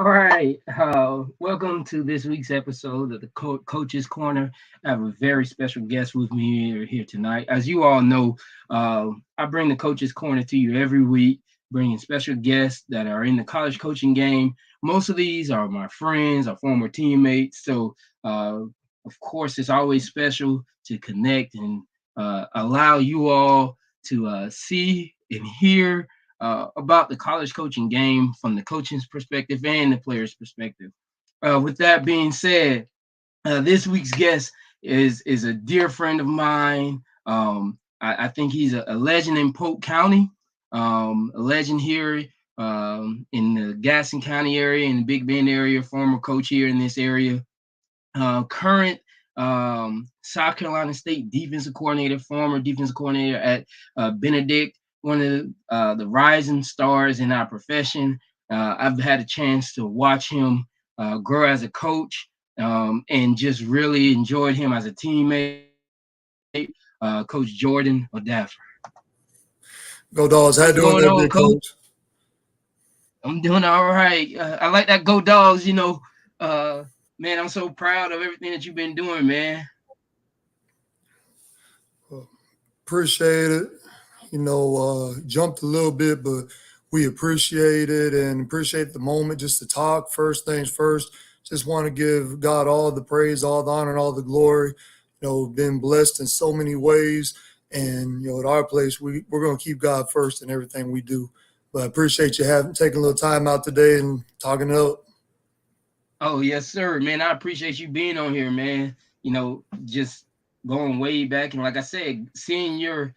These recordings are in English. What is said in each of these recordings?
All right. Welcome to this week's episode of the Coaches Corner. I have a very special guest with me here tonight. As you all know, I bring the Coaches Corner to you every week, bringing special guests that are in the college coaching game. Most of these are my friends or former teammates. So, of course, it's always special to connect and allow you all to see and hear about the college coaching game from the coaching's perspective and the player's perspective. With that being said, this week's guest is a dear friend of mine. I think he's a legend in Polk County, a legend here in the Gaston County area, in the Big Bend area, former coach here in this area, current South Carolina State defensive coordinator, former defensive coordinator at Benedict, one of the rising stars in our profession. I've had a chance to watch him grow as a coach and just really enjoyed him as a teammate. Coach Jordan Odaffer. Go Dogs. What's How you doing going there, on, big Coach? coach? I'm doing all right. I like that Go Dogs. Man, I'm so proud of everything that you've been doing, man. Appreciate it. Jumped a little bit, but we appreciate it and appreciate the moment just to talk. First things first, just want to give God all the praise, all the honor, and all the glory. Been blessed in so many ways. And, at our place, we're going to keep God first in everything we do. But I appreciate you taking a little time out today and talking it up. Oh, yes, sir, man. I appreciate you being on here, man. Just going way back, and like I said, seeing your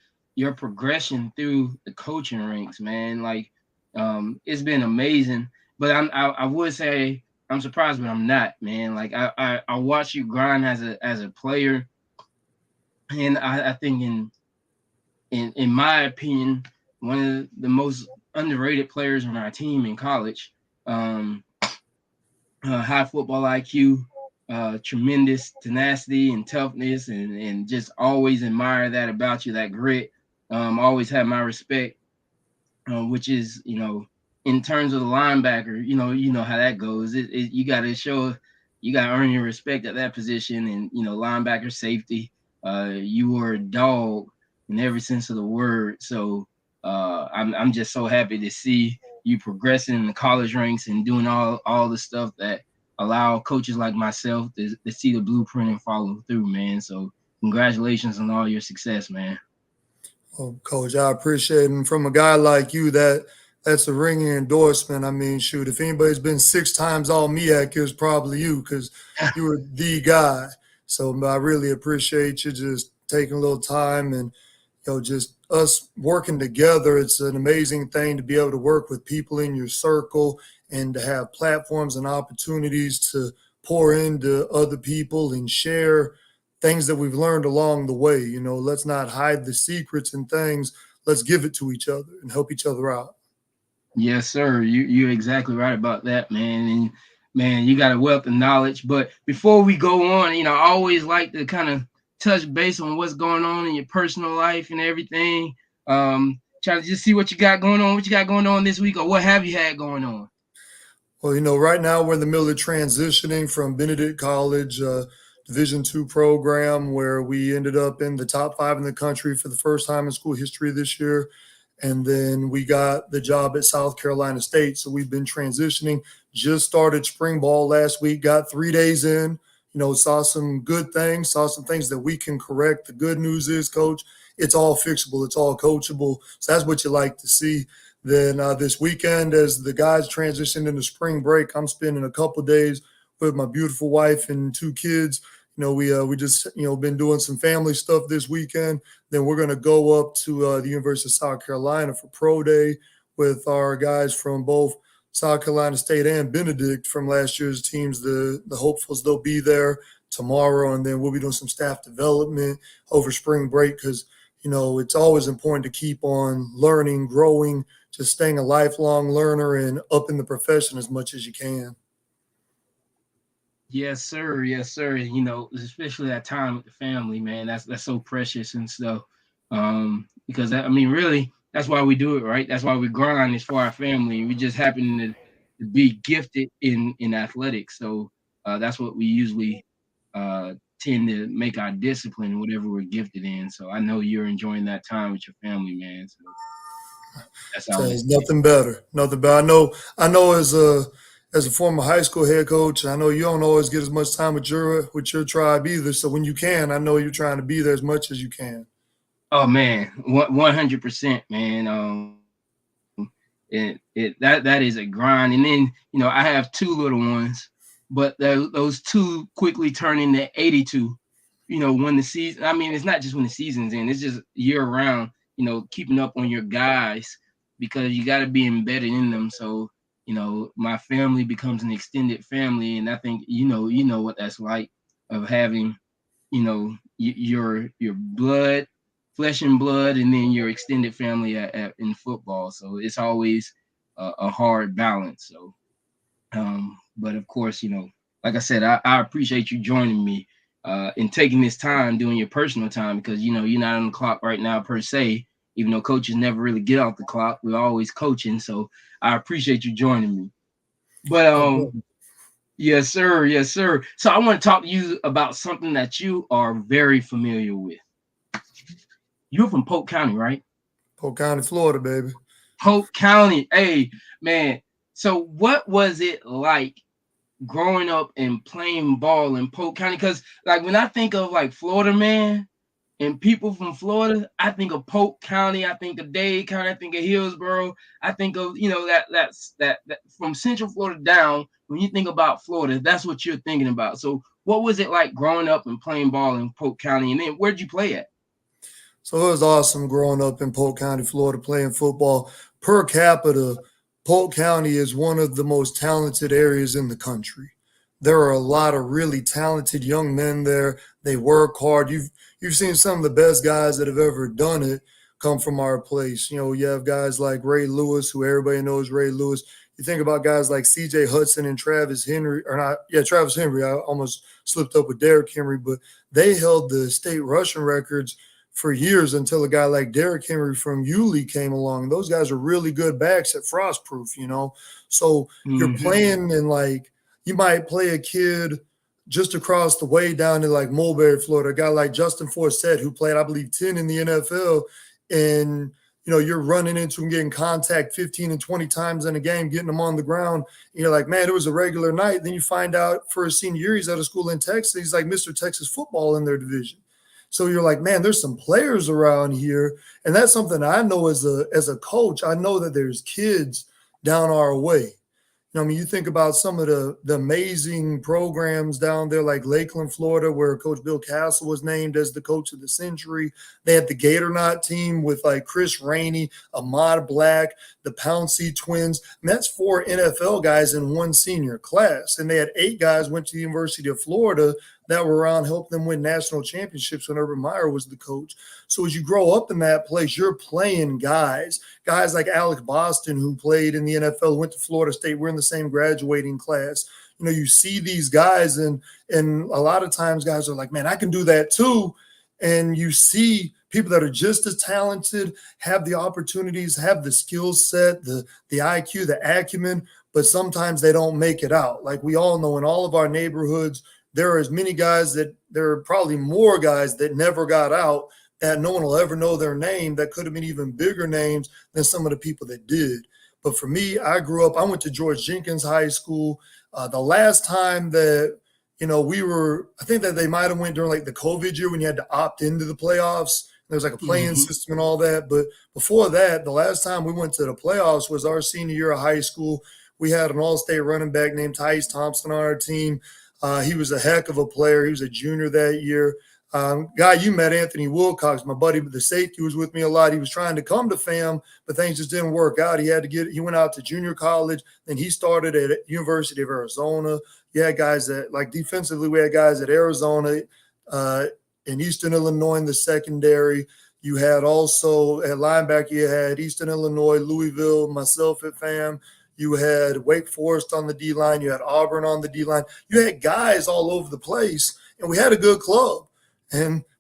progression through the coaching ranks, man. It's been amazing. But I would say I'm surprised, but I'm not, man. Like I watch you grind as a player, and I think in my opinion, one of the most underrated players on our team in college. High football IQ, tremendous tenacity and toughness, and just always admire that about you, that grit. Always have my respect, which is, in terms of the linebacker, you know how that goes. You got to you got to earn your respect at that position, and linebacker safety. You were a dog in every sense of the word. So I'm just so happy to see you progressing in the college ranks and doing all the stuff that allow coaches like myself to see the blueprint and follow through, man. So congratulations on all your success, man. Oh, Coach, I appreciate it. And from a guy like you, that's a ringing endorsement. I mean, shoot, if anybody's been 6 times all MEAC, it's probably you because you were the guy. So I really appreciate you just taking a little time and just us working together. It's an amazing thing to be able to work with people in your circle and to have platforms and opportunities to pour into other people and share things that we've learned along the way. Let's not hide the secrets and things. Let's give it to each other and help each other out. Yes, sir. You're exactly right about that, man. And man, you got a wealth of knowledge. But before we go on, I always like to kind of touch base on what's going on in your personal life and everything. Try to just see what you got going on, this week, or what have you had going on. Well, right now we're in the middle of transitioning from Benedict College, Division II program, where we ended up in the top 5 in the country for the first time in school history this year. And then we got the job at South Carolina State. So we've been transitioning, just started spring ball last week, got 3 days in, saw some good things, saw some things that we can correct. The good news is, Coach, it's all fixable. It's all coachable. So that's what you like to see. Then this weekend, as the guys transition into spring break, I'm spending a couple of days with my beautiful wife and 2 kids. We just been doing some family stuff this weekend. Then we're going to go up to the University of South Carolina for Pro Day with our guys from both South Carolina State and Benedict from last year's teams. The hopefuls, they'll be there tomorrow, and then we'll be doing some staff development over spring break because it's always important to keep on learning, growing, just staying a lifelong learner and up in the profession as much as you can. Yes, sir. Yes, sir. Especially that time with the family, man. That's so precious and stuff. Because really, that's why we do it, right? That's why we grind is for our family. We just happen to be gifted in athletics. So that's what we usually uh, tend to make our discipline, whatever we're gifted in. So I know you're enjoying that time with your family, man. So that's So always it's great. nothing better. Nothing better. I know as a former high school head coach, I know you don't always get as much time with your tribe either. So when you can, I know you're trying to be there as much as you can. Oh man, 100%, man. That is a grind. And then I have two little ones, but those two quickly turn into 82. When the season, I mean, it's not just when the season's in; it's just year round. Keeping up on your guys because you got to be embedded in them. So my family becomes an extended family, and I think you know what that's like of having your blood, flesh and blood, and then your extended family in football. So it's always a hard balance. So, but of course, like I said, I appreciate you joining me and taking this time, doing your personal time, because you're not on the clock right now per se. Even though coaches never really get off the clock, we're always coaching. So I appreciate you joining me. But No problem. yes, sir. Yes, sir. So I want to talk to you about something that you are very familiar with. You're from Polk County, right? Polk County, Florida, baby. Polk County. Hey, man. So what was it like growing up and playing ball in Polk County? Because like when I think of like Florida, man, and people from Florida, I think of Polk County, I think of Dade County, I think of Hillsborough, I think of that from Central Florida down. When you think about Florida, that's what you're thinking about. So, what was it like growing up and playing ball in Polk County, and then where'd you play at? So it was awesome growing up in Polk County, Florida, playing football. Per capita, Polk County is one of the most talented areas in the country. There are a lot of really talented young men there. They work hard. You've seen some of the best guys that have ever done it come from our place. You have guys like Ray Lewis, who everybody knows Ray Lewis. You think about guys like C.J. Hudson and Travis Henry, or not? Yeah, Travis Henry. I almost slipped up with Derrick Henry, but they held the state rushing records for years until a guy like Derrick Henry from Yulee came along. Those guys are really good backs at Frostproof. So you're Hmm. playing and like you might play a kid just across the way down in like Mulberry, Florida, a guy like Justin Forsett who played, I believe, 10 in the NFL. And you're running into him getting contact 15 and 20 times in a game, getting him on the ground. And you're like, man, it was a regular night. Then you find out for his senior year, he's at a school in Texas. He's like Mr. Texas football in their division. So you're like, man, there's some players around here, and that's something I know as a coach. I know that there's kids down our way. I mean, you think about some of the amazing programs down there, like Lakeland, Florida, where Coach Bill Castle was named as the coach of the century. They had the Gator Knot team with like Chris Rainey, Ahmad Black, the Pouncey twins. And that's 4 NFL guys in one senior class. And they had 8 guys went to the University of Florida that were around helping them win national championships when Urban Meyer was the coach. So as you grow up in that place, you're playing guys like Alec Boston, who played in the NFL, went to Florida State. We're in the same graduating class. You see these guys, and a lot of times guys are like, man, I can do that too. And you see people that are just as talented, have the opportunities, have the skill set, the IQ, the acumen, but sometimes they don't make it out. Like we all know in all of our neighborhoods, there are as many guys that there are probably more guys that never got out that no one will ever know their name that could have been even bigger names than some of the people that did. But for me, I went to George Jenkins High School. The last time that, I think that they might have went during like the COVID year when you had to opt into the playoffs. There's like a play-in Hmm. system and all that. But before that, the last time we went to the playoffs was our senior year of high school. We had an all-state running back named Tyus Thompson on our team. He was a heck of a player. He was a junior that year. Guy you met, Anthony Wilcox, my buddy, the safety, was with me a lot. He was trying to come to FAM, but things just didn't work out. He went out to junior college, then he started at University of Arizona. You had guys that, like defensively, we had guys at Arizona, uh, in Eastern Illinois in the secondary. You had also at linebacker, you had Eastern Illinois, Louisville, myself at FAM. You had Wake Forest on the D line. You had Auburn on the D line. You had guys all over the place, and we had a good club.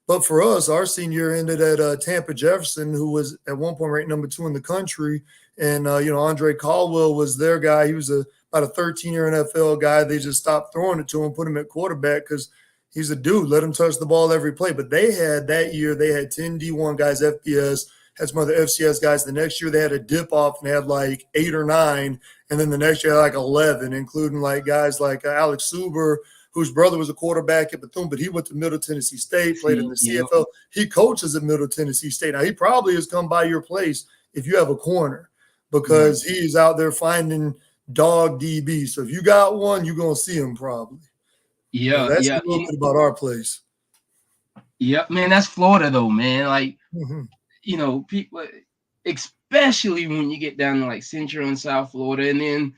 But for us, our senior year ended at Tampa Jefferson, who was at one point ranked number 2 in the country. And Andre Caldwell was their guy. He was about a 13-year NFL guy. They just stopped throwing it to him, put him at quarterback because he's a dude. Let him touch the ball every play. But they had that year, they had 10 D1 guys, FBS, had some other FCS guys. The next year they had a dip off and they had like 8 or 9. And then the next year, like 11, including like guys like Alex Suber, whose brother was a quarterback at Bethune, but he went to Middle Tennessee State, played in the Yep. CFL. He coaches at Middle Tennessee State. Now, he probably has come by your place if you have a corner because he's out there finding dog DB. So if you got one, you're going to see him probably. Yeah, That's yeah. a little bit about our place. Yep, man, that's Florida though, man. Like, people, especially when you get down to like Central and South Florida, and then,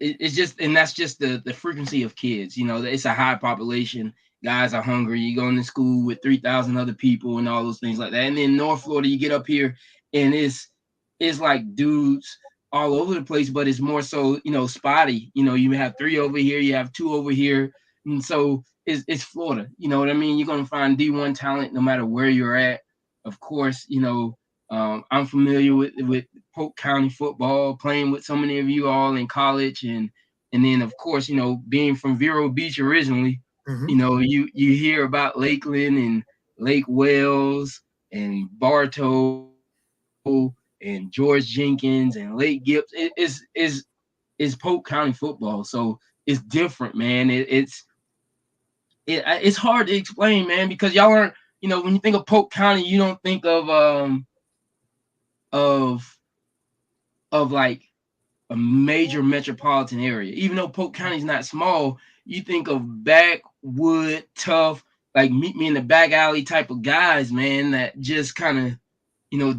it's just, and that's just the frequency of kids. It's a high population. Guys are hungry. You go into school with 3,000 other people and all those things like that. And then North Florida, you get up here, and it's like dudes all over the place, but it's more so spotty. You have 3 over here, you have 2 over here, and so it's Florida. You know what I mean? You're gonna find D1 talent no matter where you're at. Of course, I'm familiar with Polk County football, playing with so many of you all in college, and then of course, being from Vero Beach originally, you hear about Lakeland and Lake Wales and Bartow and George Jenkins and Lake Gibbs. It's Polk County football, so it's different, man. It's hard to explain, man, because y'all aren't, when you think of Polk County, you don't think of like a major metropolitan area. Even though Polk County is not small, you think of backwood, tough, like meet me in the back alley type of guys, man, that just kind of,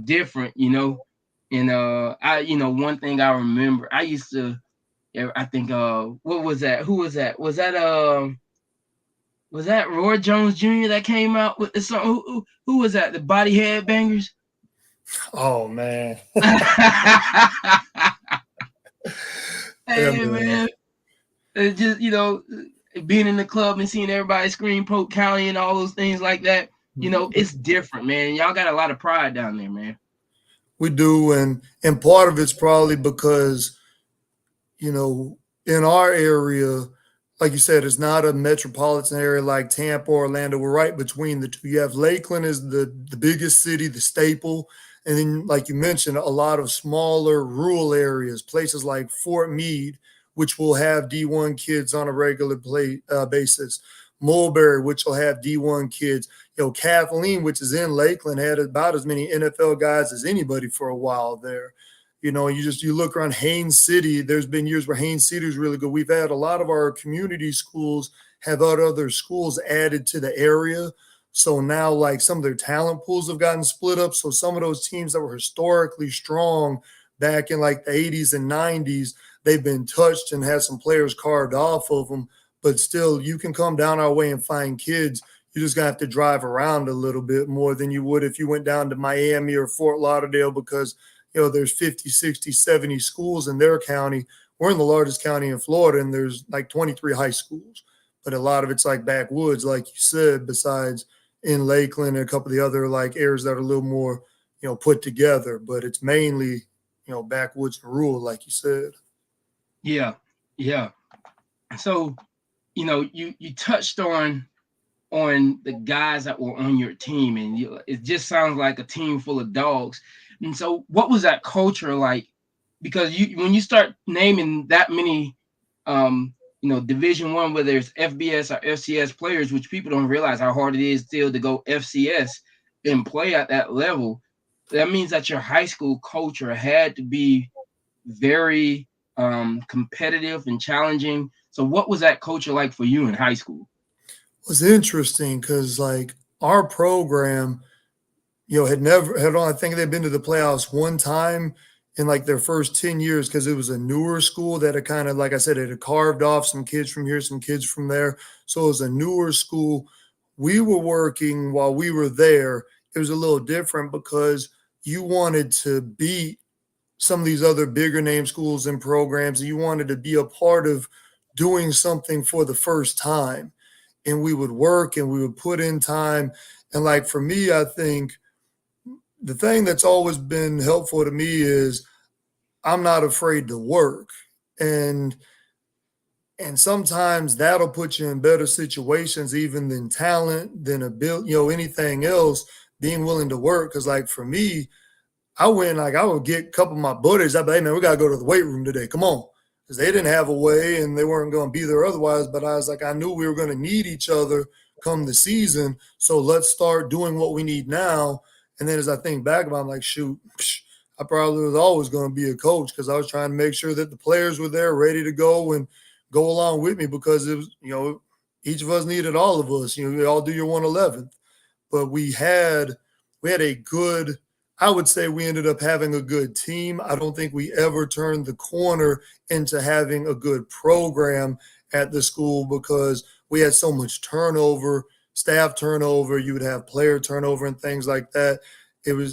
different, And one thing I remember, I used to, I think, what was that? Who was that? Was that Roy Jones Jr. that came out with the song? Who was that? The Body Headbangers? Oh, man. Hey, man. It just, being in the club and seeing everybody scream Polk County and all those things like that, it's different, man. Y'all got a lot of pride down there, man. We do, and part of it's probably because, in our area, like you said, it's not a metropolitan area like Tampa or Orlando. We're right between the two. You have Lakeland is the biggest city, the staple. And then, like you mentioned, a lot of smaller rural areas, places like Fort Meade, which will have D1 kids on a regular basis. Mulberry, which will have D1 kids. Kathleen, which is in Lakeland, had about as many NFL guys as anybody for a while there. You look around Haines City. There's been years where Haines City is really good. We've had a lot of our community schools have other schools added to the area. So now, like, some of their talent pools have gotten split up. So some of those teams that were historically strong back in like the 80s and 90s, they've been touched and had some players carved off of them. But still, you can come down our way and find kids. You just got to have to drive around a little bit more than you would if you went down to Miami or Fort Lauderdale because – there's 50, 60, 70 schools in their county. We're in the largest county in Florida, and there's like 23 high schools. But a lot of it's like backwoods, like you said, besides in Lakeland and a couple of the other like areas that are a little more, put together. But it's mainly, backwoods and rural, like you said. Yeah, yeah. So, you touched on the guys that were on your team, and it just sounds like a team full of dogs. And so what was that culture like? Because when you start naming that many, Division I, whether it's FBS or FCS players, which people don't realize how hard it is still to go FCS and play at that level, that means that your high school culture had to be very competitive and challenging. So what was that culture like for you in high school? It was interesting because, like, our program – I think they've been to the playoffs one time in like their first 10 years because it was a newer school that had kind of, like I said, it had carved off some kids from here, some kids from there. So it was a newer school. We were working while we were there. It was a little different because you wanted to beat some of these other bigger name schools and programs, and you wanted to be a part of doing something for the first time. And we would work and we would put in time. And like for me, I think the thing that's always been helpful to me is I'm not afraid to work. And sometimes that'll put you in better situations even than talent, than ability, anything else, being willing to work. Cause like for me, I would get a couple of my buddies. I'd be, hey man, we gotta go to the weight room today. Come on. Because they didn't have a way and they weren't gonna be there otherwise. But I was like, I knew we were gonna need each other come the season. So let's start doing what we need now. And then as I think back about it, I'm like, shoot, I probably was always gonna be a coach because I was trying to make sure that the players were there ready to go and go along with me because it was, each of us needed all of us. We all do your 111th. But we had a good, I would say we ended up having a good team. I don't think we ever turned the corner into having a good program at the school because we had so much turnover, staff turnover, you would have player turnover and things like that.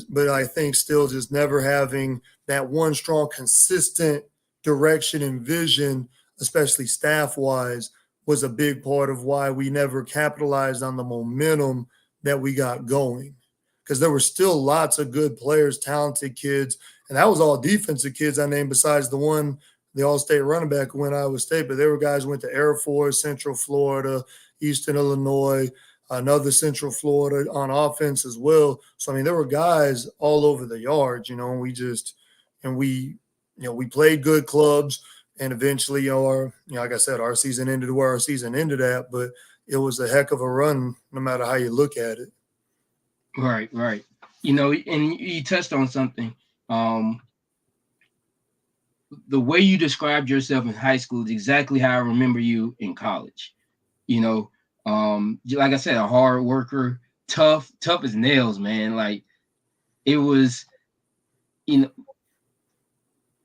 But I think still just never having that one strong, consistent direction and vision, especially staff wise, was a big part of why we never capitalized on the momentum that we got going. Because there were still lots of good players, talented kids, and that was all defensive kids I named besides the all-state running back who went Iowa State. But there were guys who went to Air Force, Central Florida, Eastern Illinois, another Central Florida on offense as well. So I mean, there were guys all over the yards, and we played good clubs, and eventually, like I said, our season ended where our season ended at, but it was a heck of a run, no matter how you look at it. Right, right. And you touched on something. Um, the way you described yourself in high school is exactly how I remember you in college. Like I said, a hard worker, tough as nails, man. Like it was, you know,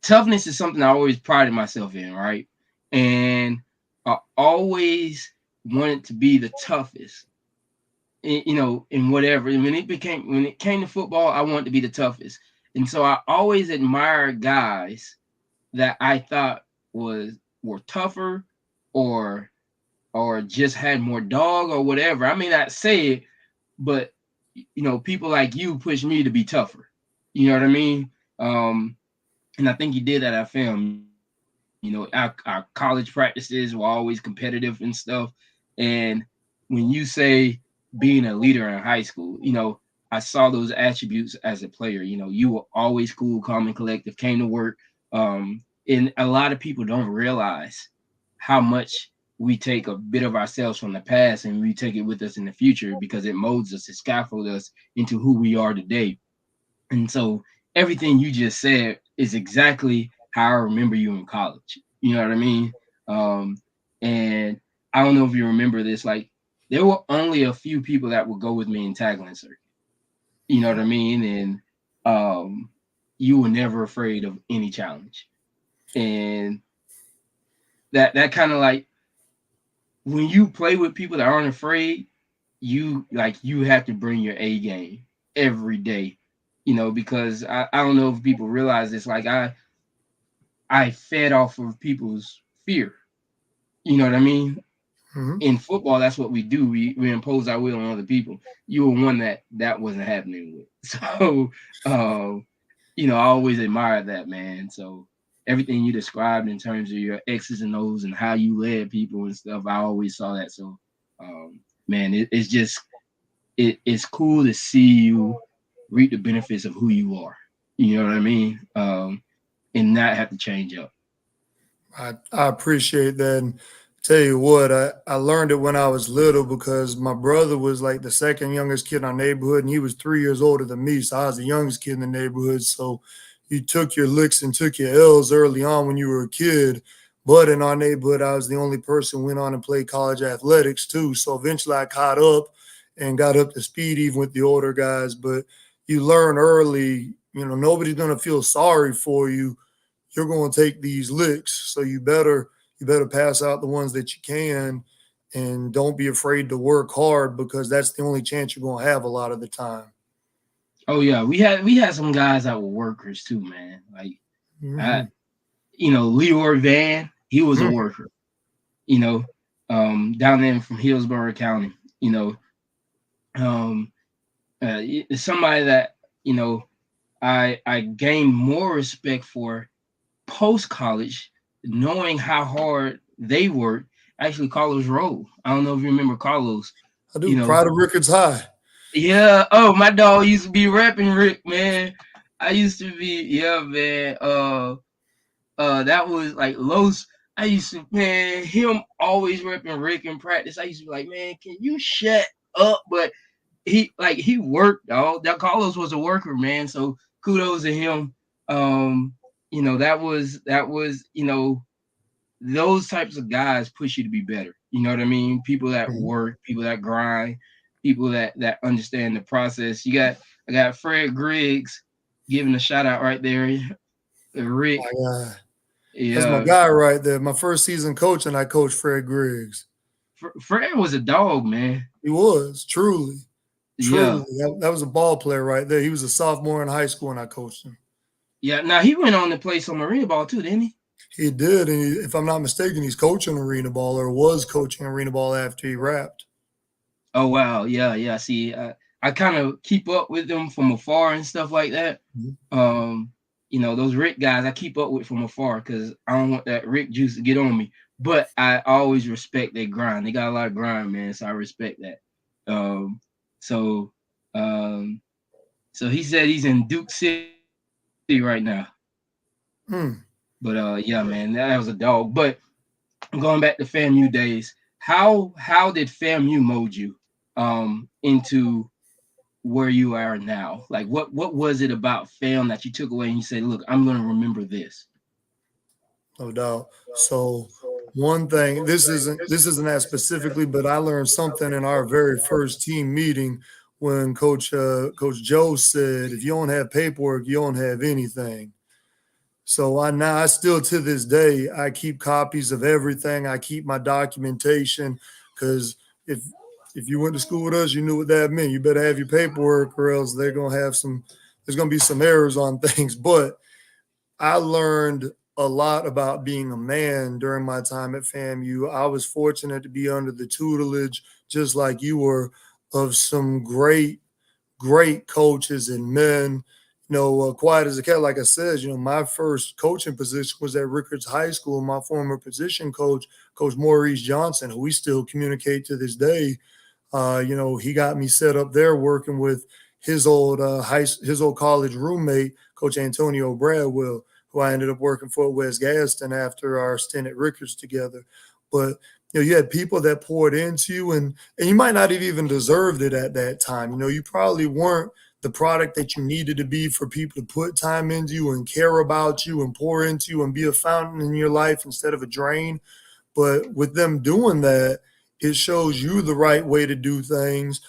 toughness is something I always prided myself in, right? And I always wanted to be the toughest, in whatever. And when it came to football, I wanted to be the toughest. And so I always admired guys that I thought were tougher or just had more dog or whatever. I may not say it, but people like you push me to be tougher. You know what I mean? And I think you did that at film. Our college practices were always competitive and stuff. And when you say being a leader in high school, I saw those attributes as a player. You were always cool, calm, and collective, came to work. And a lot of people don't realize how much we take a bit of ourselves from the past and we take it with us in the future because it molds us, it scaffolds us into who we are today. And so everything you just said is exactly how I remember you in college. You know what I mean? And I don't know if you remember this, like there were only a few people that would go with me in tackling circuit. You know what I mean? And you were never afraid of any challenge. And that kind of like when you play with people that aren't afraid, you have to bring your A game every day. Because I don't know if people realize this, like I fed off of people's fear. You know what I mean? Mm-hmm. In football, that's what we do. We impose our will on other people. You were one that wasn't happening with. So I always admired that, man. So everything you described in terms of your X's and O's and how you led people and stuff, I always saw that. So man, it's cool to see you reap the benefits of who you are. You know what I mean? And not have to change up. I appreciate that. And tell you what, I learned it when I was little because my brother was like the second youngest kid in our neighborhood, and he was 3 years older than me. So I was the youngest kid in the neighborhood. So you took your licks and took your L's early on when you were a kid. But in our neighborhood, I was the only person who went on and played college athletics too. So eventually I caught up and got up to speed even with the older guys. But you learn early, nobody's going to feel sorry for you. You're going to take these licks, so you better pass out the ones that you can, and don't be afraid to work hard because that's the only chance you're going to have a lot of the time. Oh yeah, we had some guys that were workers too, man. Like I, Mm-hmm. Leroy Van, he was a Mm-hmm. worker. You know, down there from Hillsborough County. Um, somebody that I gained more respect for post college, knowing how hard they work, actually Carlos Rowe. I don't know if you remember Carlos. I You do. know, Pride of Ricketts High. yeah. Oh, my dog used to be rapping Rick, man. I used to be, yeah, man. That was like Los. I used to, man, him always repping Rick in practice. I used to be like, man, can you shut up? But he worked, dog. That Carlos was a worker, man. So kudos to him. Um, that was those types of guys push you to be better. You know what I mean? People that Mhm. work, people that grind, people that understand the process. I got Fred Griggs giving a shout out right there. Rick, My guy. That's my yeah. guy right there. My first season coaching, I coached Fred Griggs. Fred was a dog, man. He was truly, truly. Yeah, That was a ball player right there. He was a sophomore in high school, and I coached him. yeah. Now he went on to play some arena ball too, didn't he? He did, and if I'm not mistaken, he's coaching arena ball or was coaching arena ball after he wrapped. Oh wow, yeah, yeah. See, I kind of keep up with them from afar and stuff like that. Mhm. Um, those Rick guys I keep up with from afar because I don't want that Rick juice to get on me. But I always respect their grind. They got a lot of grind, man. So I respect that. Um, so um, so he said he's in Duke City right now. Hmm. But yeah, man, that was a dog. But going back to FAMU days, how did FAMU mold you into where you are now? Like what was it about FAM that you took away and you say, look, I'm gonna remember this? No doubt. So one thing, this isn't that specifically, but I learned something in our very first team meeting when Coach Joe said, "If you don't have paperwork, you don't have anything." So I still to this day I keep copies of everything. I keep my documentation because if if you went to school with us, you knew what that meant. You better have your paperwork, or else they're gonna have some. There's gonna be some errors on things, but I learned a lot about being a man during my time at FAMU. I was fortunate to be under the tutelage, just like you were, of some great coaches and men. Quiet as a cat, like I said, my first coaching position was at Rickards High School. My former position coach, Coach Maurice Johnson, who we still communicate to this day, he got me set up there working with his old college roommate, Coach Antonio Bradwell, who I ended up working for at West Gaston after our stint at Rickards together. But you had people that poured into you, and you might not have even deserved it at that time. You probably weren't the product that you needed to be for people to put time into you and care about you and pour into you and be a fountain in your life instead of a drain. But with them doing that, it shows you the right way to do things,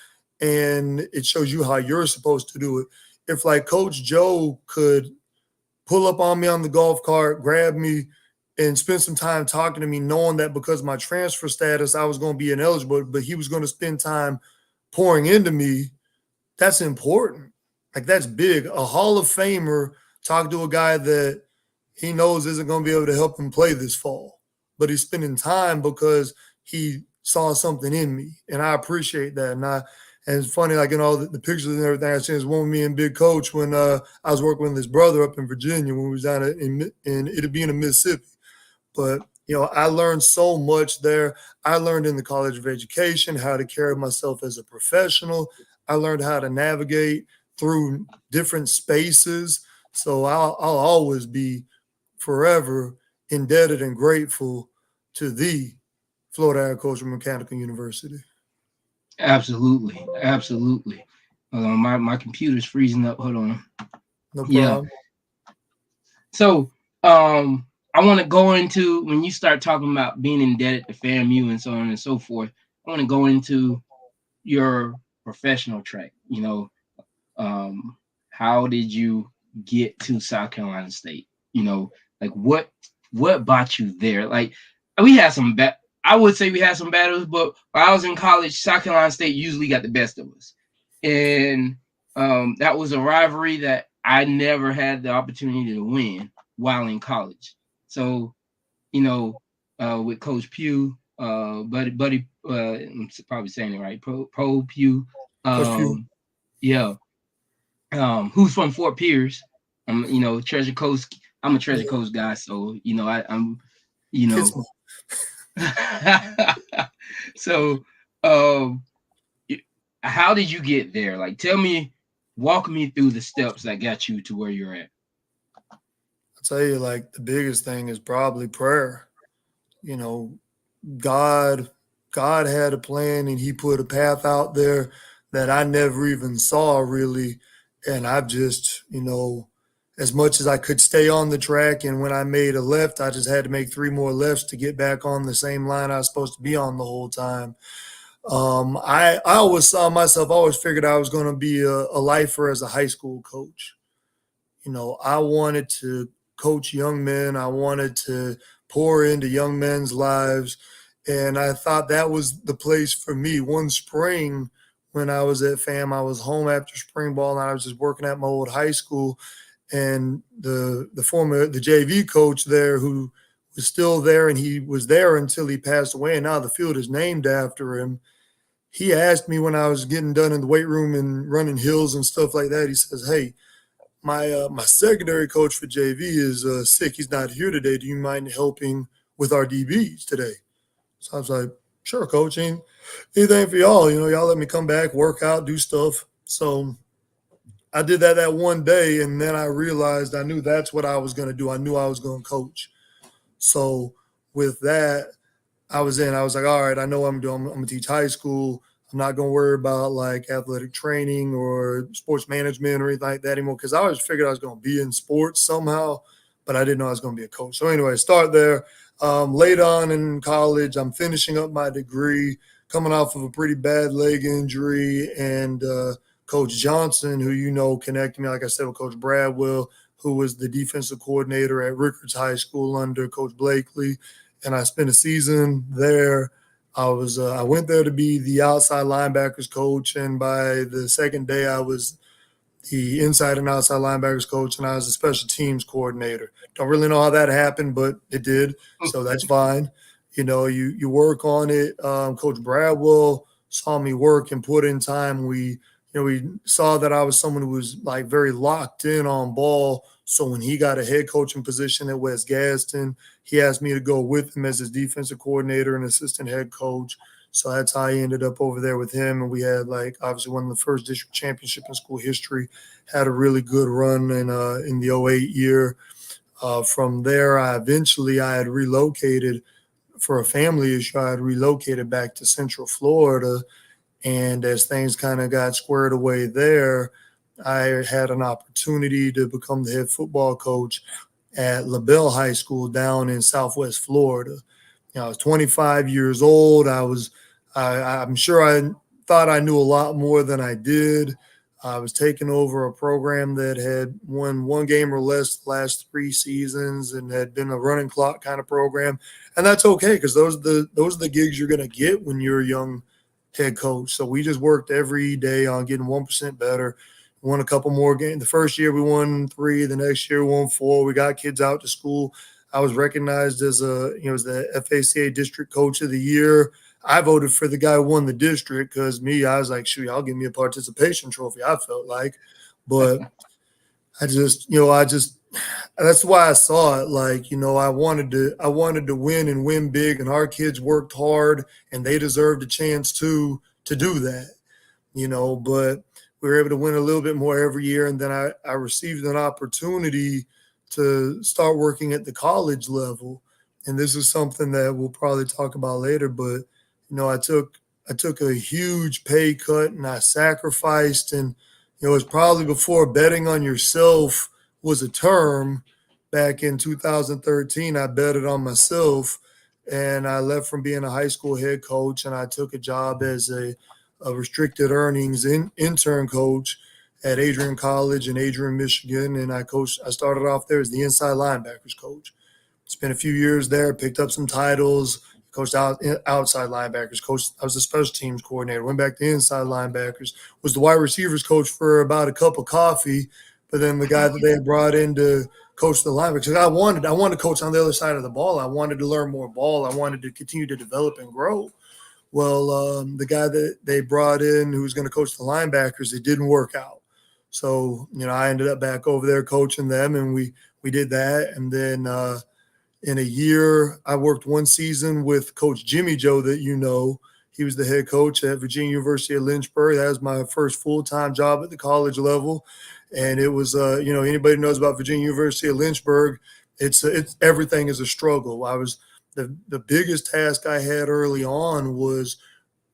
and it shows you how you're supposed to do it. If like Coach Joe could pull up on me on the golf cart, grab me, and spend some time talking to me, knowing that because of my transfer status, I was going to be ineligible, but he was going to spend time pouring into me. That's important. Like, that's big. A Hall of Famer talking to a guy that he knows isn't going to be able to help him play this fall, but he's spending time because he saw something in me, and I appreciate that. And it's funny, like in all the pictures and everything I seen, is one with me and Big Coach when I was working with his brother up in Virginia when we was down in it'd be in Mississippi. But I learned so much there. I learned in the College of Education how to carry myself as a professional. I learned how to navigate through different spaces. So I'll always be forever indebted and grateful to the Florida Agricultural Mechanical University. Absolutely, absolutely. Hold on, my computer's freezing up. Hold on. No Yeah. problem. So I want to go into when you start talking about being indebted to FAMU and so on and so forth. I want to go into your professional track. How did you get to South Carolina State? Like what brought you there? Like we had some I would say we had some battles, but when I was in college, South Carolina State usually got the best of us. And that was a rivalry that I never had the opportunity to win while in college. So, with Coach Pugh, buddy, I'm probably saying it right, Pro Pugh, Coach Pugh. yeah, who's from Fort Pierce, Treasure Coast, I'm a treasure Yeah, coach guy, so I'm you kids. know. So, um, y- how did you get there? Like, walk me through the steps that got you to where you're at. I tell you, like the biggest thing is probably prayer. You know, God, God had a plan, and He put a path out there that I never even saw really, and I've just, as much as I could stay on the track, and when I made a left, I just had to make three more lefts to get back on the same line I was supposed to be on the whole time. I always saw myself. I always figured I was going to be a lifer as a high school coach. I wanted to coach young men. I wanted to pour into young men's lives. And I thought that was the place for me. One spring when I was at FAM, I was home after spring ball and I was just working at my old high school. And the JV coach there, who was still there, and he was there until he passed away, and now the field is named after him. He asked me when I was getting done in the weight room and running hills and stuff like that. He says, "Hey, my secondary coach for JV is sick. He's not here today. Do you mind helping with our DBs today?" So I was like, "Sure, coach. Anything for y'all. Y'all let me come back, work out, do stuff." So I did that one day, and then I realized I knew that's what I was going to do. I knew I was going to coach. So with that, I was in. I was like, all right, I know what I'm doing. I'm gonna teach high school. I'm not gonna worry about like athletic training or sports management or anything like that anymore, because I always figured I was gonna be in sports somehow, but I didn't know I was gonna be a coach. So anyway, start there. Late on in college, I'm finishing up my degree, coming off of a pretty bad leg injury, and Coach Johnson, who connected me, like I said, with Coach Bradwell, who was the defensive coordinator at Rickards High School under Coach Blakely, and I spent a season there. I went there to be the outside linebackers coach, and by the second day, I was the inside and outside linebackers coach, and I was the special teams coordinator. Don't really know how that happened, but it did, so that's fine. You work on it. Coach Bradwell saw me work and put in time. We saw that I was someone who was like very locked in on ball. So when he got a head coaching position at West Gaston, he asked me to go with him as his defensive coordinator and assistant head coach. So that's how I ended up over there with him. And we had like obviously one of the first district championship in school history. Had a really good run in the '08 year. From there, I had relocated for a family issue. I had relocated back to Central Florida, and as things kind of got squared away there, I had an opportunity to become the head football coach at LaBelle High School down in Southwest Florida. I was 25 years old. I'm sure I thought I knew a lot more than I did. I was taking over a program that had won one game or less the last three seasons and had been a running clock kind of program, and that's okay because those are the gigs you're going to get when you're a young head coach. So we just worked every day on getting 1% better. Won a couple more games. The first year we won three. The next year we won four. We got kids out to school. I was recognized as as the FACA District Coach of the Year. I voted for the guy who won the district because I was like, shoot, I'll give me a participation trophy. I felt like, but I just that's why I saw it. Like, I wanted to win and win big, and our kids worked hard, and they deserved a chance to do that. But we were able to win a little bit more every year. And then I received an opportunity to start working at the college level. And this is something that we'll probably talk about later. But, I took a huge pay cut and I sacrificed. And, it was probably before betting on yourself was a term back in 2013. I betted on myself and I left from being a high school head coach and I took a job as a restricted earnings intern coach at Adrian College in Adrian, Michigan. And I started off there as the inside linebackers coach. Spent a few years there, picked up some titles, coached outside linebackers, coached. I was the special teams coordinator, went back to inside linebackers, was the wide receivers coach for about a cup of coffee. But then the guy that they had brought in to coach the linebackers, I wanted to coach on the other side of the ball. I wanted to learn more ball. I wanted to continue to develop and grow. Well, the guy that they brought in who was going to coach the linebackers, it didn't work out. So, I ended up back over there coaching them, and we did that. And then in a year, I worked one season with Coach Jimmy Joe that he was the head coach at Virginia University of Lynchburg. That was my first full-time job at the college level. And it was, anybody knows about Virginia University of Lynchburg, it's everything is a struggle. I was the biggest task I had early on was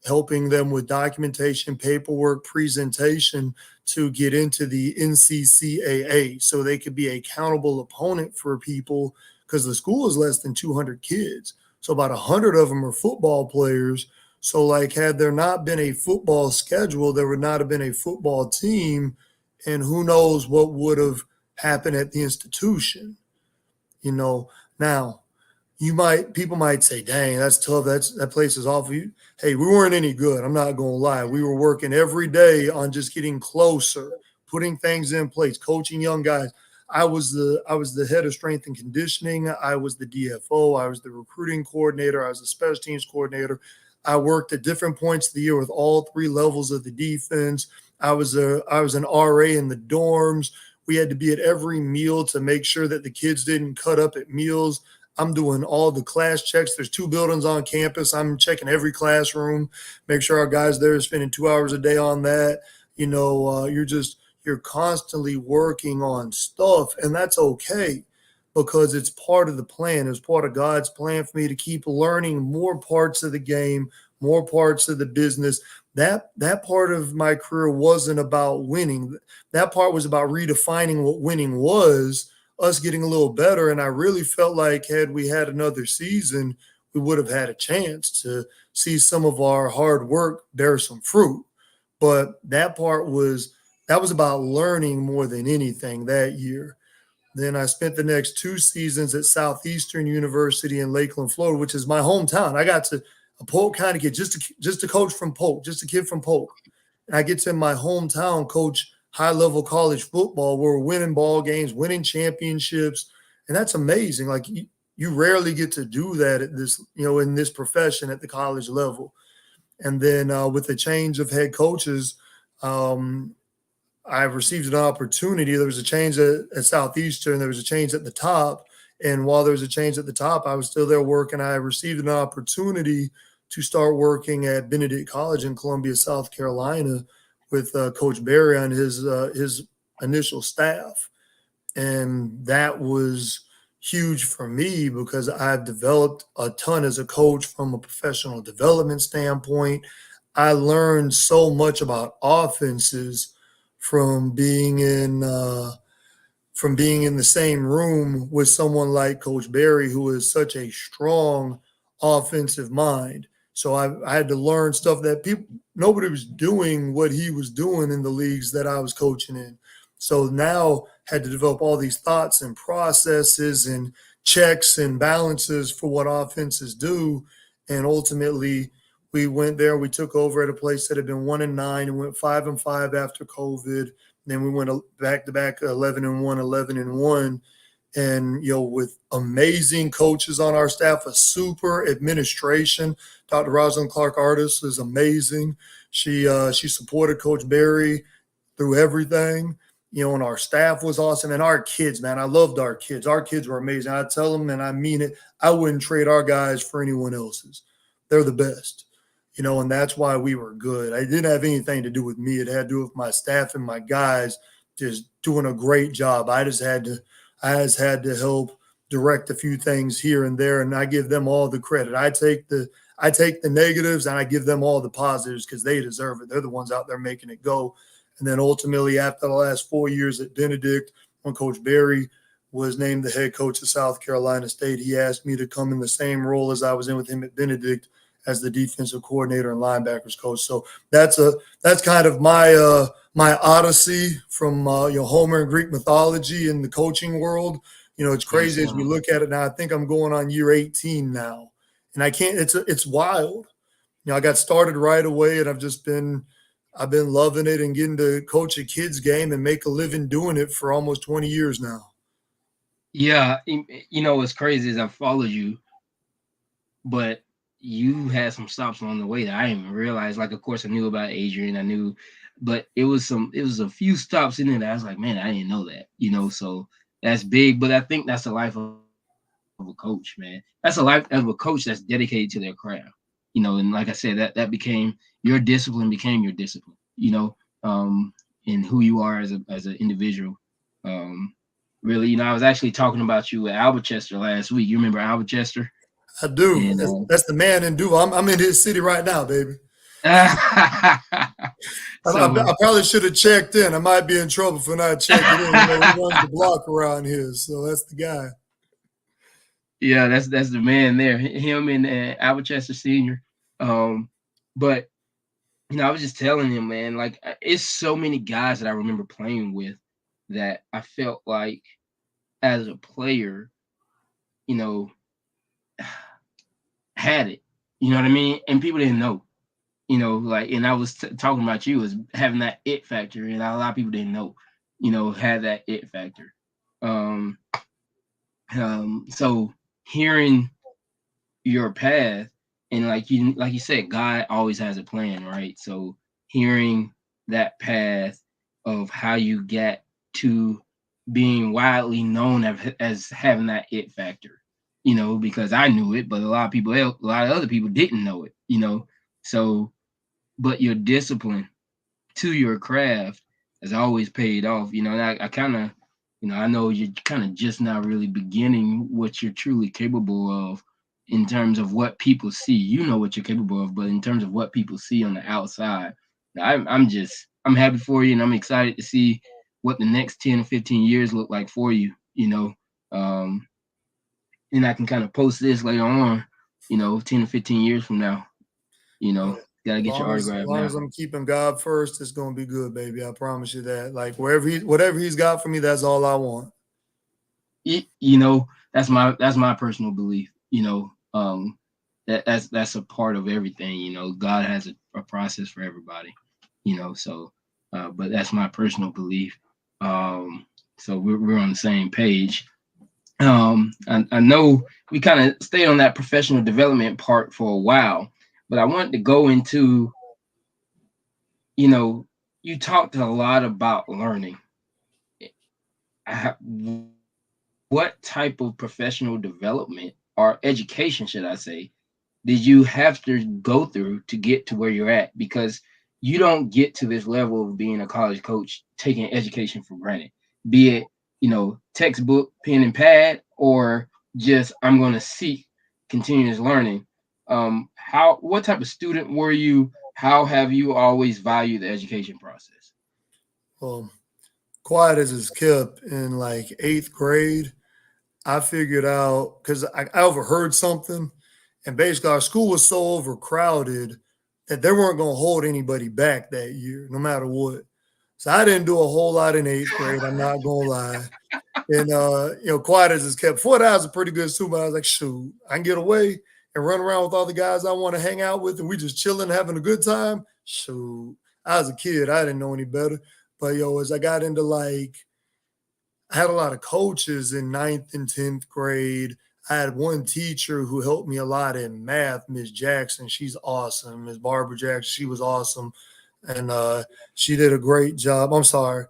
helping them with documentation, paperwork, presentation to get into the NCCAA so they could be an accountable opponent for people, because the school is less than 200 kids. So about 100 of them are football players. So, like, had there not been a football schedule, there would not have been a football team, and who knows what would have happened at the institution. Now, people might say, dang, that's tough. That place is awful. Hey, we weren't any good. I'm not going to lie. We were working every day on just getting closer, putting things in place, coaching young guys. I was the head of strength and conditioning. I was the DFO. I was the recruiting coordinator. I was the special teams coordinator. I worked at different points of the year with all three levels of the defense. I was an RA in the dorms. We had to be at every meal to make sure that the kids didn't cut up at meals. I'm doing all the class checks. There's 2 buildings on campus. I'm checking every classroom, make sure our guys there are spending 2 hours a day on that. You're constantly working on stuff, and that's okay, because it's part of the plan. It's part of God's plan for me to keep learning more parts of the game, more parts of the business. That part of my career wasn't about winning. That part was about redefining what winning was, us getting a little better. And I really felt like had we had another season, we would have had a chance to see some of our hard work bear some fruit. But that was about learning more than anything that year. Then I spent the next 2 seasons at Southeastern University in Lakeland, Florida, which is my hometown. I got to a Polk County kid, just a coach from Polk, just a kid from Polk. And I get to my hometown coach high-level college football, where we're winning ball games, winning championships, and that's amazing. Like, you rarely get to do that at this, in this profession at the college level. And then with the change of head coaches, I received an opportunity. There was a change at Southeastern. There was a change at the top. And while there was a change at the top, I was still there working. I received an opportunity to start working at Benedict College in Columbia, South Carolina, with Coach Barry on his initial staff. And that was huge for me, because I've developed a ton as a coach from a professional development standpoint. I learned so much about offenses from being in the same room with someone like Coach Barry, who is such a strong offensive mind. So I had to learn stuff that nobody was doing what he was doing in the leagues that I was coaching in. So now had to develop all these thoughts and processes and checks and balances for what offenses do. And ultimately, we went there. We took over at a place that had been 1-9 and went 5-5 after COVID. Then we went back to back 11-1, 11-1. And, with amazing coaches on our staff, a super administration. Dr. Rosalind Clark Artis is amazing. She supported Coach Barry through everything, and our staff was awesome. And our kids, man, I loved our kids. Our kids were amazing. I tell them, and I mean it, I wouldn't trade our guys for anyone else's. They're the best, and that's why we were good. It didn't have anything to do with me. It had to do with my staff and my guys just doing a great job. I just had to help direct a few things here and there, and I give them all the credit. I take the negatives and I give them all the positives, because they deserve it. They're the ones out there making it go. And then ultimately, after the last 4 years at Benedict, when Coach Barry was named the head coach of South Carolina State, he asked me to come in the same role as I was in with him at Benedict, as the defensive coordinator and linebackers coach. So that's kind of my odyssey from Homer and Greek mythology in the coaching world. It's crazy as we look at it now. I think I'm going on year 18 now, and I can't. It's wild. I got started right away, and I've been loving it and getting to coach a kids game and make a living doing it for almost 20 years now. Yeah, what's crazy is I followed you, but you had some stops along the way that I didn't even realize. Like, of course, I knew about Adrian, I knew, but it was a few stops in there that I was like, man, I didn't know that, you know. So that's big, but I think that's the life of a coach, man. That's a life of a coach that's dedicated to their craft, you know. And like I said, that became your discipline, became your discipline, you know, and who you are as an individual. Um, really, you know, I was actually talking about you at Alberchester last week. You remember Alberchester? I do. And That's the man in Duval. I'm in his city right now, baby. so I probably should have checked in. I might be in trouble for not checking in. You know, he runs the block around here, so that's the guy. yeah, that's the man there. Him and Alberchester Senior. Um, but you know, I was just telling him, man, like it's so many guys that I remember playing with that I felt like as a player, you know, had it. You know what I mean? And people didn't know. You know, like, and I was talking about you as having that it factor, and a lot of people didn't know. You know, had that it factor. Um, so hearing your path and like you said, God always has a plan, right? So hearing that path of how you get to being widely known as having that it factor, you know, because I knew it, but a lot of other people didn't know it, you know. So but your discipline to your craft has always paid off. You know, and I kind of, you know, I know you're kind of just now really beginning what you're truly capable of in terms of what people see. You know what you're capable of, but in terms of what people see on the outside, I'm happy for you, and I'm excited to see what the next 10 or 15 years look like for you. You know, um, and I can kind of post this later on. You know, 10 to 15 years from now. You know, gotta get your As autograph long now. as I'm keeping God first, it's gonna be good, baby. I promise you that. Like whatever he's got for me, that's all I want. You know, that's my personal belief. You know, that's a part of everything. You know, God has a process for everybody. You know, so but that's my personal belief. Um, so we're on the same page. I know we kind of stayed on that professional development part for a while, but I wanted to go into, you know, you talked a lot about learning. What type of professional development or education, should I say, did you have to go through to get to where you're at? Because you don't get to this level of being a college coach taking education for granted, be it, you know, textbook, pen and pad, or just I'm going to seek continuous learning. What type of student were you? How have you always valued the education process? Well, quiet as it's kept in like eighth grade, I figured out because I overheard something, and basically our school was so overcrowded that they weren't going to hold anybody back that year, no matter what. So I didn't do a whole lot in eighth grade. I'm not gonna lie. And quiet as it's kept. Before that, I was a pretty good student. But I was like, shoot, I can get away and run around with all the guys I want to hang out with, and we just chilling, having a good time. Shoot, I was a kid. I didn't know any better. But as I got into I had a lot of coaches in ninth and 10th grade. I had one teacher who helped me a lot in math, Miss Jackson. She's awesome. Miss Barbara Jackson, she was awesome. And she did a great job. I'm sorry.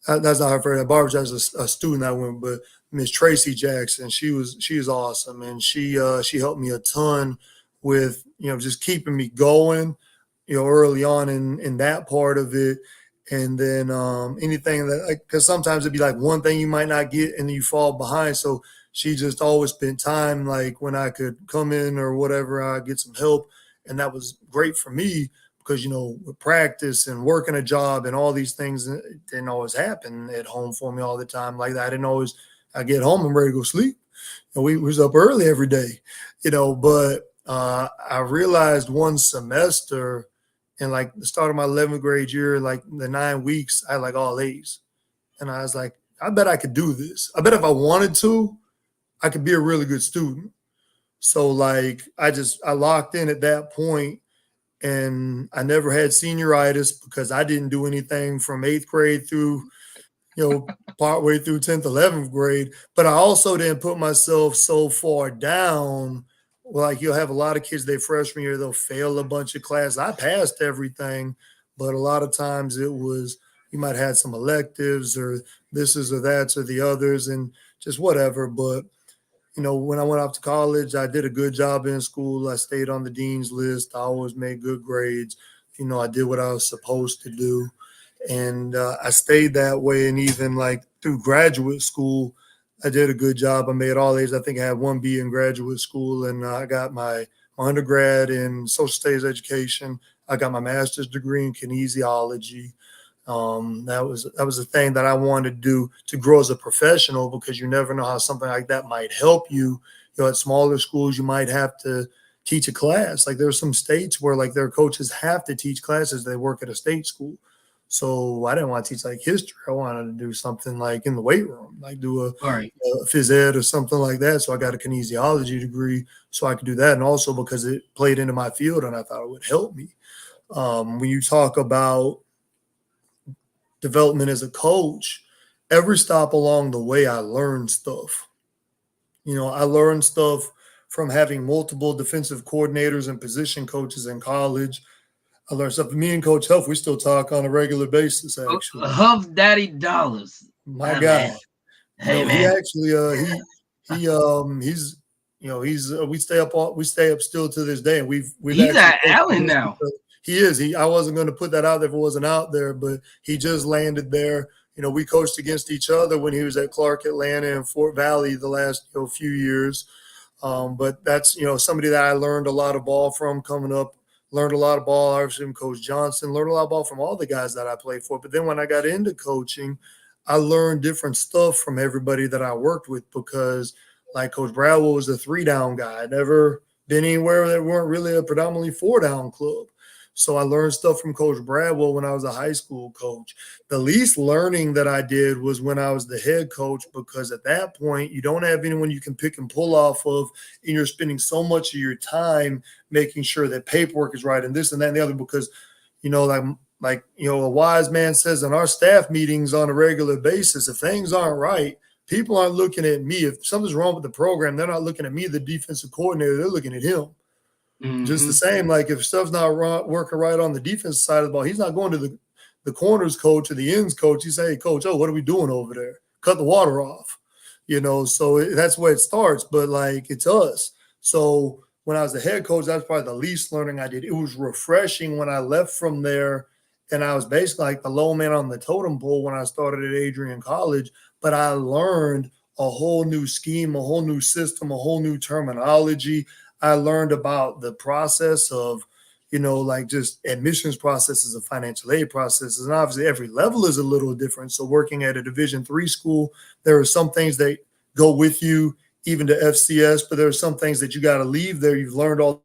That's not her favorite. Barbara Jackson's a student I went, but Miss Tracy Jackson, she was awesome. And she helped me a ton with, just keeping me going, early on in that part of it. And then anything that, like, because sometimes it'd be like one thing you might not get and then you fall behind. So she just always spent time, like when I could come in or whatever, I get some help. And that was great for me because, with practice and working a job and all these things, it didn't always happen at home for me all the time like that. I get home and ready to go sleep. And we was up early every day, but I realized one semester in like the start of my 11th grade year, like the 9 weeks, I had like all A's. And I was like, I bet I could do this. I bet if I wanted to, I could be a really good student. So like I locked in at that point, and I never had senioritis because I didn't do anything from eighth grade through, partway through 10th, 11th grade. But I also didn't put myself so far down like you'll have a lot of kids, they freshman year, they'll fail a bunch of classes. I passed everything, but a lot of times it was you might have some electives or this is or that's or the others and just whatever. But when I went off to college, I did a good job in school. I stayed on the dean's list. I always made good grades. I did what I was supposed to do. And I stayed that way. And even like through graduate school, I did a good job. I made all A's. I think I had 1B in graduate school. And I got my undergrad in social studies education. I got my master's degree in kinesiology. That was a thing that I wanted to do to grow as a professional because you never know how something like that might help you. At smaller schools, you might have to teach a class. Like there are some states where like their coaches have to teach classes. They work at a state school. So I didn't want to teach like history. I wanted to do something like in the weight room, like do All right. a phys ed or something like that. So I got a kinesiology degree so I could do that. And also because it played into my field and I thought it would help me. When you talk about development as a coach, every stop along the way, I learned stuff. I learned stuff from having multiple defensive coordinators and position coaches in college. I learned stuff. Me and Coach Huff, we still talk on a regular basis, actually. Huff Daddy Dollars. My guy. Hey, He man. actually, we stay up still to this day. And we've He's actually at Allen now. He is. I wasn't going to put that out there if it wasn't out there, but he just landed there. We coached against each other when he was at Clark, Atlanta, and Fort Valley the last few years. But that's somebody that I learned a lot of ball from coming up. Learned a lot of ball, obviously, from Coach Johnson. Learned a lot of ball from all the guys that I played for. But then when I got into coaching, I learned different stuff from everybody that I worked with because, like Coach Bradwell was a 3-down guy. I'd never been anywhere that weren't really a predominantly 4-down club. So I learned stuff from Coach Bradwell when I was a high school coach. The least learning that I did was when I was the head coach because at that point, you don't have anyone you can pick and pull off of, and you're spending so much of your time making sure that paperwork is right and this and that and the other because, a wise man says in our staff meetings on a regular basis, if things aren't right, people aren't looking at me. If something's wrong with the program, they're not looking at me, the defensive coordinator, they're looking at him. Mm-hmm. Just the same, like if stuff's not working right on the defense side of the ball, he's not going to the corners coach or the ends coach. He say, hey, coach, what are we doing over there? Cut the water off. So that's where it starts. But like it's us. So when I was the head coach, that's probably the least learning I did. It was refreshing when I left from there. And I was basically like the low man on the totem pole when I started at Adrian College. But I learned a whole new scheme, a whole new system, a whole new terminology. I learned about the process of, just admissions processes and financial aid processes. And obviously every level is a little different. So working at a Division III school, there are some things that go with you, even to FCS, but there are some things that you got to leave there. You've learned all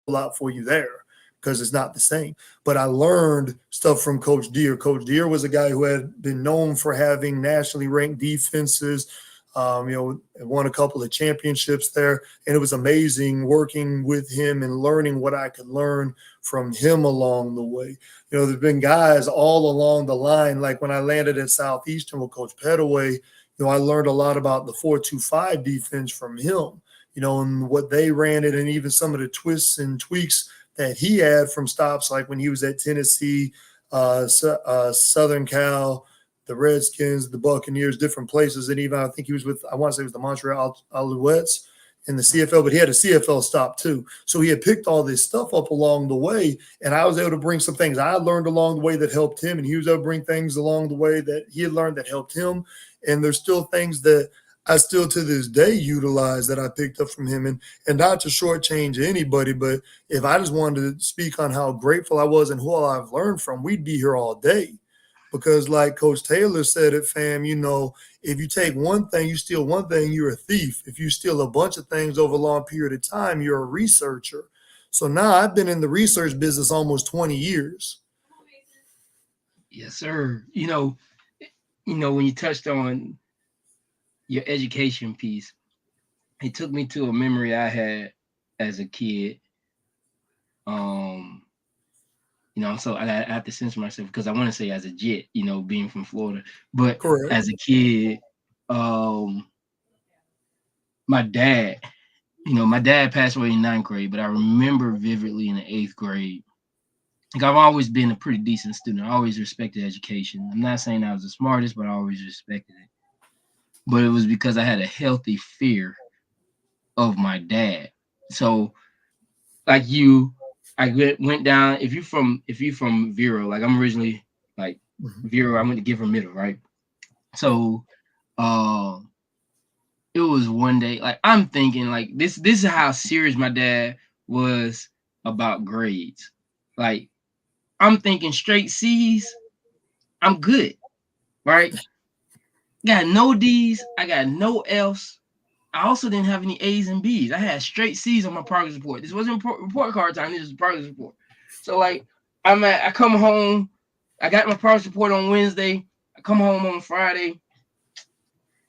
a lot for you there because it's not the same. But I learned stuff from Coach Deere. Coach Deere was a guy who had been known for having nationally ranked defenses, won a couple of championships there. And it was amazing working with him and learning what I could learn from him along the way. There's been guys all along the line, like when I landed at Southeastern with Coach Pettaway, I learned a lot about the 4-2-5 defense from him, and what they ran it and even some of the twists and tweaks that he had from stops like when he was at Tennessee, Southern Cal, the Redskins, the Buccaneers, different places. And even I think he was with, I want to say it was the Montreal Alouettes in the CFL, but he had a CFL stop too. So he had picked all this stuff up along the way. And I was able to bring some things I learned along the way that helped him. And he was able to bring things along the way that he had learned that helped him. And there's still things that I still to this day utilize that I picked up from him. And not to shortchange anybody, but if I just wanted to speak on how grateful I was and who all I've learned from, we'd be here all day. Because like Coach Taylor said it, fam, if you take one thing, you steal one thing, you're a thief. If you steal a bunch of things over a long period of time, you're a researcher. So now I've been in the research business almost 20 years. Yes, sir. When you touched on your education piece, it took me to a memory I had as a kid. So I have to censor myself because I want to say as a jet, being from Florida. But Correct. as a kid, my dad, my dad passed away in ninth grade, but I remember vividly in the eighth grade. Like I've always been a pretty decent student. I always respected education. I'm not saying I was the smartest, but I always respected it. But it was because I had a healthy fear of my dad. So like I went down. If you from Vero, like I'm originally like Mhm. Vero, I went to Giver Middle, right? So uh it was one day, like I'm thinking like this is how serious my dad was about grades. Like I'm thinking straight C's, I'm good, right? Got no D's, I got no F's. I also didn't have any A's and B's. I had straight C's on my progress report. This wasn't report card time. This was progress report. So like I come home. I got my progress report on Wednesday. I come home on Friday.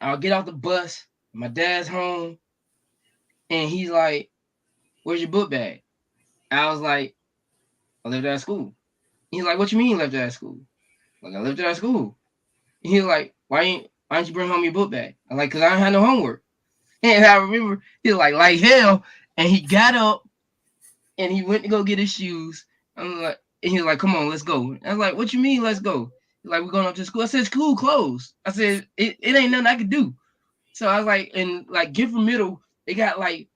I'll get off the bus. My dad's home, and he's like, "Where's your book bag?" I was like, "I left it at school." He's like, "What you mean you left it at school?" Like I left it at school. And he's like, why didn't you bring home your book bag? I'm like, "Cause I don't have no homework." And I remember he was like hell, and he got up and he went to go get his shoes. I'm like, and he was like, "Come on, let's go." I was like, "What you mean, let's go?" He's like, "We're going up to school." I said, "School closed." I said, it ain't nothing I could do. So I was like, and like Gifford Middle, they got like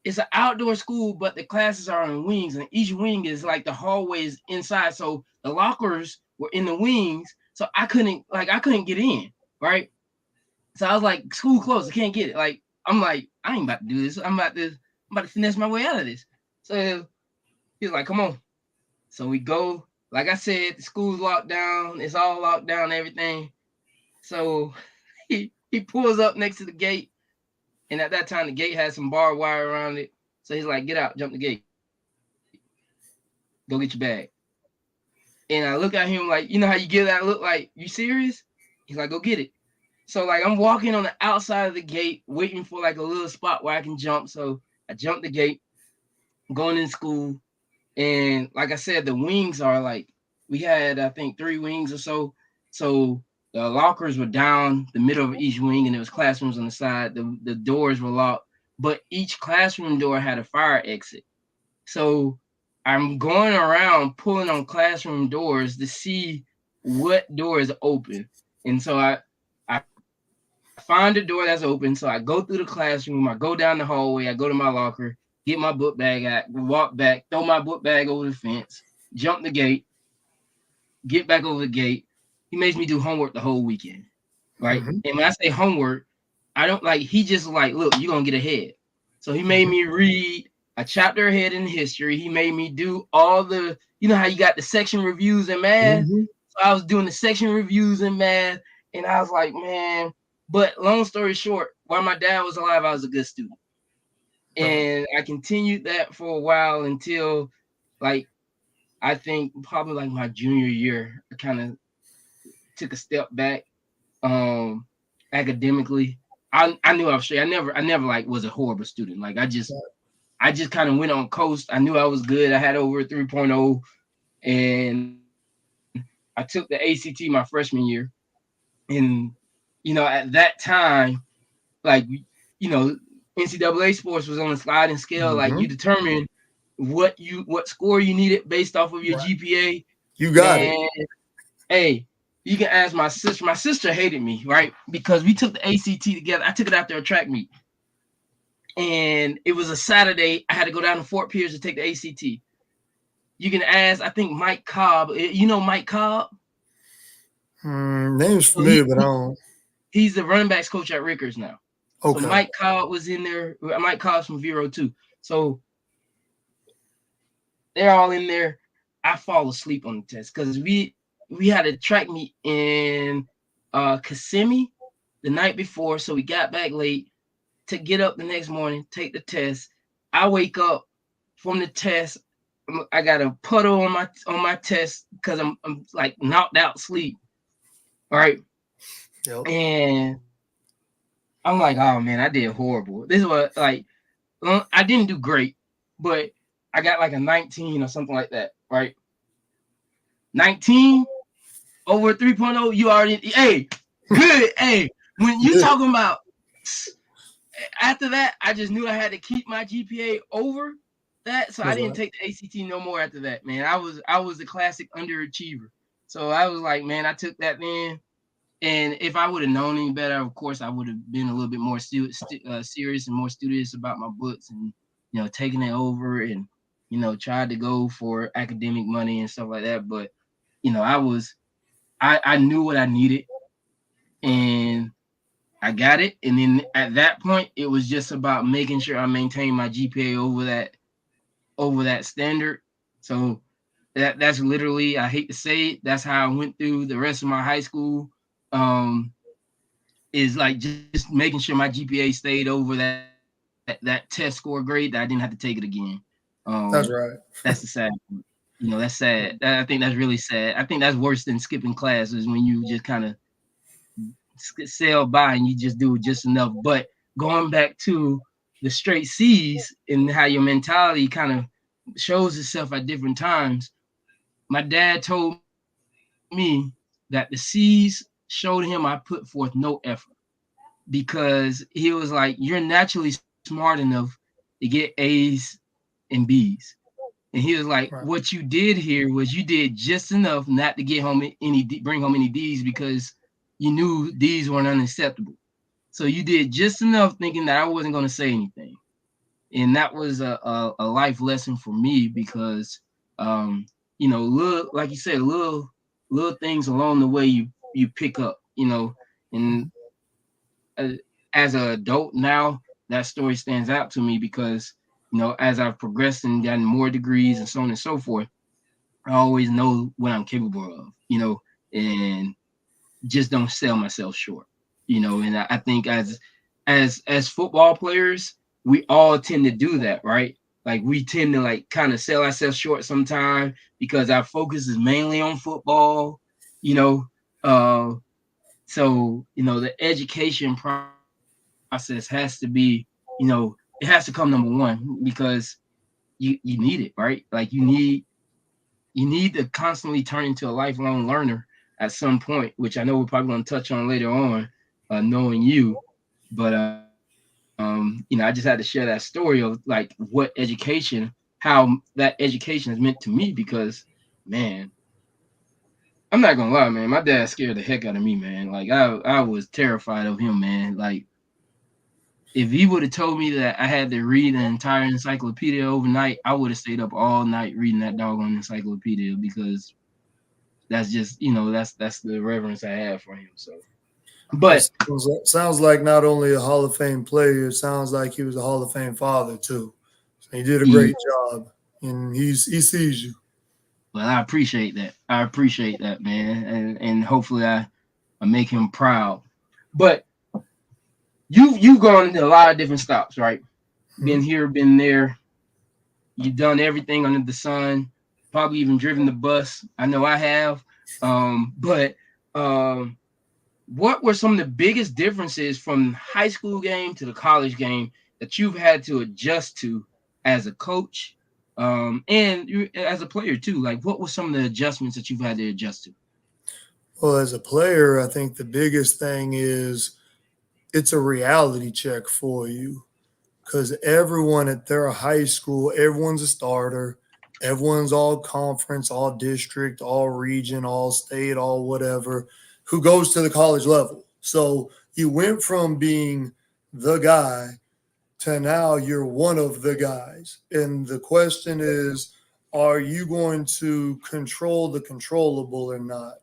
it's an outdoor school, but the classes are in wings, and each wing is like the hallways inside. So the lockers were in the wings, so I couldn't get in, right? So I was like, "School closed, I can't get it." Like I'm like, I ain't about to do this. I'm about to finesse my way out of this. So he was like, "Come on." So we go. Like I said, the school's locked down. It's all locked down, everything. So he pulls up next to the gate, and at that time the gate had some barbed wire around it. So he's like, "Get out, jump the gate, go get your bag." And I look at him like, you know how you give that look like, "You serious?" He's like, "Go get it." So like I'm walking on the outside of the gate, waiting for like a little spot where I can jump. So I jump the gate, going in school. And like I said, the wings are like we had I think 3 wings or so. So the lockers were down the middle of each wing, and there was classrooms on the side. The doors were locked, but each classroom door had a fire exit. So I'm going around pulling on classroom doors to see what door is open. And so I find a door that's open. So I go through the classroom, I go down the hallway, I go to my locker, get my book bag out, walk back, throw my book bag over the fence, jump the gate, get back over the gate. He makes me do homework the whole weekend. Right. Mhm. And when I say homework, I don't like he just like, "Look, you're gonna get ahead." So he made Mhm. me read a chapter ahead in history. He made me do all the, how you got the section reviews in math. Mhm. So I was doing the section reviews in math, and I was like, man. But long story short, while my dad was alive, I was a good student. Right. And I continued that for a while until like I think probably like my junior year, I kind of took a step back um academically. I knew I was straight. I never like was a horrible student. Like I just kind of went on coast. I knew I was good. I had over a 3.0, and I took the ACT my freshman year. And at that time, like you know, NCAA sports was on a sliding scale. Like you Mhm. determined what score you needed based off of your Right. GPA. You got it. Man, hey, you can ask my sister. My sister hated me, right? Because we took the ACT together. I took it after a track meet. And it was a Saturday. I had to go down to Fort Pierce to take the ACT. You can ask, I think Mike Cobb. You know Mike Cobb? Name's So familiar, but I don't. he's the running backs coach at Rickers now. So Okay. Mike Cobb was in there. Mike Cobb's from Vero too. So they're all in there. I fall asleep on the test because we had a track meet in Kissimmee the night before. So we got back late to get up the next morning, take the test. I wake up from the test. I got a puddle on my test because I'm like knocked out sleep. All right. Yep. And I'm like, oh man, I did horrible. This was like I didn't do great, but I got like a 19 or something like that. Right. 19 over 3.0, you already hey, good. Hey, when you Good. talking about after that, I just knew I had to keep my GPA over that, so I That's didn't right. take the ACT no more after that, man. I was the classic underachiever. So I was like, man, I took that, man. And if I would have known any better, of course, I would have been a little bit more serious and more studious about my books and, taking it over and, tried to go for academic money and stuff like that. But, I knew what I needed Right. and I got it. And then at that point, it was just about making sure I maintained my GPA over that standard. So that's literally, I hate to say it, that's how I went through the rest of my high school. Um, is like just making sure my GPA stayed over that test score grade that I didn't have to take it again. Um, That's right. that's the sad part. That's sad. I think that's really sad. I think that's worse than skipping classes when you just kind of sail by and you just do just enough. But going back to the straight C's and how your mentality kind of shows itself at different times, my dad told me that the C's showed him I put forth no effort because he was like, you're naturally smart enough to get A's and B's. And he was like, Right. what you did here was you did just enough not to get home bring home any D's because you knew D's weren't unacceptable. So you did just enough thinking that I wasn't going to say anything. And that was a life lesson for me because, little, like you said, little things along the way you pick up, and Mhm. uh, as an adult now, that story stands out to me because, as I've progressed and gotten more degrees and so on and so forth, I always know what I'm capable of, and just don't sell myself short, and I think as football players, we all tend to do that, right? Like we tend to like kind of sell ourselves short sometimes because our focus is mainly on football, you know. Uh, so the education process has to be, it has to come number one because you need it, right? Like you need to constantly turn into a lifelong learner at some point, which I know we're probably going to touch on later on, knowing you. But I just had to share that story of like what education, how that education has meant to me because, man, I'm not gonna lie, man, my dad scared the heck out of me, man. Like I was terrified of him, man. Like if he would have told me that I had to read an entire encyclopedia overnight, I would have stayed up all night reading that doggone encyclopedia because that's just that's the reverence I have for him. So, Well, but sounds like not only a Hall of Fame player, it sounds like he was a Hall of Fame father too. So he did a he, great job, and he sees you. well, I appreciate that. I appreciate that, man, and hopefully I make him proud. But you've gone to a lot of different stops, right? Been Mhm. here, been there. You've done everything under the sun. Probably even driven the bus. I know I have. But um, what were some of the biggest differences from high school game to the college game that you've had to adjust to as a coach, and you as a player too? Like, what were some of the adjustments that you've had to adjust to? Well, as a player, I think the biggest thing is it's a reality check for you because everyone at their high school, everyone's a starter. Everyone's all conference, all district, all region, all state, all whatever, who goes to the college level. So you went from being the guy to now you're one of the guys. And the question is, are you going to control the controllable or not?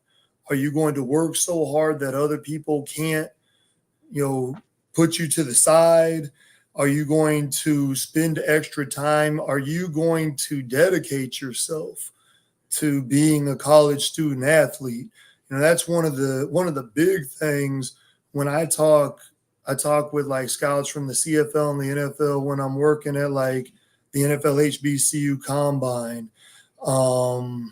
Are you going to work so hard that other people can't, you know, put you to the side? Are you going to spend extra time? Are you going to dedicate yourself to being a college student athlete? That's one of the big things when I talk with like scouts from the CFL and the NFL when I'm working at like the NFL HBCU combine. Um,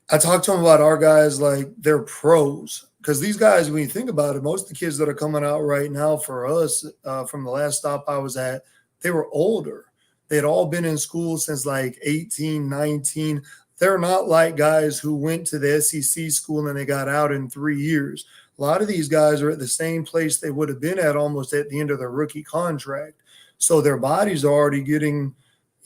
I talk to them about our guys like they're pros because these guys, when you think about it, most of the kids that are coming out right now for us from the last stop I was at, they were older. They had all been in school since like 18, 19. They're not like guys who went to the SEC school and they got out in 3 years. A lot of these guys are at the same place they would have been at almost at the end of their rookie contract. So their bodies are already getting,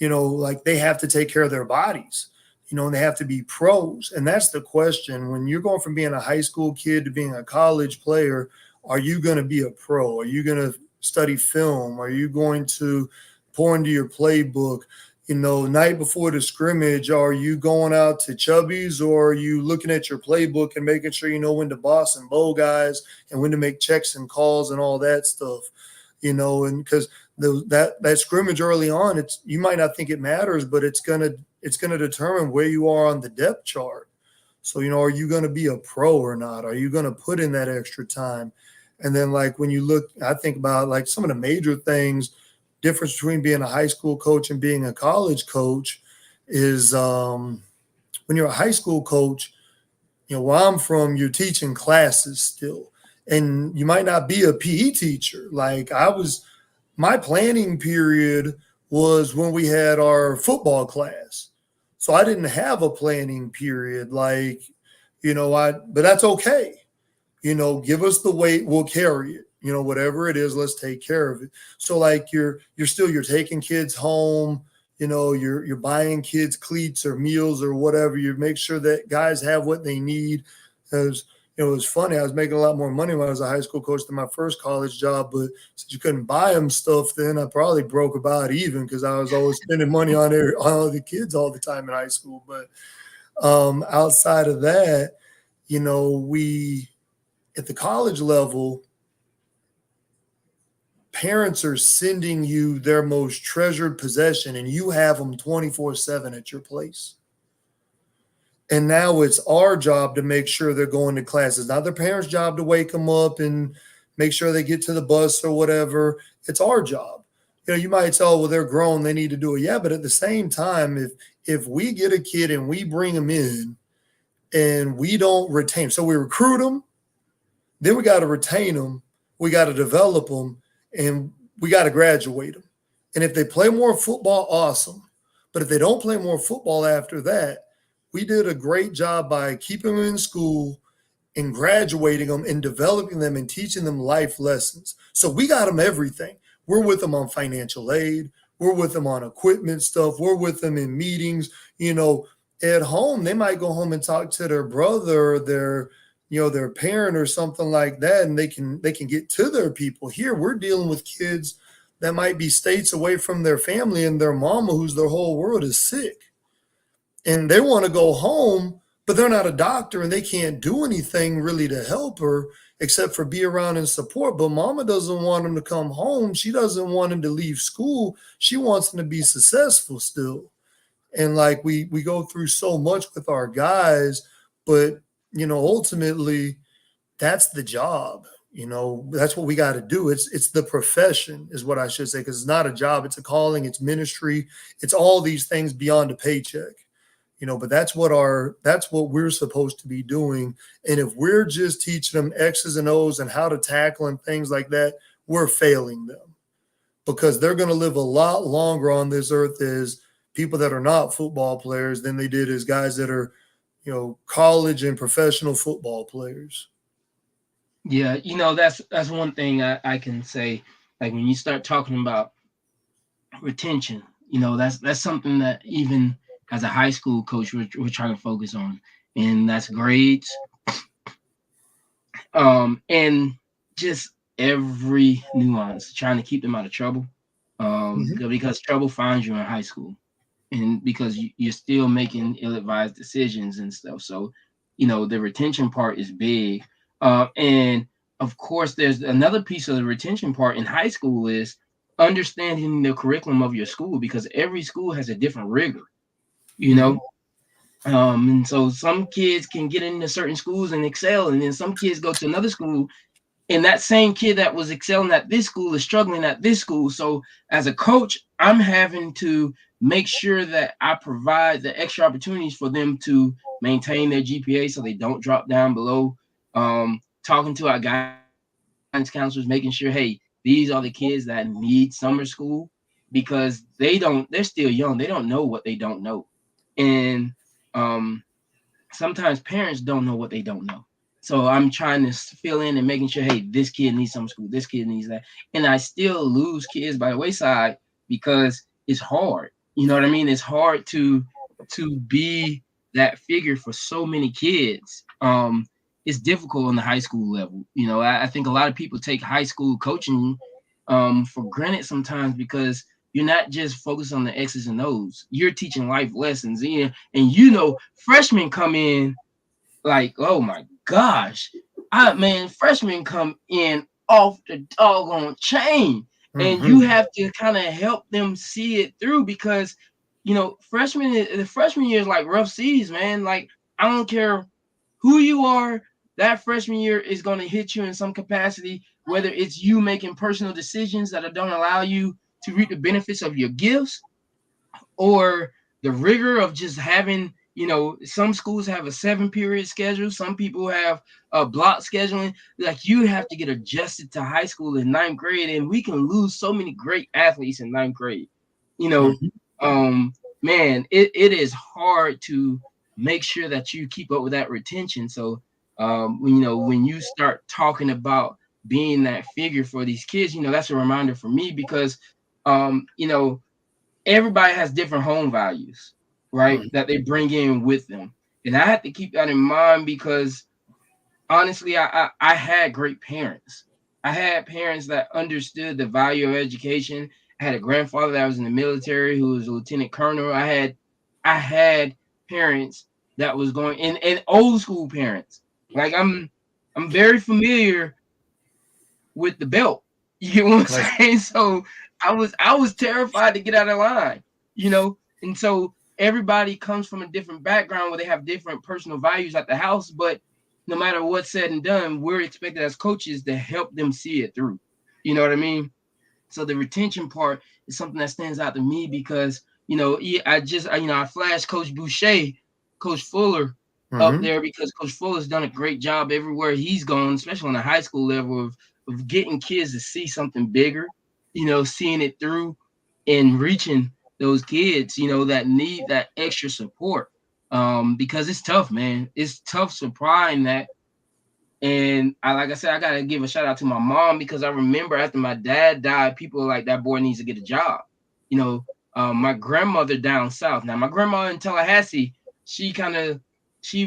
like they have to take care of their bodies, and they have to be pros. And that's the question. When you're going from being a high school kid to being a college player, are you going to be a pro? Are you going to study film? Are you going to pour into your playbook? Night before the scrimmage, are you going out to Chubby's, or are you looking at your playbook and making sure you know when to boss and bow guys and when to make checks and calls and all that stuff? And because that scrimmage early on, you might not think it matters, but it's gonna determine where you are on the depth chart. So, are you going to be a pro or not? Are you going to put in that extra time? And then, like, when you look, I think about like some of the major things, difference between being a high school coach and being a college coach is when you're a high school coach, where I'm from, you're teaching classes still. And you might not be a PE teacher. Like my planning period was when we had our football class. So I didn't have a planning period. Like, but that's okay. Give us the weight, we'll carry it. Whatever it is, let's take care of it. So like you're taking kids home, you're buying kids cleats or meals or whatever. You make sure that guys have what they need. It was funny. I was making a lot more money when I was a high school coach than my first college job, but since you couldn't buy them stuff, then I probably broke about even because I was always spending money on all the kids all the time in high school. But outside of that, we at the college level, parents are sending you their most treasured possession, and you have them 24/7 at your place. And now it's our job to make sure they're going to classes. Not their parents' job to wake them up and make sure they get to the bus or whatever. It's our job. You might say, oh, well, they're grown, they need to do it. Yeah, but at the same time, if we get a kid and we bring them in and we don't retain, so we recruit them, then we got to retain them, we got to develop them, and we got to graduate them. And if they play more football, awesome. But if they don't play more football after that, we did a great job by keeping them in school and graduating them and developing them and teaching them life lessons. So we got them everything. We're with them on financial aid. We're with them on equipment stuff. We're with them in meetings. At home, they might go home and talk to their brother or their parent or something like that, and they can get to their people. Here, we're dealing with kids that might be states away from their family, and their mama, who's their whole world, is sick. And they want to go home, but they're not a doctor and they can't do anything really to help her except for be around and support. But mama doesn't want them to come home. She doesn't want them to leave school. She wants them to be successful still. And like we go through so much with our guys, but ultimately that's the job. That's what we got to do. It's the profession is what I should say, because it's not a job. It's a calling. It's ministry. It's all these things beyond a paycheck. But that's what we're supposed to be doing. And if we're just teaching them X's and O's and how to tackle and things like that, we're failing them, because they're going to live a lot longer on this earth as people that are not football players than they did as guys that are, college and professional football players. Yeah, that's one thing I can say. Like when you start talking about retention, that's something that even as a high school coach, we're trying to focus on, and that's grades, and just every nuance, trying to keep them out of trouble, because trouble finds you in high school, and because you're still making ill-advised decisions and stuff. So, the retention part is big, and of course, there's another piece of the retention part in high school is understanding the curriculum of your school, because every school has a different rigor. And so some kids can get into certain schools and excel, and then some kids go to another school, and that same kid that was excelling at this school is struggling at this school. So as a coach, I'm having to make sure that I provide the extra opportunities for them to maintain their GPA so they don't drop down below. Talking to our guidance counselors, making sure, hey, these are the kids that need summer school, because they're still young. They don't know what they don't know. And sometimes parents don't know what they don't know. So I'm trying to fill in and making sure, hey, this kid needs some school, this kid needs that. And I still lose kids by the wayside because it's hard. You know what I mean? It's hard to be that figure for so many kids. It's difficult on the high school level. I think a lot of people take high school coaching for granted sometimes because you're not just focused on the X's and O's. You're teaching life lessons. And freshmen come in like, oh my gosh, freshmen come in off the doggone chain, and you Hmm. have to kind of help them see it through because the freshman year is like rough seas, man. Like, I don't care who you are, that freshman year is going to hit you in some capacity, whether it's you making personal decisions that don't allow you to reap the benefits of your gifts, or the rigor of just having, some schools have a 7 period schedule, some people have a block scheduling. Like, you have to get adjusted to high school in ninth grade, and we can lose so many great athletes in ninth grade. you know Hmm. um Man, it is hard to make sure that you keep up with that retention. So when you start talking about being that figure for these kids, that's a reminder for me because um you know everybody has different home values, right? That they bring in with them. And I have to keep that in mind because honestly, I had great parents. I had parents that understood the value of education. I had a grandfather that was in the military who was a lieutenant colonel. I had parents that was going and old school parents. Like, I'm very familiar with the belt. You get what I'm That's saying? So I was terrified to get out of line. And so everybody comes from a different background where they have different personal values at the house, but no matter what's said and done, we're expected as coaches to help them see it through. You know what I mean? So the retention part is something that stands out to me because I flashed Coach Boucher, Coach Fuller up hmm there because Coach Fuller's done a great job everywhere he's gone, especially on the high school level of getting kids to see something bigger, seeing it through and reaching those kids, that need that extra support. Because it's tough, man. It's tough supplying that. And like I said, I gotta give a shout out to my mom because I remember after my dad died, people were like, that boy needs to get a job. You know, my grandmother down south. Now, my grandma in Tallahassee, she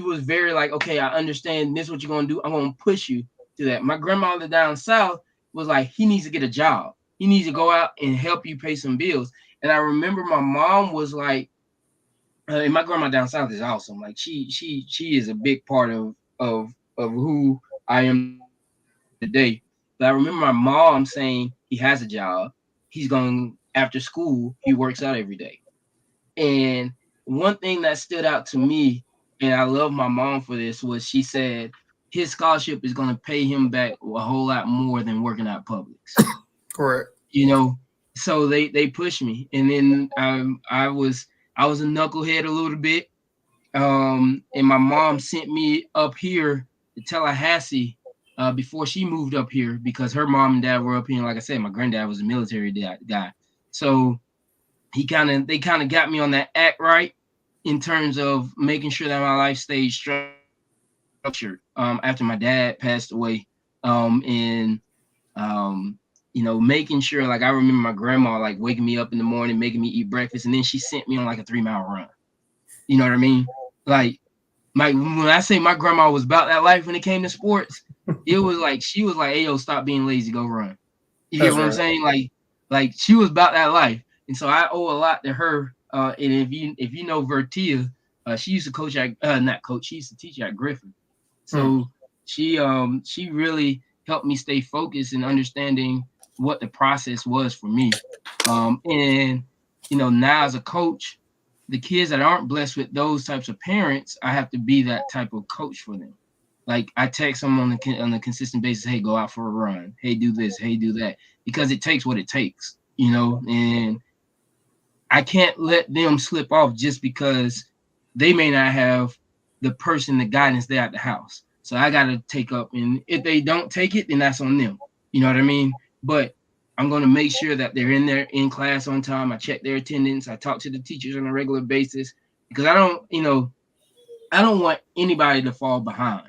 was very like, okay, I understand this is what you're gonna do. I'm gonna push you to that. My grandmother down south was like, he needs to get a job. He needs to go out and help you pay some bills. And I remember my mom was like, and my grandma down south is awesome. Like, she is a big part of who I am today. But I remember my mom saying he has a job. He's going after school. He works out every day. And one thing that stood out to me, and I love my mom for this, was she said his scholarship is going to pay him back a whole lot more than working at Publix. correct. You know, so they pushed me, and then I was a knucklehead a little bit. And my mom sent me up here to Tallahassee before she moved up here because her mom and dad were up here. And like I said, my granddad was a military guy, so they kind of got me on that act right in terms of making sure that my life stayed structured. After my dad passed away, and making sure, like, I remember my grandma like waking me up in the morning, making me eat breakfast, and then she sent me on like a 3 mile run. You know what I mean? Like, when I say my grandma was about that life when it came to sports, it was like she was like, "Hey, yo, stop being lazy, go run." You get That's what I'm right. saying? Like she was about that life, and so I owe a lot to her. And if you know Vertia, she used to coach at not coach, she used to teach at Griffin. Mm. So she really helped me stay focused and understanding what the process was for me. And now as a coach, the kids that aren't blessed with those types of parents, I have to be that type of coach for them. Like, I text them on a consistent basis, hey, go out for a run, hey, do this, hey, do that, because it takes what it takes, and I can't let them slip off just because they may not have the guidance there at the house. So I got to take up, and if they don't take it, then that's on them. You know what I mean? But I'm going to make sure that they're in class on time. I check their attendance. I talk to the teachers on a regular basis because I don't want anybody to fall behind.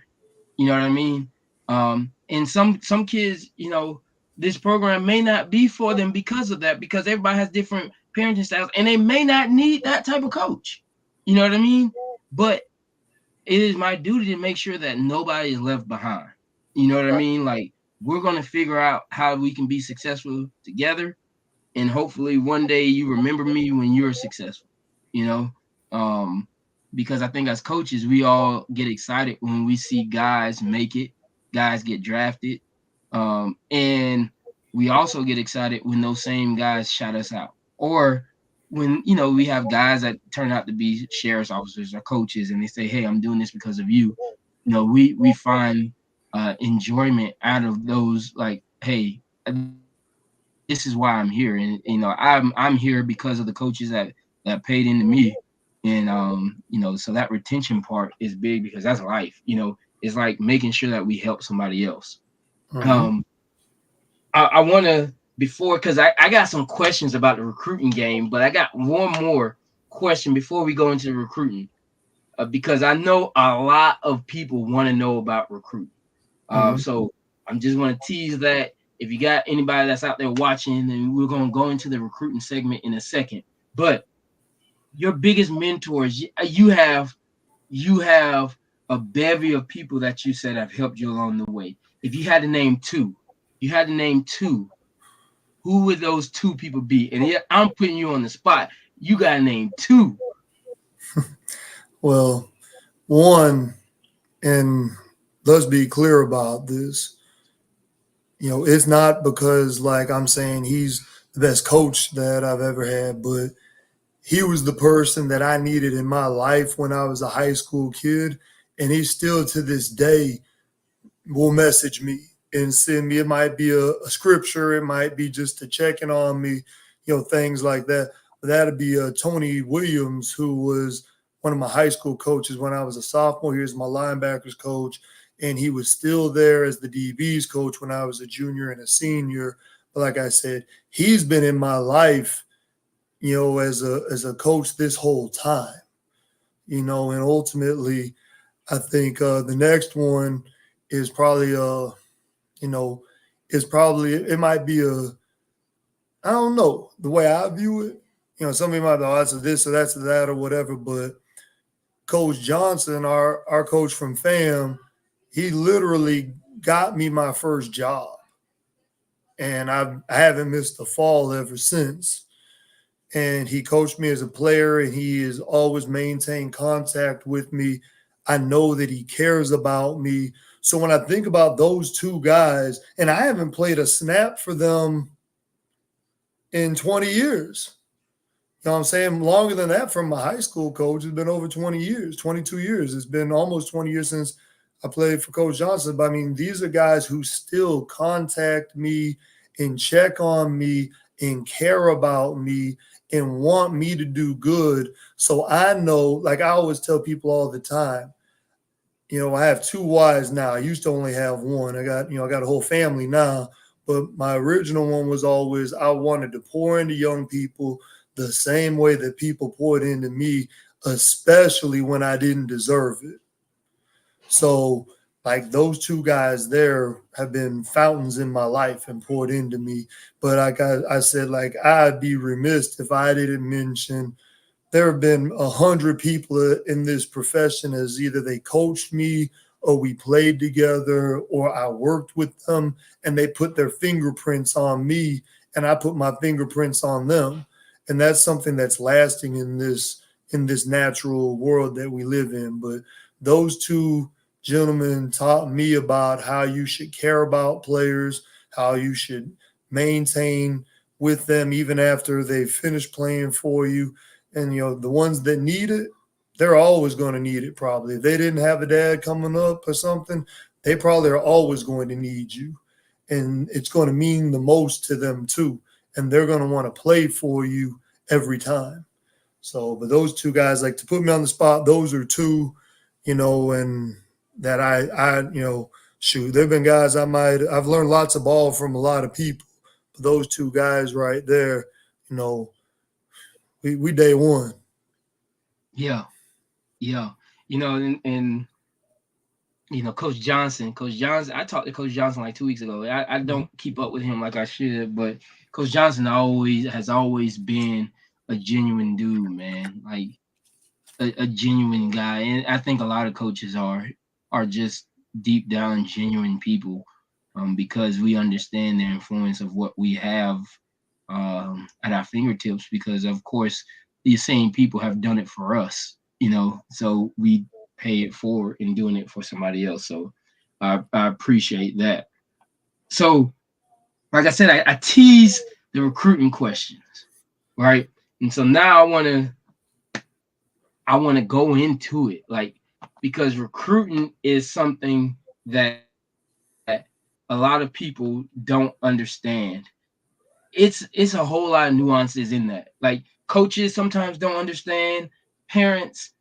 You know what I mean? And some kids, this program may not be for them because of that, because everybody has different parenting styles, and they may not need that type of coach. You know what I mean? But it is my duty to make sure that nobody is left behind. You know what I mean? Like, we're gonna figure out how we can be successful together, and hopefully one day you remember me when you're successful. You know, um, because I think as coaches we all get excited when we see guys make it, guys get drafted, and we also get excited when those same guys shout us out, or when we have guys that turn out to be sheriff's officers or coaches, and they say, "Hey, I'm doing this because of you." We find enjoyment out of those. Like, hey, this is why I'm here, and I'm here because of the coaches that paid into me, and so that retention part is big, because that's life. It's like making sure that we help somebody else. Mm-hmm. Um, I want to, before, because I got some questions about the recruiting game, but I got one more question before we go into the recruiting, because I know a lot of people want to know about recruiting. Mm-hmm. So I'm just want to tease that if you got anybody that's out there watching, and we're going to go into the recruiting segment in a second. But your biggest mentors, you have a bevy of people that you said have helped you along the way. If you had to name two, you had to name two, who would those two people be? And yeah, I'm putting you on the spot. You got to name two. Well, one, and let's be clear about this. It's not because like I'm saying he's the best coach that I've ever had, but he was the person that I needed in my life when I was a high school kid. And he still to this day will message me and send me. It might be a scripture, it might be just to checking on me, things like that. But that'd be Tony Williams, who was one of my high school coaches when I was a sophomore. He was my linebackers coach, and he was still there as the DBs coach when I was a junior and a senior. But like I said, he's been in my life, as a coach this whole time. And ultimately, I think the next one is probably you know, it might be I don't know the way I view it. Some people might be, oh, that's a this or that's a that or whatever. But Coach Johnson, our coach from FAM, he literally got me my first job, and I haven't missed a fall ever since. And he coached me as a player, and he has always maintained contact with me. I know that he cares about me. So when I think about those two guys, and I haven't played a snap for them in 20 years. You know what I'm saying? Longer than that from my high school coach. It's been over 20 years, 22 years. It's been almost 20 years since I played for Coach Johnson. But I mean, these are guys who still contact me and check on me and care about me and want me to do good. So I know, like I always tell people all the time, I have two wives now. I used to only have one. I got a whole family now. But my original one was always I wanted to pour into young people the same way that people poured into me, especially when I didn't deserve it. So, like those two guys there have been fountains in my life and poured into me. But like I said, like I'd be remiss if I didn't mention there have been 100 people in this profession as either they coached me or we played together or I worked with them and they put their fingerprints on me and I put my fingerprints on them. And that's something that's lasting in this natural world that we live in. But those two gentlemen taught me about how you should care about players, how you should maintain with them even after they finish playing for you. And the ones that need it, they're always going to need it. Probably if they didn't have a dad coming up or something, they probably are always going to need you, and it's going to mean the most to them too. And they're going to want to play for you every time. So, but those two guys, like to put me on the spot, those are two, and that shoot, there've been guys I've learned lots of ball from a lot of people, but those two guys right there, you know, we day one. Yeah, yeah. And Coach Johnson, I talked to Coach Johnson like 2 weeks ago. I Mhm. don't keep up with him like I should, but Coach Johnson always been a genuine dude, man. Like a genuine guy. And I think a lot of coaches are just deep down genuine people, because we understand the influence of what we have at our fingertips, because of course these same people have done it for us, so we pay it forward in doing it for somebody else. So I appreciate that. So like I said, I tease the recruiting questions, right? And so now I want to go into it, like, because recruiting is something that a lot of people don't understand. It's a whole lot of nuances in that. Like, coaches sometimes don't understand, parents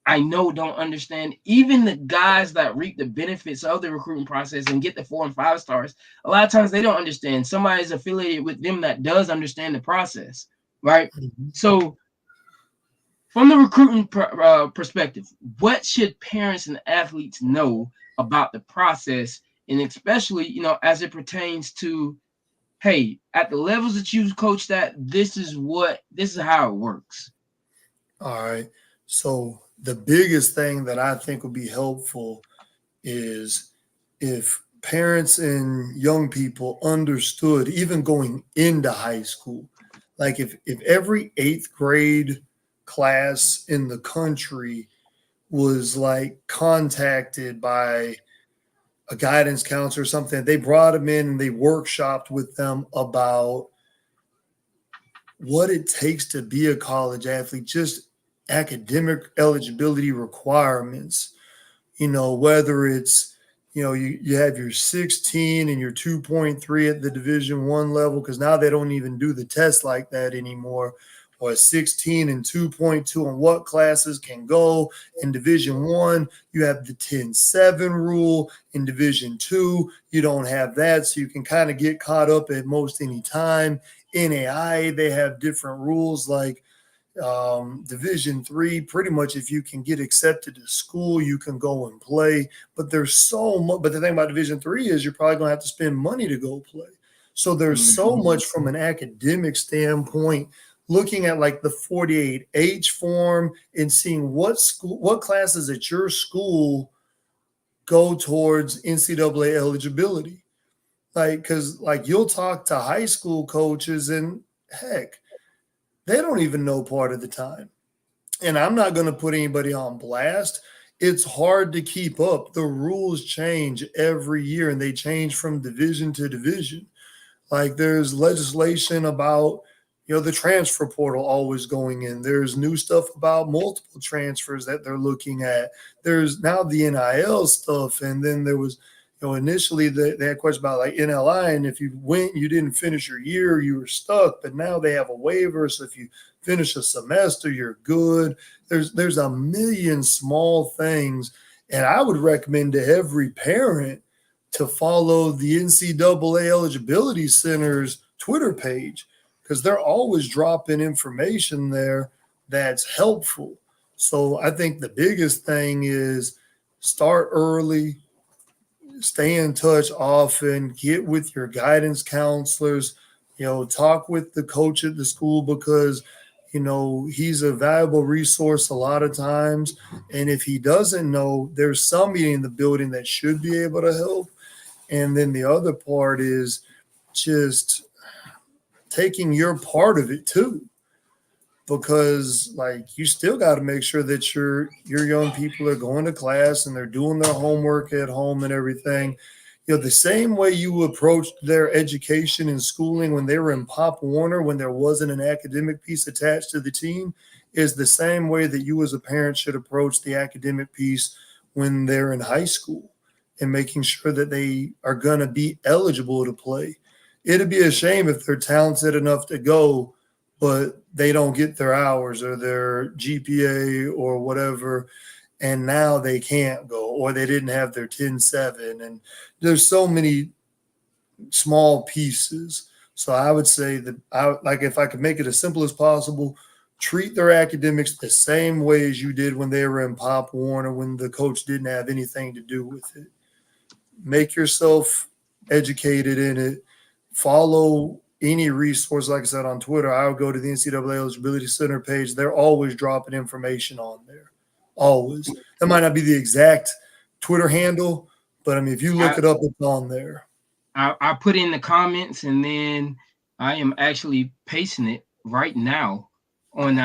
I know don't understand, even the guys that reap the benefits of the recruiting process and get the 4 and 5 stars. A lot of times they don't understand. Somebody's affiliated with them that does understand the process, right? Mhm. So from the recruiting perspective, what should parents and athletes know about the process, and especially, as it pertains to, hey, at the levels that you coached at, this is how it works. All right. So the biggest thing that I think would be helpful is if parents and young people understood, even going into high school, like if every eighth grade class in the country was like contacted by a guidance counselor or something, they brought them in and they workshopped with them about what it takes to be a college athlete, just academic eligibility requirements, whether it's, you have your 16 and your 2.3 at the Division 1 level, because now they don't even do the test like that anymore, or 16 and 2.2 on what classes can go in Division 1. You have the 10-7 rule. In Division 2, you don't have that, so you can kind of get caught up at most any time. NAI, they have different rules, like Division 3, pretty much if you can get accepted to school, you can go and play. But there's so much. But the thing about Division 3 is you're probably going to have to spend money to go play. So there's so Mhm. much from an academic standpoint. Looking at like the 48H form and seeing what classes at your school go towards NCAA eligibility. Like, because like you'll talk to high school coaches and heck, they don't even know part of the time. And I'm not going to put anybody on blast. It's hard to keep up. The rules change every year and they change from division to division. Like there's legislation about, the transfer portal always going in. There's new stuff about multiple transfers that they're looking at. There's now the NIL stuff. And then there was, initially they had questions about like NLI. And if you went, you didn't finish your year, you were stuck. But now they have a waiver. So if you finish a semester, you're good. There's a million small things. And I would recommend to every parent to follow the NCAA Eligibility Center's Twitter page, because they're always dropping information there that's helpful. So I think the biggest thing is start early, stay in touch often, get with your guidance counselors, talk with the coach at the school, because he's a valuable resource a lot of times. And if he doesn't know, there's somebody in the building that should be able to help. And then the other part is just taking your part of it too, because like you still got to make sure that your young people are going to class and they're doing their homework at home and everything. The same way you approached their education and schooling when they were in Pop Warner, when there wasn't an academic piece attached to the team, is the same way that you as a parent should approach the academic piece when they're in high school, and making sure that they are going to be eligible to play. It'd be a shame if they're talented enough to go, but they don't get their hours or their GPA or whatever, and now they can't go, or they didn't have their 10-7. And there's so many small pieces. So I would say that, like, if I could make it as simple as possible, treat their academics the same way as you did when they were in Pop Warner, when the coach didn't have anything to do with it. Make yourself educated in it. Follow any resource, like I said, on Twitter. I would go to the NCAA Eligibility Center page. They're always dropping information on there. Always. That might not be the exact Twitter handle, but I mean, if you look I, it up, it's on there. I put in the comments, and then I am actually pasting it right now on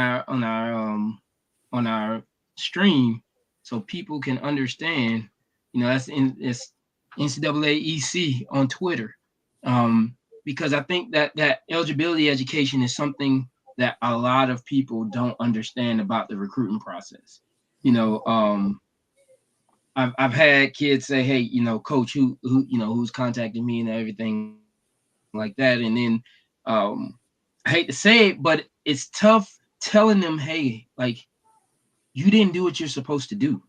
our stream, so people can understand. It's NCAA on Twitter, because I think that eligibility education is something that a lot of people don't understand about the recruiting process. You know, I've had kids say, "Hey, coach, who's contacting me and everything like that," and then I hate to say it, but it's tough telling them, "Hey, like you didn't do what you're supposed to do."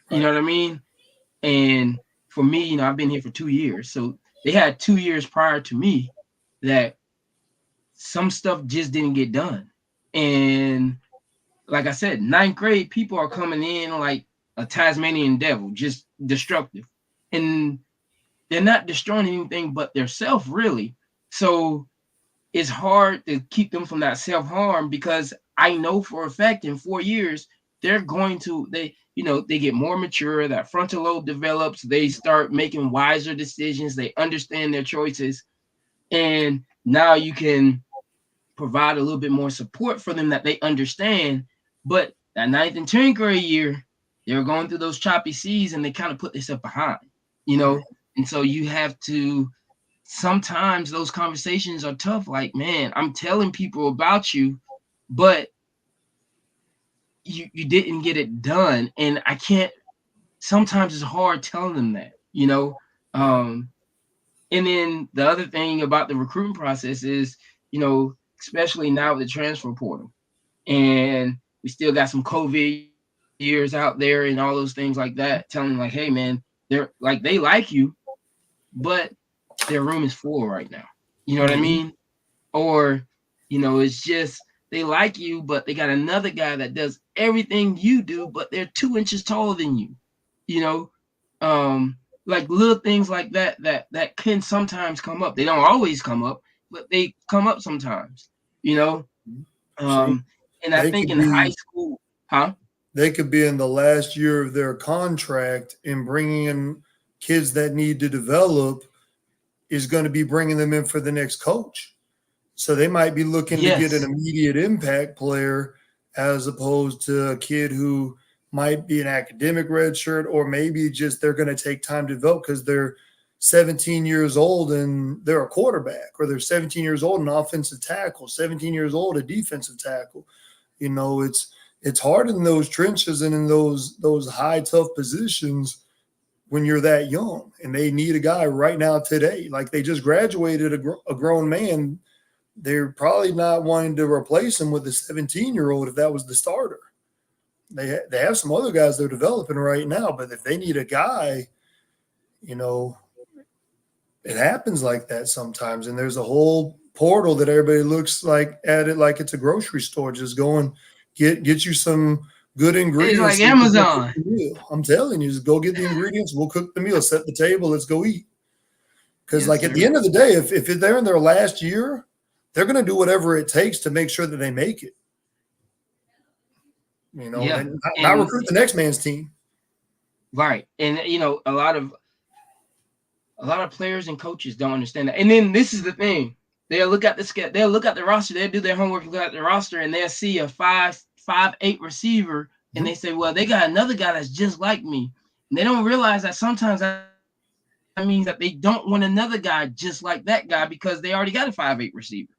You know what I Right. mean? And for me, I've been here for 2 years, so they had 2 years prior to me that some stuff just didn't get done. And like I said, ninth grade people are coming in like a Tasmanian devil, just destructive. And they're not destroying anything but their self, really. So it's hard to keep them from that self-harm, because I know for a fact in 4 years, they get more mature, that frontal lobe develops, they start making wiser decisions, they understand their choices. And now you can provide a little bit more support for them that they understand. But that ninth and 10th grade year, they're going through those choppy seas, and they kind of put themselves behind, you know. And so you have to, sometimes those conversations are tough. Like, man, I'm telling people about you, but you didn't get it done. And I can't, sometimes it's hard telling them that. Right. And then the other thing about the recruiting process is, especially now with the transfer portal, and we still got some COVID years out there and all those things like that, telling them like, hey man, they like you, but their room is full right now. You know what I Mhm. mean? Or, it's just they like you, but they got another guy that does everything you do, but they're 2 inches taller than you. You know, like little things like that can sometimes come up. They don't always come up, but they come up sometimes. You know, See, um, and I they think could in high be school, huh? they could be in the last year of their contract, and bringing in kids that need to develop is going to be bringing them in for the next coach. So they might be looking to get an Yes, immediate impact player as opposed to a kid who might be an academic redshirt, or maybe just they're going to take time to develop because they're 17 years old and they're a quarterback, or they're 17 years old an offensive tackle, 17 years old a defensive tackle. It's hard in those trenches and in those high tough positions when you're that young, and they need a guy right now today. Like, they just graduated a grown man. They're probably not wanting to replace him with a 17-year-old if that was the starter. They have some other guys they're developing right now, but if they need a guy, you know, it happens like that sometimes. And there's a whole portal that everybody looks like at it like it's a grocery store, just going get you some good it's like ingredients so you can go cook Amazon. the meal. I'm telling you, just go get the ingredients. We'll cook the meal, set the table, let's go eat. Because, Yes, like, at the sir. end of the day, if they're in their last year, they're going to do whatever it takes to make sure that they make it. Yeah, And not and recruit the next man's team. right, and a lot of players and coaches don't understand that. And then this is the thing: they'll look at the roster, they'll do their homework, look at the roster, and they'll see a 5'8" receiver, and Mhm. they say, "Well, they got another guy that's just like me." And they don't realize that sometimes that means that they don't want another guy just like that guy because they already got a 5'8" receiver.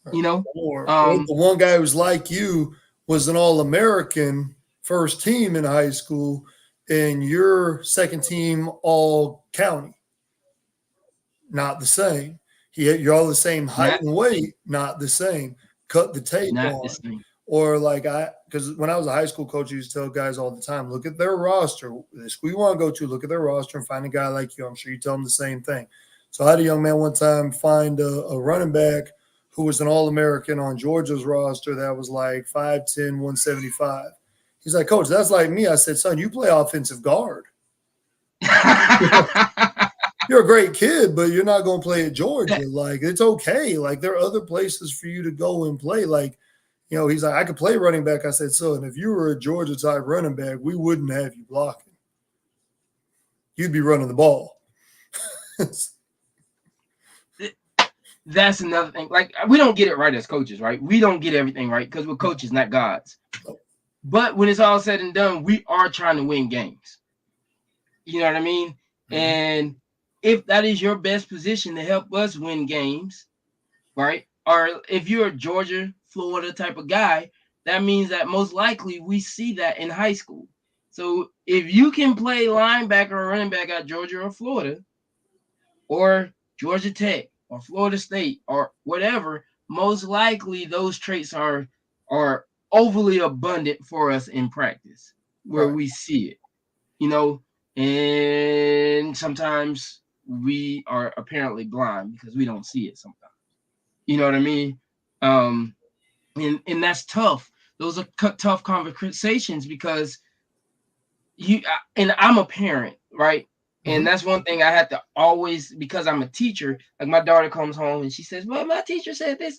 Um, Or the one guy who's like you was an All American first team in high school, and your second team All County. Not the same. You're all the same height not and the same. weight, not the same. Cut the tape Not the on. same. Or like because when I was a high school coach, I used to tell guys all the time, look at their roster. The school you want to go to, look at their roster and find a guy like you. I'm sure you tell them the same thing. So I had a young man one time find a running back who was an All-American on Georgia's roster that was like 5'10", 175. He's like, Coach, that's like me. I said, son, you play offensive guard. You're a great kid, but you're not going to play at Georgia. Like, it's okay. Like, there are other places for you to go and play. Like, he's like, I could play running back. I said, son, if you were a Georgia type running back, we wouldn't have you blocking. You'd be running the ball. That's another thing. Like, we don't get it right as coaches, right? We don't get everything right because we're coaches, not gods. But when it's all said and done, we are trying to win games. You know what I mean? Mm-hmm. And if that is your best position to help us win games, right? Or if you're a Georgia, Florida type of guy, that means that most likely we see that in high school. So if you can play linebacker or running back at Georgia or Florida or Georgia Tech or Florida State or whatever, most likely those traits are overly abundant for us in practice where we see it, and sometimes we are apparently blind because we don't see it sometimes. You know what I mean? And that's tough. Those are tough conversations because I'm a parent, right? Mm-hmm. And that's one thing I had to always, because I'm a teacher, like my daughter comes home and she says, well, my teacher said this.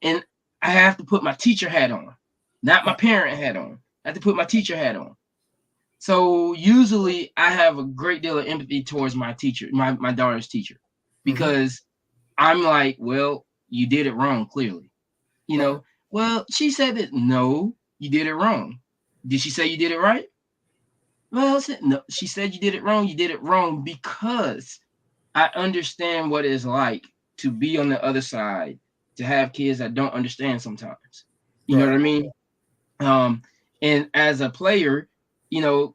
And I have to put my teacher hat on, not my parent hat on. I have to put my teacher hat on. So usually I have a great deal of empathy towards my teacher, my daughter's teacher, because I'm like, well, you did it wrong, clearly. Well, she said that, no, you did it wrong. Did she say you did it right? Well, no, she said you did it wrong. You did it wrong because I understand what it's like to be on the other side, to have kids that don't understand sometimes. You know what I mean? And as a player,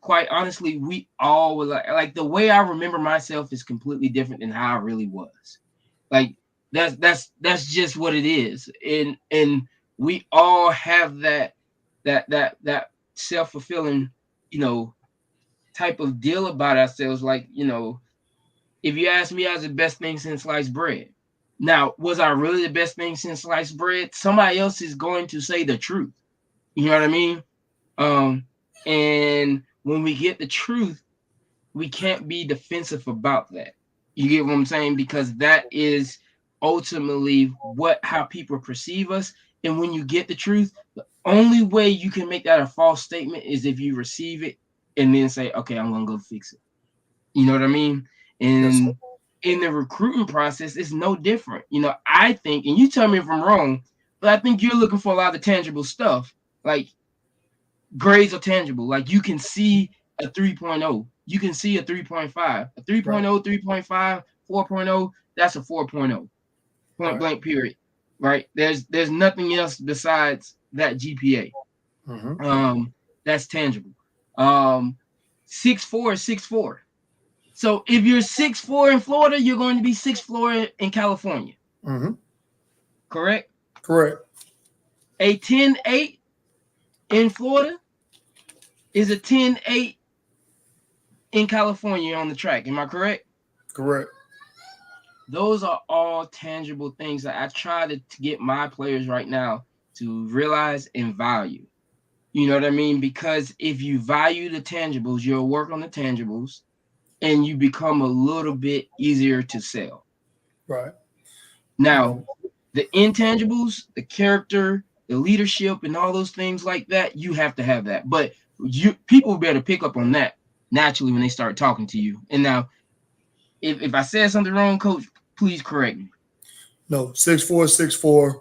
quite honestly, we all were like the way I remember myself is completely different than how I really was. Like that's just what it is. And we all have that self-fulfilling, type of deal about ourselves. Like, if you ask me, I was the best thing since sliced bread. Now, was I really the best thing since sliced bread? Somebody else is going to say the truth. You know what I mean? And when we get the truth, we can't be defensive about that. You get what I'm saying? Because that is ultimately how people perceive us. And when you get the truth, the only way you can make that a false statement is if you receive it and then say, okay, I'm going to go fix it. You know what I mean? And in the recruiting process, it's no different. I think, and you tell me if I'm wrong, but I think you're looking for a lot of tangible stuff. Like, grades are tangible. Like, you can see a 3.0. You can see a 3.5. A 3.0, 3.5, 4.0, that's a 4.0. Point blank, period. Right? There's nothing else besides that GPA. Mm-hmm. That's tangible. 6'4" is 6'4". So if you're 6'4" in Florida, you're going to be 6'4" in California. Mm-hmm. Correct? Correct. A 10.8 in Florida is a 10.8 in California on the track. Am I correct? Correct. Those are all tangible things that I try to get my players right now to realize and value. You know what I mean? Because if you value the tangibles, you'll work on the tangibles and you become a little bit easier to sell. Right. Now, the intangibles, the character, the leadership, and all those things like that, you have to have that. But people better pick up on that naturally when they start talking to you. And now, if I said something wrong, Coach, please correct me. No, 6'4", 6'4".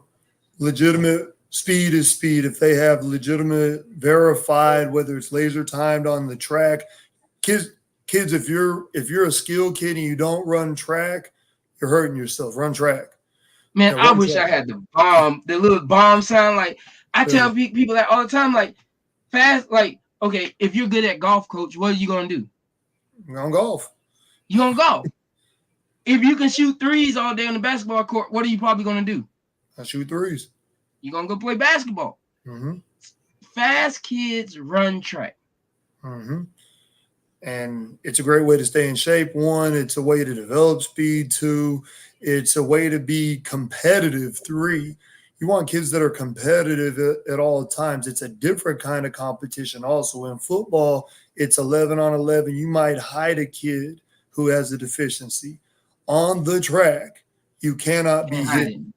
Legitimate speed is speed. If they have legitimate, verified, whether it's laser timed on the track, kids, if you're a skilled kid and you don't run track, you're hurting yourself. Run track. Man, I wish I had the little bomb sound. Like, I tell people that all the time, like, fast, like, okay, if you're good at golf, Coach, what are you going to do? You're going to golf. You're going to golf. If you can shoot threes all day on the basketball court, what are you probably going to do? I shoot threes. You're going to go play basketball. Mm-hmm. Fast kids run track. Mm-hmm. And it's a great way to stay in shape. One, it's a way to develop speed. Two, it's a way to be competitive. Three, you want kids that are competitive at all times. It's a different kind of competition. Also, in football, it's 11 on 11. You might hide a kid who has a deficiency. On the track, you cannot be Can't hide it. hidden.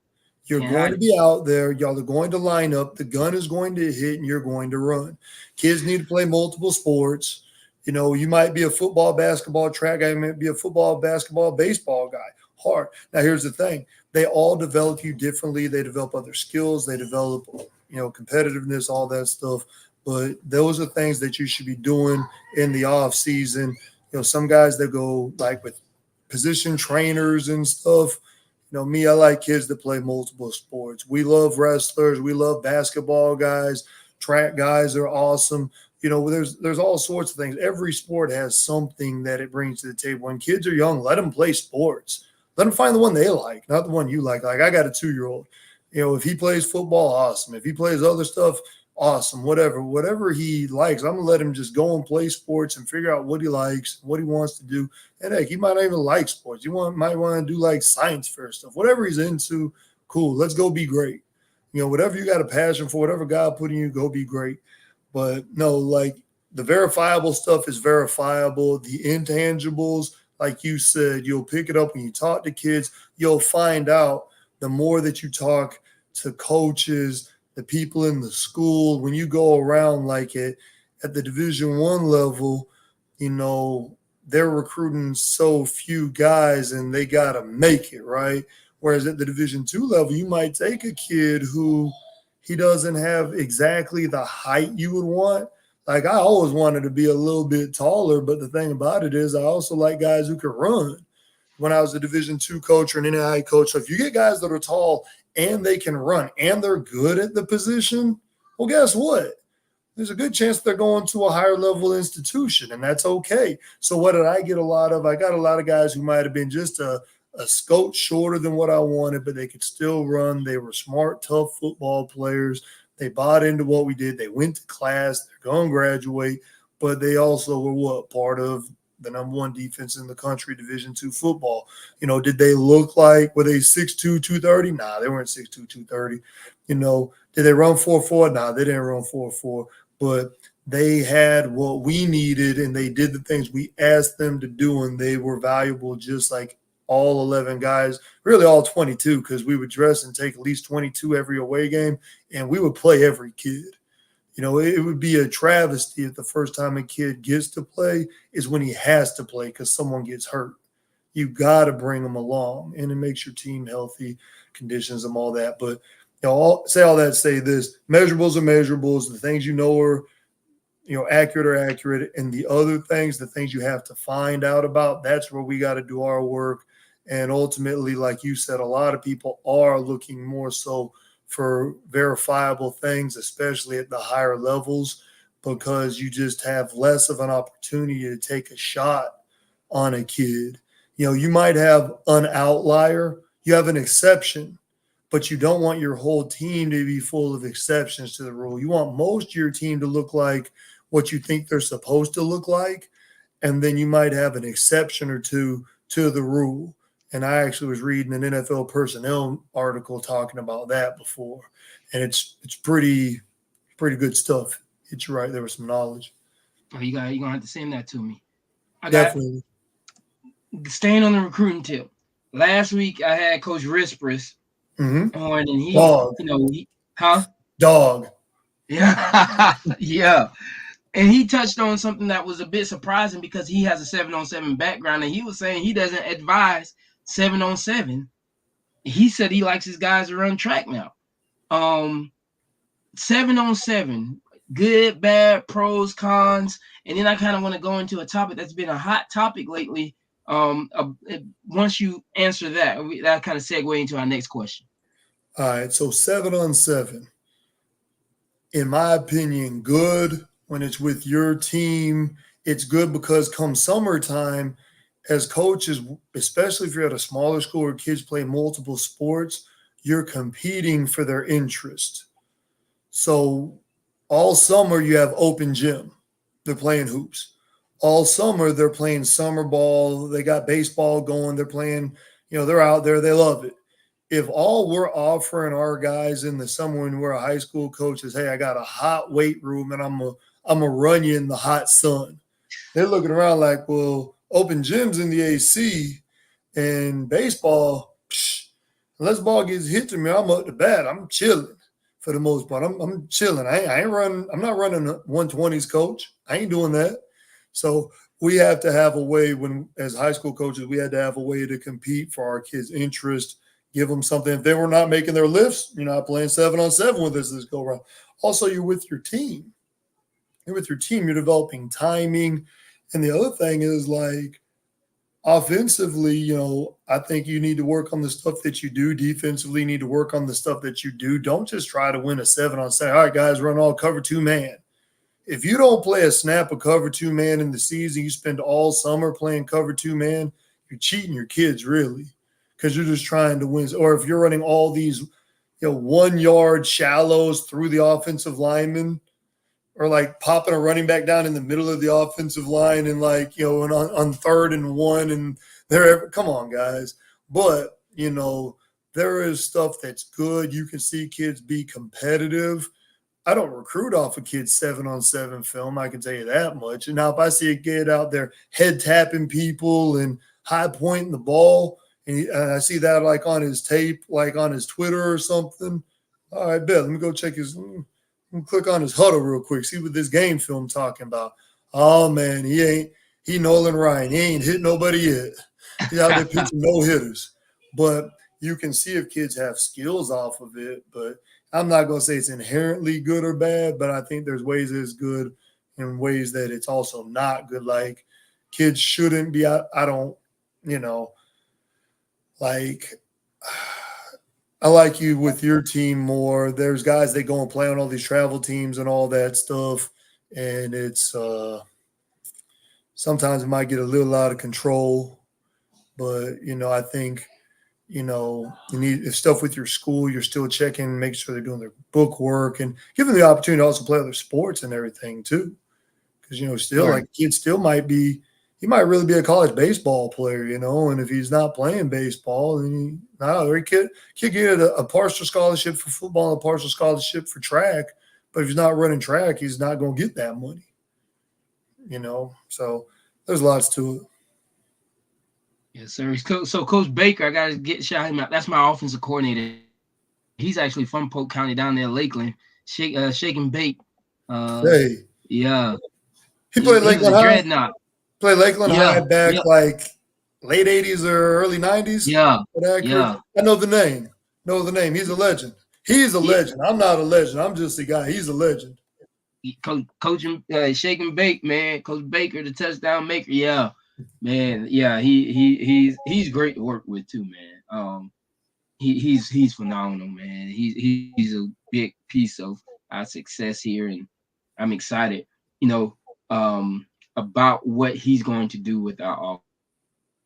You're Can't going hide to it. be out there. Y'all are going to line up. The gun is going to hit, and you're going to run. Kids need to play multiple sports. You might be a football, basketball, track guy. You might be a football, basketball, baseball guy. Hard. Now, here's the thing: they all develop you differently. They develop other skills. They develop, competitiveness, all that stuff. But those are things that you should be doing in the off season. Some guys that go like with position trainers and stuff. Me, I like kids that play multiple sports. We love wrestlers. We love basketball guys. Track guys are awesome. There's all sorts of things. Every sport has something that it brings to the table. When kids are young, let them play sports. Let them find the one they like, not the one you like. Like I got a 2-year-old. If he plays football, awesome. If he plays other stuff, awesome. Whatever he likes, I'm gonna let him just go and play sports and figure out what he likes, what he wants to do. And heck, he might not even like sports. Might want to do like science fair stuff. Whatever he's into, cool. Let's go be great. Whatever you got a passion for, whatever God put in you, go be great. But no, like the verifiable stuff is verifiable. The intangibles, like you said, you'll pick it up when you talk to kids. You'll find out the more that you talk to coaches, the people in the school, when you go around like at the Division I level, they're recruiting so few guys and they got to make it, right? Whereas at the Division II level, you might take a kid who he doesn't have exactly the height you would want. Like I always wanted to be a little bit taller, but the thing about it is I also like guys who can run. When I was a Division II coach or an NAIA coach, so if you get guys that are tall and they can run and they're good at the position, well, guess what? There's a good chance they're going to a higher level institution, and that's okay. So what did I get a lot of? I got a lot of guys who might have been just a scout shorter than what I wanted, but they could still run. They were smart, tough football players. They bought into what we did. They went to class. They're going to graduate, but they also were part of the number one defense in the country, Division II football. Did they look like, were they 6'2", 230? Nah, they weren't 6'2", 230. Did they run 4.4? Nah, they didn't run 4.4. But they had what we needed, and they did the things we asked them to do, and they were valuable just like all 11 guys, really all 22, because we would dress and take at least 22 every away game, and we would play every kid. It would be a travesty if the first time a kid gets to play is when he has to play because someone gets hurt. You got to bring them along, and it makes your team healthy, conditions them, all that. But say all that, say this: measurables are measurables. The things are, accurate are accurate, and the other things, the things you have to find out about, that's where we got to do our work. And ultimately, like you said, a lot of people are looking more so for verifiable things, especially at the higher levels, because you just have less of an opportunity to take a shot on a kid. You might have an outlier, you have an exception, but you don't want your whole team to be full of exceptions to the rule. You want most of your team to look like what you think they're supposed to look like, and then you might have an exception or two to the rule. And I actually was reading an NFL personnel article talking about that before, and it's pretty good stuff. It's right. There was some knowledge. Oh, you're gonna have to send that to me. I got Definitely. staying on the recruiting tip. Last week I had Coach Rispris Mm-hmm. on, and he, Dog. huh? Dog. Yeah, yeah. And he touched on something that was a bit surprising because he has a 7-on-7 background, and he was saying he doesn't advise 7-on-7. He said he likes his guys to run track now. 7-on-7, good, bad, pros, cons, and then I kind of want to go into a topic that's been a hot topic lately. Once you answer that, that kind of segue into our next question. All right. So 7-on-7, in my opinion, good when it's with your team. It's good because come summertime, as coaches, especially if you're at a smaller school where kids play multiple sports, you're competing for their interest. So all summer you have open gym. They're playing hoops. all summer they're playing summer ball. They got baseball going. They're playing, they're out there. They love it. If all we're offering our guys in the summer when we're a high school coach is, hey, I got a hot weight room and I'm gonna run you in the hot sun. They're looking around like, well, open gyms in the AC and baseball, unless ball gets hit to me, I'm up to bat. I'm chilling for the most part. I'm chilling. I ain't running. I'm not running 120s, coach. I ain't doing that. So we have to have a way when, as high school coaches, we had to have a way to compete for our kids' interest, give them something. If they were not making their lifts, you're not playing 7-on-7 with us this go around. Also, you're with your team. You're with your team. You're developing timing. And the other thing is like, offensively, I think you need to work on the stuff that you do. Defensively, you need to work on the stuff that you do. Don't just try to win a 7-on-7. All right, guys, run all cover 2-man. If you don't play a snap of cover 2-man in the season, you spend all summer playing cover 2-man, you're cheating your kids, really, because you're just trying to win. Or if you're running all these, 1-yard shallows through the offensive lineman, or like popping a running back down in the middle of the offensive line and like, and on 3rd and 1 and come on, guys. But, there is stuff that's good. You can see kids be competitive. I don't recruit off a kid's 7-on-7 film. I can tell you that much. And now if I see a kid out there head tapping people and high pointing the ball, and I see that like on his tape, like on his Twitter or something, all right, bet. Let me go check his click on his huddle real quick, see what this game film talking about. Oh man, he Nolan Ryan. He ain't hit nobody yet. He's out there pitching no hitters. But you can see if kids have skills off of it. But I'm not gonna say it's inherently good or bad, but I think there's ways that it's good and ways that it's also not good. Like kids shouldn't be, I don't, like I like you with your team more. There's guys that go and play on all these travel teams and all that stuff. And it's sometimes it might get a little out of control. But, I think, you need stuff with your school, you're still checking, make sure they're doing their book work and give them the opportunity to also play other sports and everything too. Because, still Right. like kids still he might really be a college baseball player, and if he's not playing baseball, then he could get a partial scholarship for football and a partial scholarship for track. But if he's not running track, he's not going to get that money, So there's lots to it. Yes, sir. So Coach Baker, I got to shout him out. That's my offensive coordinator. He's actually from Polk County down there, Lakeland. Shake and Bake. Hey, Yeah. he played He was Lakeland a High. dreadnought. Played Lakeland High Yeah. back Yeah. like late 80s or early 90s. Yeah. Yeah. I know the name. He's a legend. He's a legend. I'm not a legend. I'm just a guy. He's a legend. Coaching Shake and Bake, man. Coach Baker, the touchdown maker. Yeah. Man, yeah, he's great to work with too, man. He's phenomenal, man. He's a big piece of our success here, and I'm excited, about what he's going to do with our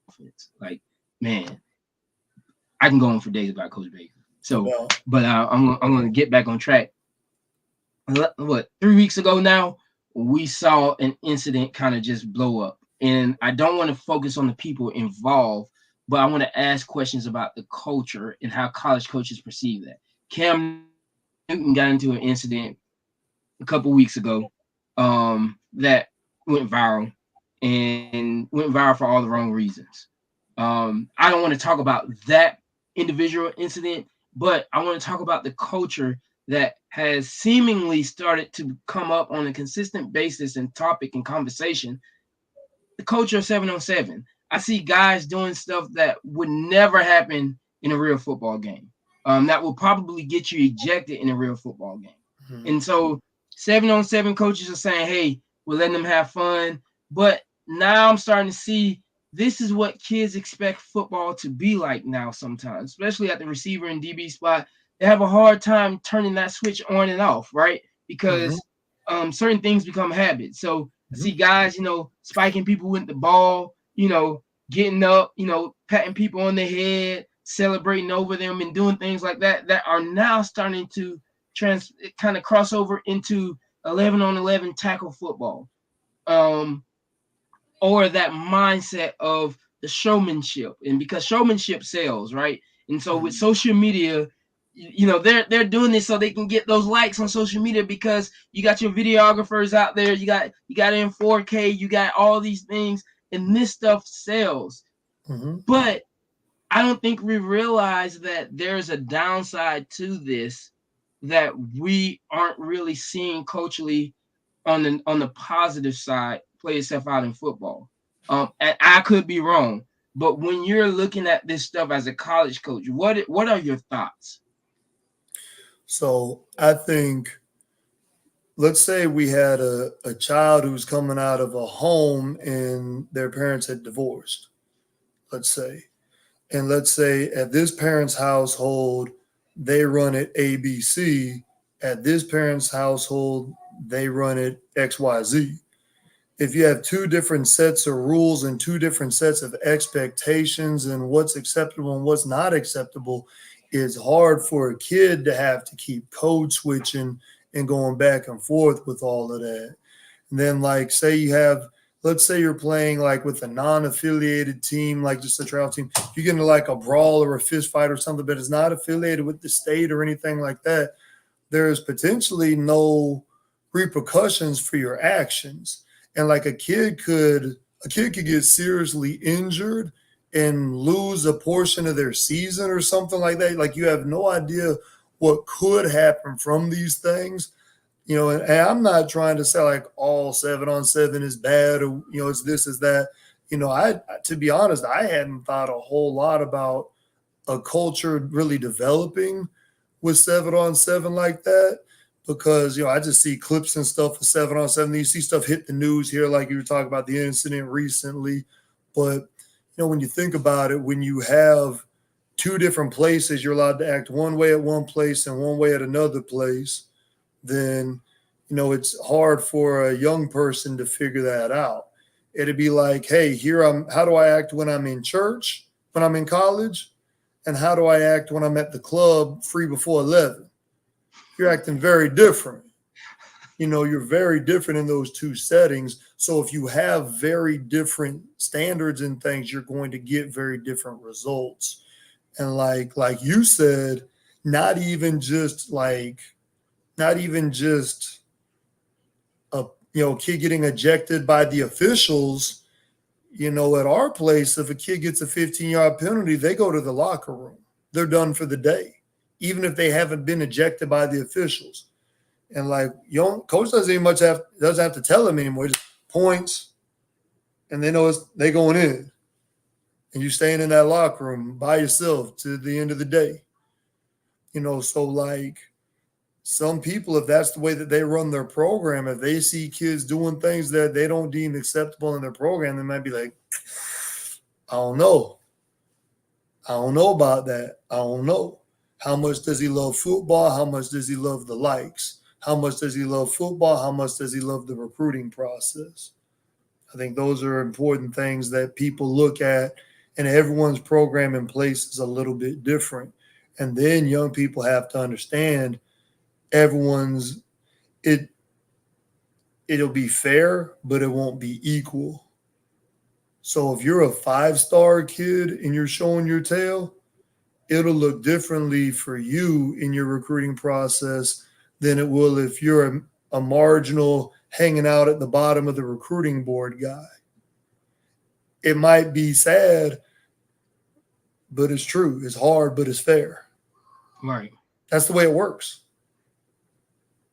offense. Like, man, I can go on for days about Coach Baker. So, but I'm going to get back on track. What, 3 weeks ago now, we saw an incident kind of just blow up. And I don't want to focus on the people involved, but I want to ask questions about the culture and how college coaches perceive that. Cam Newton got into an incident a couple weeks ago that went viral for all the wrong reasons. I don't want to talk about that individual incident, but I want to talk about the culture that has seemingly started to come up on a consistent basis and topic and conversation. The culture of 7-on-7. I see guys doing stuff that would never happen in a real football game. That will probably get you ejected in a real football game. Mm-hmm. And so 7-on-7 coaches are saying, hey, we're letting them have fun. But now I'm starting to see this is what kids expect football to be like now sometimes, especially at the receiver and DB spot. They have a hard time turning that switch on and off, right? Because certain things become habits. So I see guys, spiking people with the ball, getting up, patting people on the head, celebrating over them and doing things like that are now starting to kind of cross over into 11-on-11 tackle football. or that mindset of the showmanship, and because showmanship sells, right? And so with Mhm. social media, they're doing this so they can get those likes on social media, because you got your videographers out there, you got it in 4K, you got all these things, and this stuff sells. Mhm. But I don't think we realize that there's a downside to this that we aren't really seeing culturally on the positive side play itself out in football. And I could be wrong, but when you're looking at this stuff as a college coach, what are your thoughts? So I think, let's say we had a child who's coming out of a home and their parents had divorced, let's say. And let's say at this parent's household, they run it ABC. At this parent's household, they run it XYZ. If you have two different sets of rules and two different sets of expectations and what's acceptable and what's not acceptable, it's hard for a kid to have to keep code switching and going back and forth with all of that. And then, like, say you have, let's say you're playing like with a non-affiliated team, like just a travel team. You get into like a brawl or a fist fight or something, but it's not affiliated with the state or anything like that. There's potentially no repercussions for your actions. And like a kid could get seriously injured and lose a portion of their season or something like that. Like, you have no idea what could happen from these things. And I'm not trying to say like all 7-on-7 is bad, or it's this, is that. I, to be honest, I hadn't thought a whole lot about a culture really developing with 7-on-7 like that, because I just see clips and stuff of 7-on-7. You see stuff hit the news here, like you were talking about the incident recently. But when you think about it, when you have two different places, you're allowed to act one way at one place and one way at another place, then it's hard for a young person to figure that out. It'd be like, hey, here I'm. How do I act when I'm in church, when I'm in college, and how do I act when I'm at the club free before 11? You're acting very different. You're very different in those two settings. So if you have very different standards and things, you're going to get very different results. And like you said, not even just like not even just a kid getting ejected by the officials. At our place, if a kid gets a 15-yard penalty, they go to the locker room. They're done for the day, even if they haven't been ejected by the officials. And like, coach doesn't have to tell them anymore. He just points, and they know they going in, and you staying in that locker room by yourself to the end of the day. So like, some people, if that's the way that they run their program, if they see kids doing things that they don't deem acceptable in their program, they might be like, I don't know. I don't know about that. I don't know. How much does he love football? How much does he love the likes? How much does he love football? How much does he love the recruiting process? I think those are important things that people look at, and everyone's program in place is a little bit different. And then young people have to understand everyone's it it'll be fair, but it won't be equal. So if you're a 5-star kid and you're showing your tail, it'll look differently for you in your recruiting process than it will if you're a marginal hanging out at the bottom of the recruiting board guy. It might be sad, but it's true. It's hard, but it's fair. Right. That's the way it works.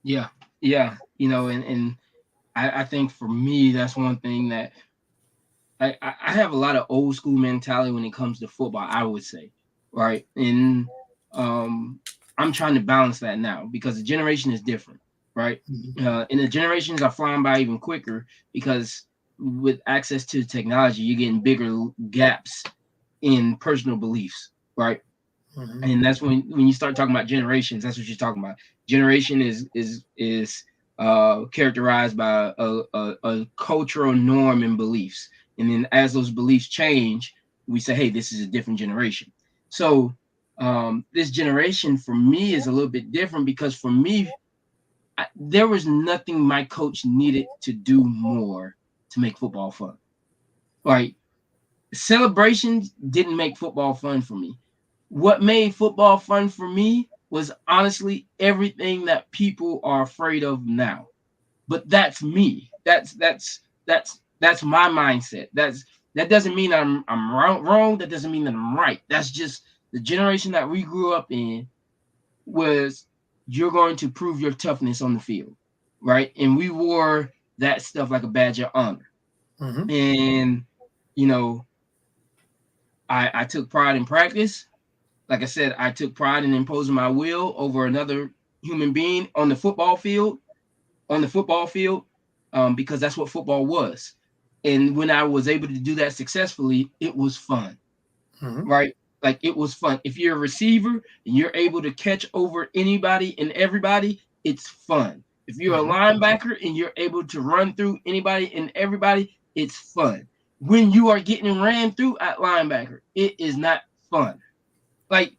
Yeah. Yeah. And I think for me, that's one thing that I have a lot of old school mentality when it comes to football, I would say. Right. And um I'm trying to balance that now because the generation is different, right? Mhm. And the generations are flying by even quicker because with access to technology, you're getting bigger gaps in personal beliefs, right? Mhm. And that's when you start talking about generations, that's what you're talking about. Generation is characterized by a cultural norm and beliefs, and then as those beliefs change, we say, hey, this is a different generation. So this generation for me is a little bit different because for me, there was nothing my coach needed to do more to make football fun. Like celebrations didn't make football fun for me. What made football fun for me was honestly everything that people are afraid of now. But that's me. That's my mindset. That doesn't mean I'm wrong. That doesn't mean that I'm right. That's just the generation that we grew up in was you're going to prove your toughness on the field, right? And we wore that stuff like a badge of honor. Mm-hmm. And you know, I took pride in practice. Like I said, I took pride in imposing my will over another human being on the football field. On the football field, because that's what football was. And when I was able to do that successfully, it was fun, Mm-hmm. right? Like it was fun. If you're a receiver and you're able to catch over anybody and everybody, it's fun. If you're a Mm-hmm. linebacker and you're able to run through anybody and everybody, it's fun. When you are getting ran through at linebacker, it is not fun. Like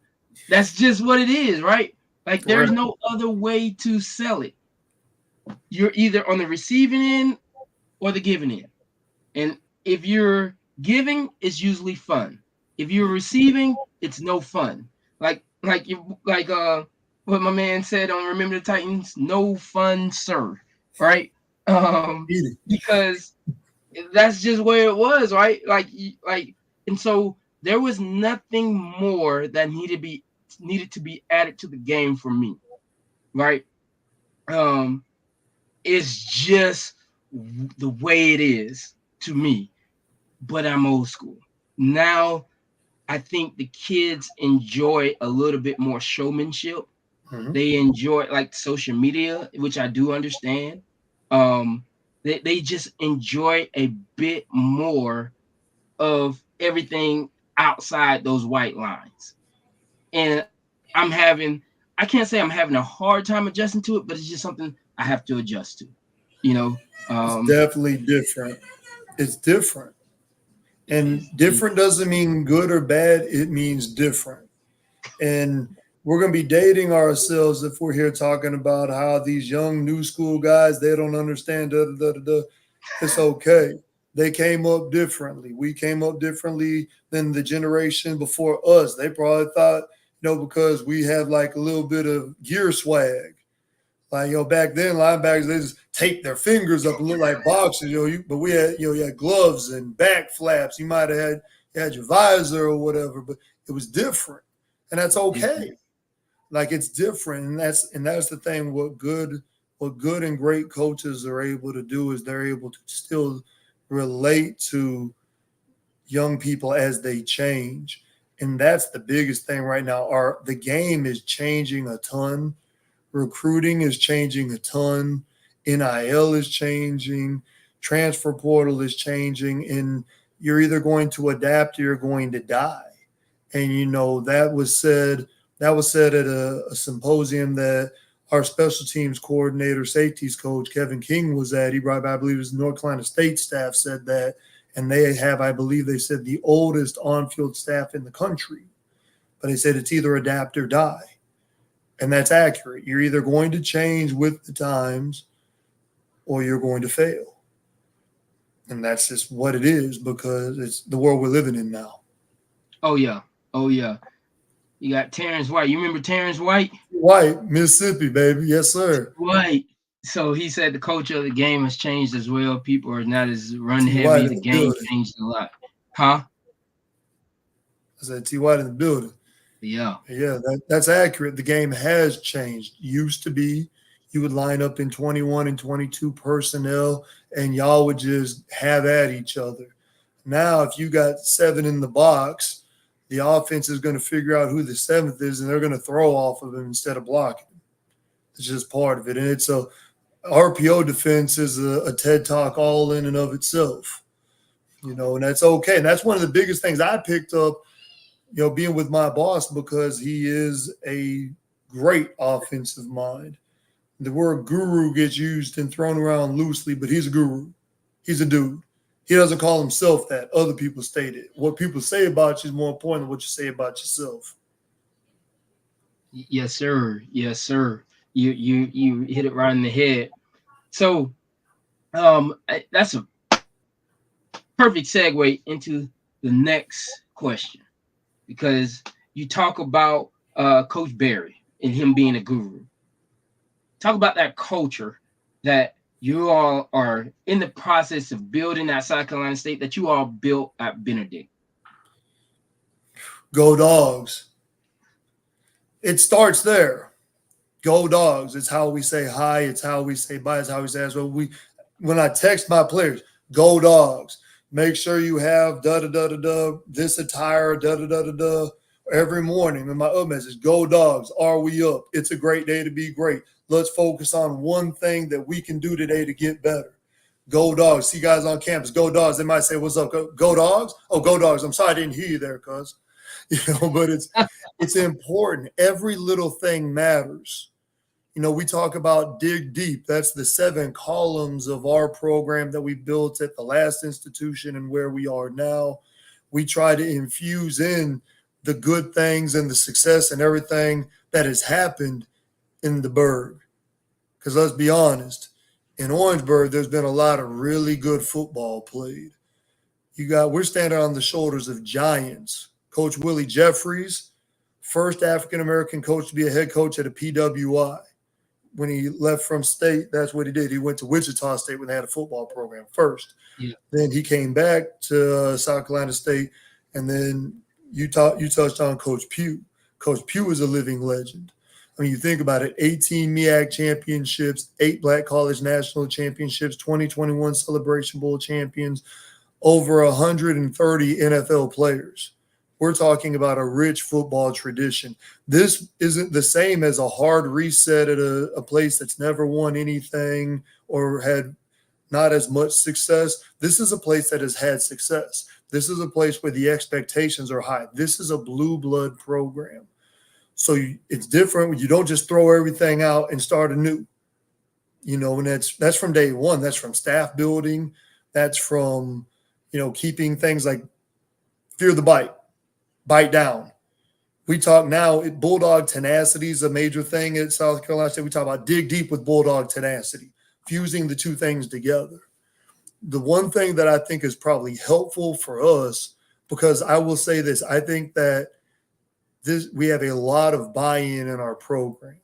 that's just what it is, right? Like there's Right. no other way to sell it. You're either on the receiving end or the giving end. And if you're giving, it's usually fun. If you're receiving, it's no fun. Like what my man said on Remember the Titans, no fun, sir. Right? Eating. Because that's just where it was, right? And so there was nothing more that needed to be added to the game for me, right? Um, it's just the way it is to me, but I'm old school. Now I think the kids enjoy a little bit more showmanship. Mm-hmm. They enjoy like social media, which I do understand. Um, they just enjoy a bit more of everything outside those white lines. And I can't say I'm having a hard time adjusting to it, but it's just something I have to adjust to. You know, It's um, definitely different. It's different. And different doesn't mean good or bad, it means different. And we're going to be dating ourselves if we're here talking about how these young new school guys, they don't understand. Da, da, da, da, da. It's okay. They came up differently. We came up differently than the generation before us. They probably thought, because we have like a little bit of gear swag. Like, back then, linebackers, they just tape their fingers up and look like boxers, but we had, you had gloves and back flaps. You had your visor or whatever, but it was different. And that's different. okay. Like it's different. And that's the thing. What good and great coaches are able to do is they're able to still relate to young people as they change. And that's the biggest thing right now. The game is changing a ton. Recruiting is changing a ton. NIL is changing. Transfer portal is changing. And you're either going to adapt or you're going to die. And that was said at a symposium that our special teams coordinator, safeties coach Kevin King was at. He brought back, I believe it was North Carolina State staff said that, and they have, I believe they said, the oldest on-field staff in the country. But they said it's either adapt or die. And that's accurate. You're either going to change with the times or you're going to fail. And that's just what it is because it's the world we're living in now. Oh yeah. Oh yeah. You got Terrence White. You remember Terrence White? White, Mississippi, baby. Yes, sir. White. So he said the culture of the game has changed as well. People are not as run T. White heavy. in The the game building. changed a lot. Huh? I said T. White in the building. Yeah. Yeah, that's accurate. The game has changed. Used to be you would line up in 21 and 22 personnel and y'all would just have at each other. Now, if you got seven in the box, the offense is going to figure out who the seventh is and they're going to throw off of him instead of blocking him. It's just part of it. And it's a RPO defense is a TED talk all in and of itself, and that's okay. And that's one of the biggest things I picked up being with my boss because he is a great offensive mind. The word guru gets used and thrown around loosely, but he's a guru. He's a dude. He doesn't call himself that. Other people state it. What people say about you is more important than what you say about yourself. Yes, sir. Yes, sir. You hit it right in the head. So that's a perfect segue into the next question, because you talk about Coach Barry and him being a guru. Talk about that culture that you all are in the process of building at South Carolina State, that you all built at Benedict. Go Dogs. It starts there. Go Dogs. It's how we say hi. It's how we say bye. It's how we say as well. When I text my players, Go Dogs. Make sure you have da da da da da this attire da da da da da every morning. In my up message, Go Dogs. Are we up? It's a great day to be great. Let's focus on one thing that we can do today to get better. Go Dogs. See guys on campus. Go Dogs. They might say, "What's up? Go Dogs." Oh, Go Dogs. I'm sorry I didn't hear you there, cuz. But it's important. Every little thing matters. We talk about dig deep. That's the 7 columns of our program that we built at the last institution and where we are now. We try to infuse in the good things and the success and everything that has happened in the Berg. Because let's be honest, in Orangeburg, there's been a lot of really good football played. We're standing on the shoulders of giants. Coach Willie Jeffries, first African American coach to be a head coach at a PWI. When he left from state, that's what he did. He went to Wichita State when they had a football program first. Yeah. Then he came back to South Carolina State, and then you touched on Coach Pugh. Coach Pugh is a living legend. I mean, you think about it, 18 MEAC championships, 8 Black College National Championships, 2021 Celebration Bowl champions, over 130 NFL players. We're talking about a rich football tradition. This isn't the same as a hard reset at a place that's never won anything or had not as much success. This is a place that has had success. This is a place where the expectations are high. This is a blue blood program. So it's different. You don't just throw everything out and start anew. And that's from day one. That's from staff building. That's from, keeping things like fear the bite down. We talk now, Bulldog tenacity is a major thing at South Carolina State. We talk about dig deep with Bulldog tenacity, fusing the two things together. The one thing that I think is probably helpful for us, because I will say this, I think that we have a lot of buy-in in our program.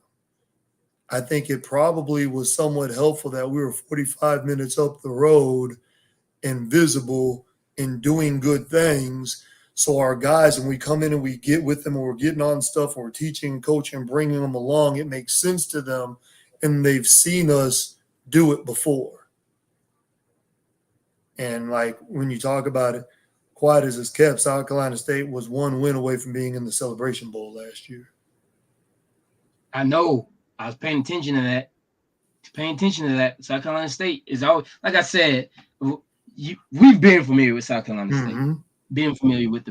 I think it probably was somewhat helpful that we were 45 minutes up the road and visible and doing good things. So our guys, when we come in and we get with them and we're getting on stuff and we're teaching, coaching, bringing them along, it makes sense to them and they've seen us do it before. And like when you talk about it, quiet as it's kept, South Carolina State was 1 win away from being in the Celebration Bowl last year. I know. I was paying attention to that. South Carolina State is always, like I said, we've been familiar with South Carolina State, being familiar with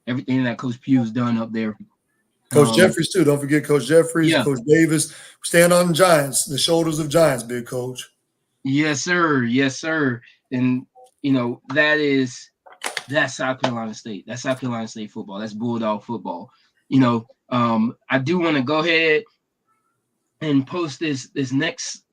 everything that Coach Pugh's done up there. Coach Jeffries too. Don't forget Coach Jeffries, yeah. Coach Davis. Stand on giants, the shoulders of giants, big coach. Yes, sir. Yes, sir. And that's South Carolina State. That's South Carolina State football. That's Bulldog football. I do want to go ahead and post this next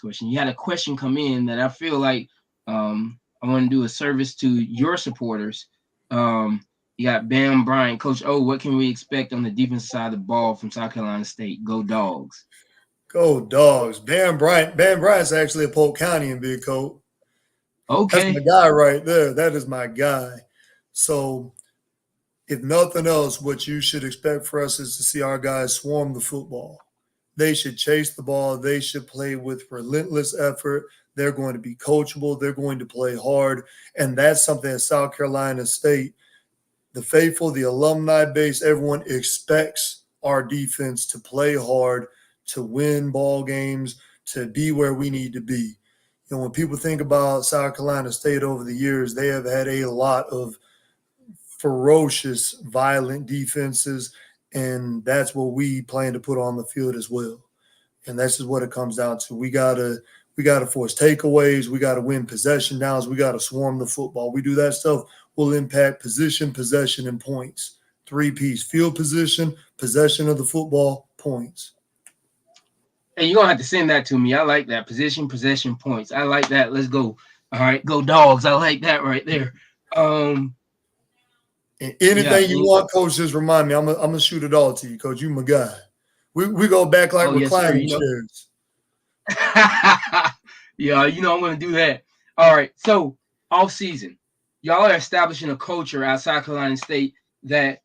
question. You had a question come in that I feel like I want to do a service to your supporters. You got Bam Bryant, Coach O. What can we expect on the defensive side of the ball from South Carolina State? Go Dogs. Go Dogs. Bam Bryant's actually a Polk County in big coat. Okay. That's my guy right there. That is my guy. So if nothing else, what you should expect for us is to see our guys swarm the football. They should chase the ball. They should play with relentless effort. They're going to be coachable. They're going to play hard. And that's something at South Carolina State, the faithful, the alumni base, everyone expects our defense to play hard, to win ball games, to be where we need to be. When people think about South Carolina State over the years, they have had a lot of ferocious, violent defenses, and that's what we plan to put on the field as well. And this is what it comes down to. We gotta force takeaways. We gotta win possession downs. We gotta swarm the football. We do that stuff, we'll impact position, possession, and points. 3 Ps: field position, possession of the football, points. And you're gonna have to send that to me. I like that. Position, possession, points. I like that. Let's go. All right, go dogs. I like that right there. Um, And yeah. anything you want, coach, just remind me. I'm gonna shoot it all to you, coach. You my guy. We go back like Oh yes, sir. reclining chairs. Yeah, I'm gonna do that. All right. So off season, y'all are establishing a culture at South Carolina State that,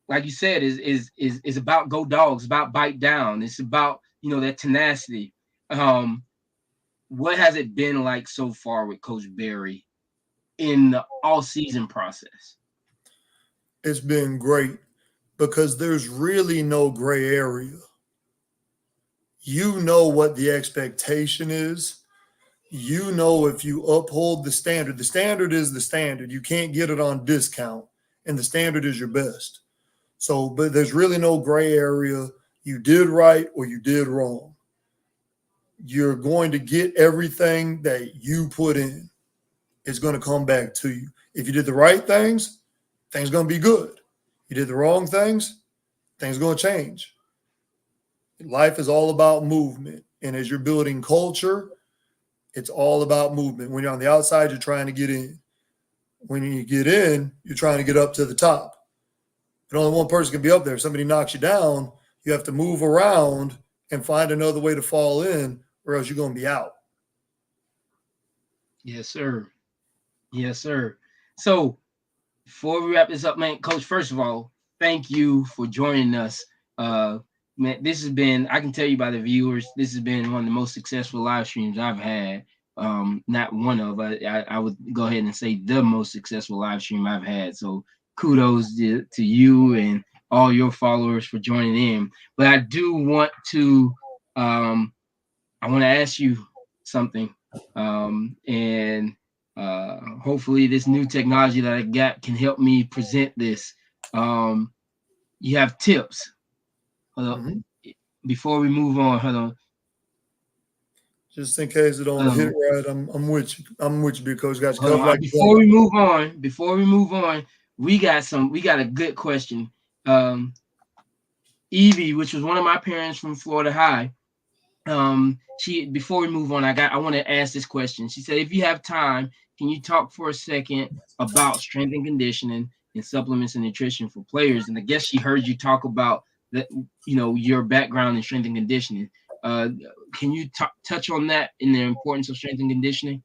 like you said, is about go dogs, about bite down. It's about that tenacity. What has it been like so far with Coach Berry in the all season process? It's been great because there's really no gray area. You know what the expectation is. You know if you uphold the standard is the standard. You can't get it on discount, and the standard is your best. So, but there's really no gray area. You did right or you did wrong. You're going to get everything that you put in. It's going to come back to you. If you did the right things going to be good. You did the wrong things going to change. Life is all about movement. And as you're building culture, it's all about movement. When you're on the outside, you're trying to get in. When you get in, you're trying to get up to the top. But only one person can be up there. If somebody knocks you down, you have to move around and find another way to fall in, or else you're going to be out. Yes, sir. Yes, sir. So before we wrap this up, man, Coach, first of all, thank you for joining us. Man, this has been, I can tell you by the viewers, this has been one of the most successful live streams I've had. Not one of, I would go ahead and say the most successful live stream I've had. So kudos to you and all your followers for joining in. But I do want to, I want to ask you something. And hopefully this new technology that I got can help me present this. You have tips. Hold on. Mm-hmm. Before we move on, hold on. Just in case it don't hit right, I'm with you. I'm with you because guys Hold cover on. like Before we move on, we got a good question. Evie, which was one of my parents from Florida High, she before we move on, I want to ask this question. She said, if you have time, can you talk for a second about strength and conditioning and supplements and nutrition for players? And I guess she heard you talk about that, your background in strength and conditioning. Can you touch on that in the importance of strength and conditioning?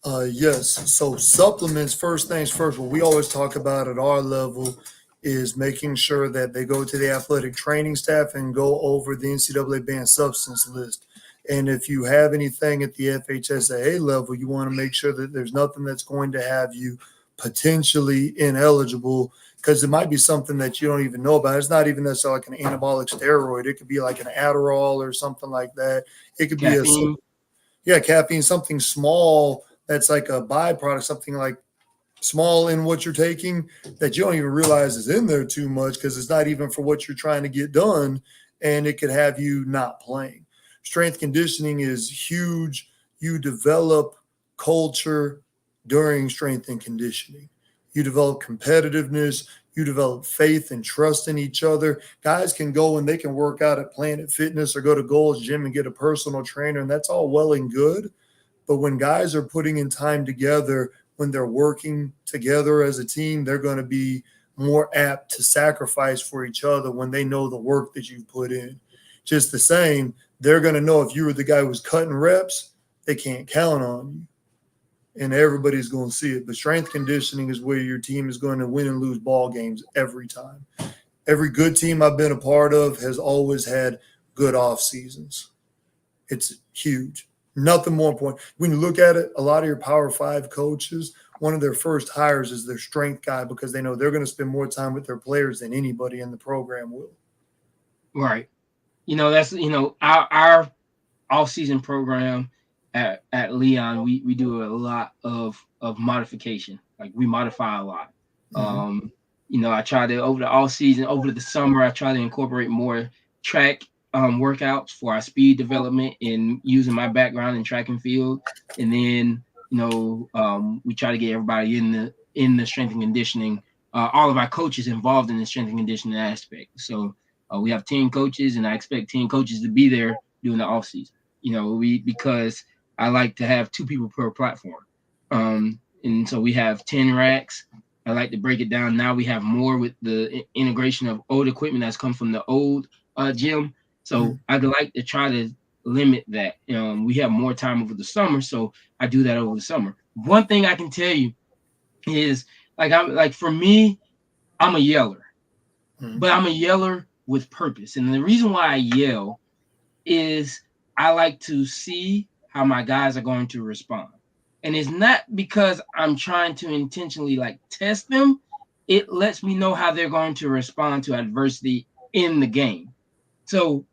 Yes. So supplements, first things first, what we always talk about at our level is making sure that they go to the athletic training staff and go over the NCAA banned substance list. And if you have anything at the FHSAA level, you want to make sure that there's nothing that's going to have you potentially ineligible, because it might be something that you don't even know about. It's not even necessarily like an anabolic steroid. It could be like an Adderall or something like that. It could be Caffeine. caffeine, something small that's like a byproduct, something like small in what you're taking that you don't even realize is in there too much because it's not even for what you're trying to get done, and it could have you not playing. Strength conditioning is huge. You develop culture during strength and conditioning. You develop competitiveness. You develop faith and trust in each other. Guys can go and they can work out at Planet Fitness or go to Gold's Gym and get a personal trainer, and that's all well and good. But when guys are putting in time together, when they're working together as a team, they're going to be more apt to sacrifice for each other when they know the work that you put in. Just the same, they're going to know if you were the guy who was cutting reps, they can't count on you. And everybody's going to see it. But strength conditioning is where your team is going to win and lose ball games every time. Every good team I've been a part of has always had good off seasons. It's huge. Nothing more important. When you look at it, a lot of your Power 5 coaches, one of their first hires is their strength guy because they know they're going to spend more time with their players than anybody in the program will. Right. That's our off-season program at Leon. We do a lot of modification. Like we modify a lot. I try to over the off season, over the summer, I try to incorporate more track workouts for our speed development and using my background in track and field. And then we try to get everybody in the strength and conditioning. All of our coaches involved in the strength and conditioning aspect. So we have 10 coaches, and I expect 10 coaches to be there during the off season. Because I like to have 2 people per platform. And so we have 10 racks. I like to break it down. Now we have more with the integration of old equipment that's come from the old gym. So I'd like to try to limit that. We have more time over the summer, so I do that over the summer. One thing I can tell you is for me, I'm a yeller, but I'm a yeller with purpose. And the reason why I yell is I like to see how my guys are going to respond. And it's not because I'm trying to intentionally test them. It lets me know how they're going to respond to adversity in the game. So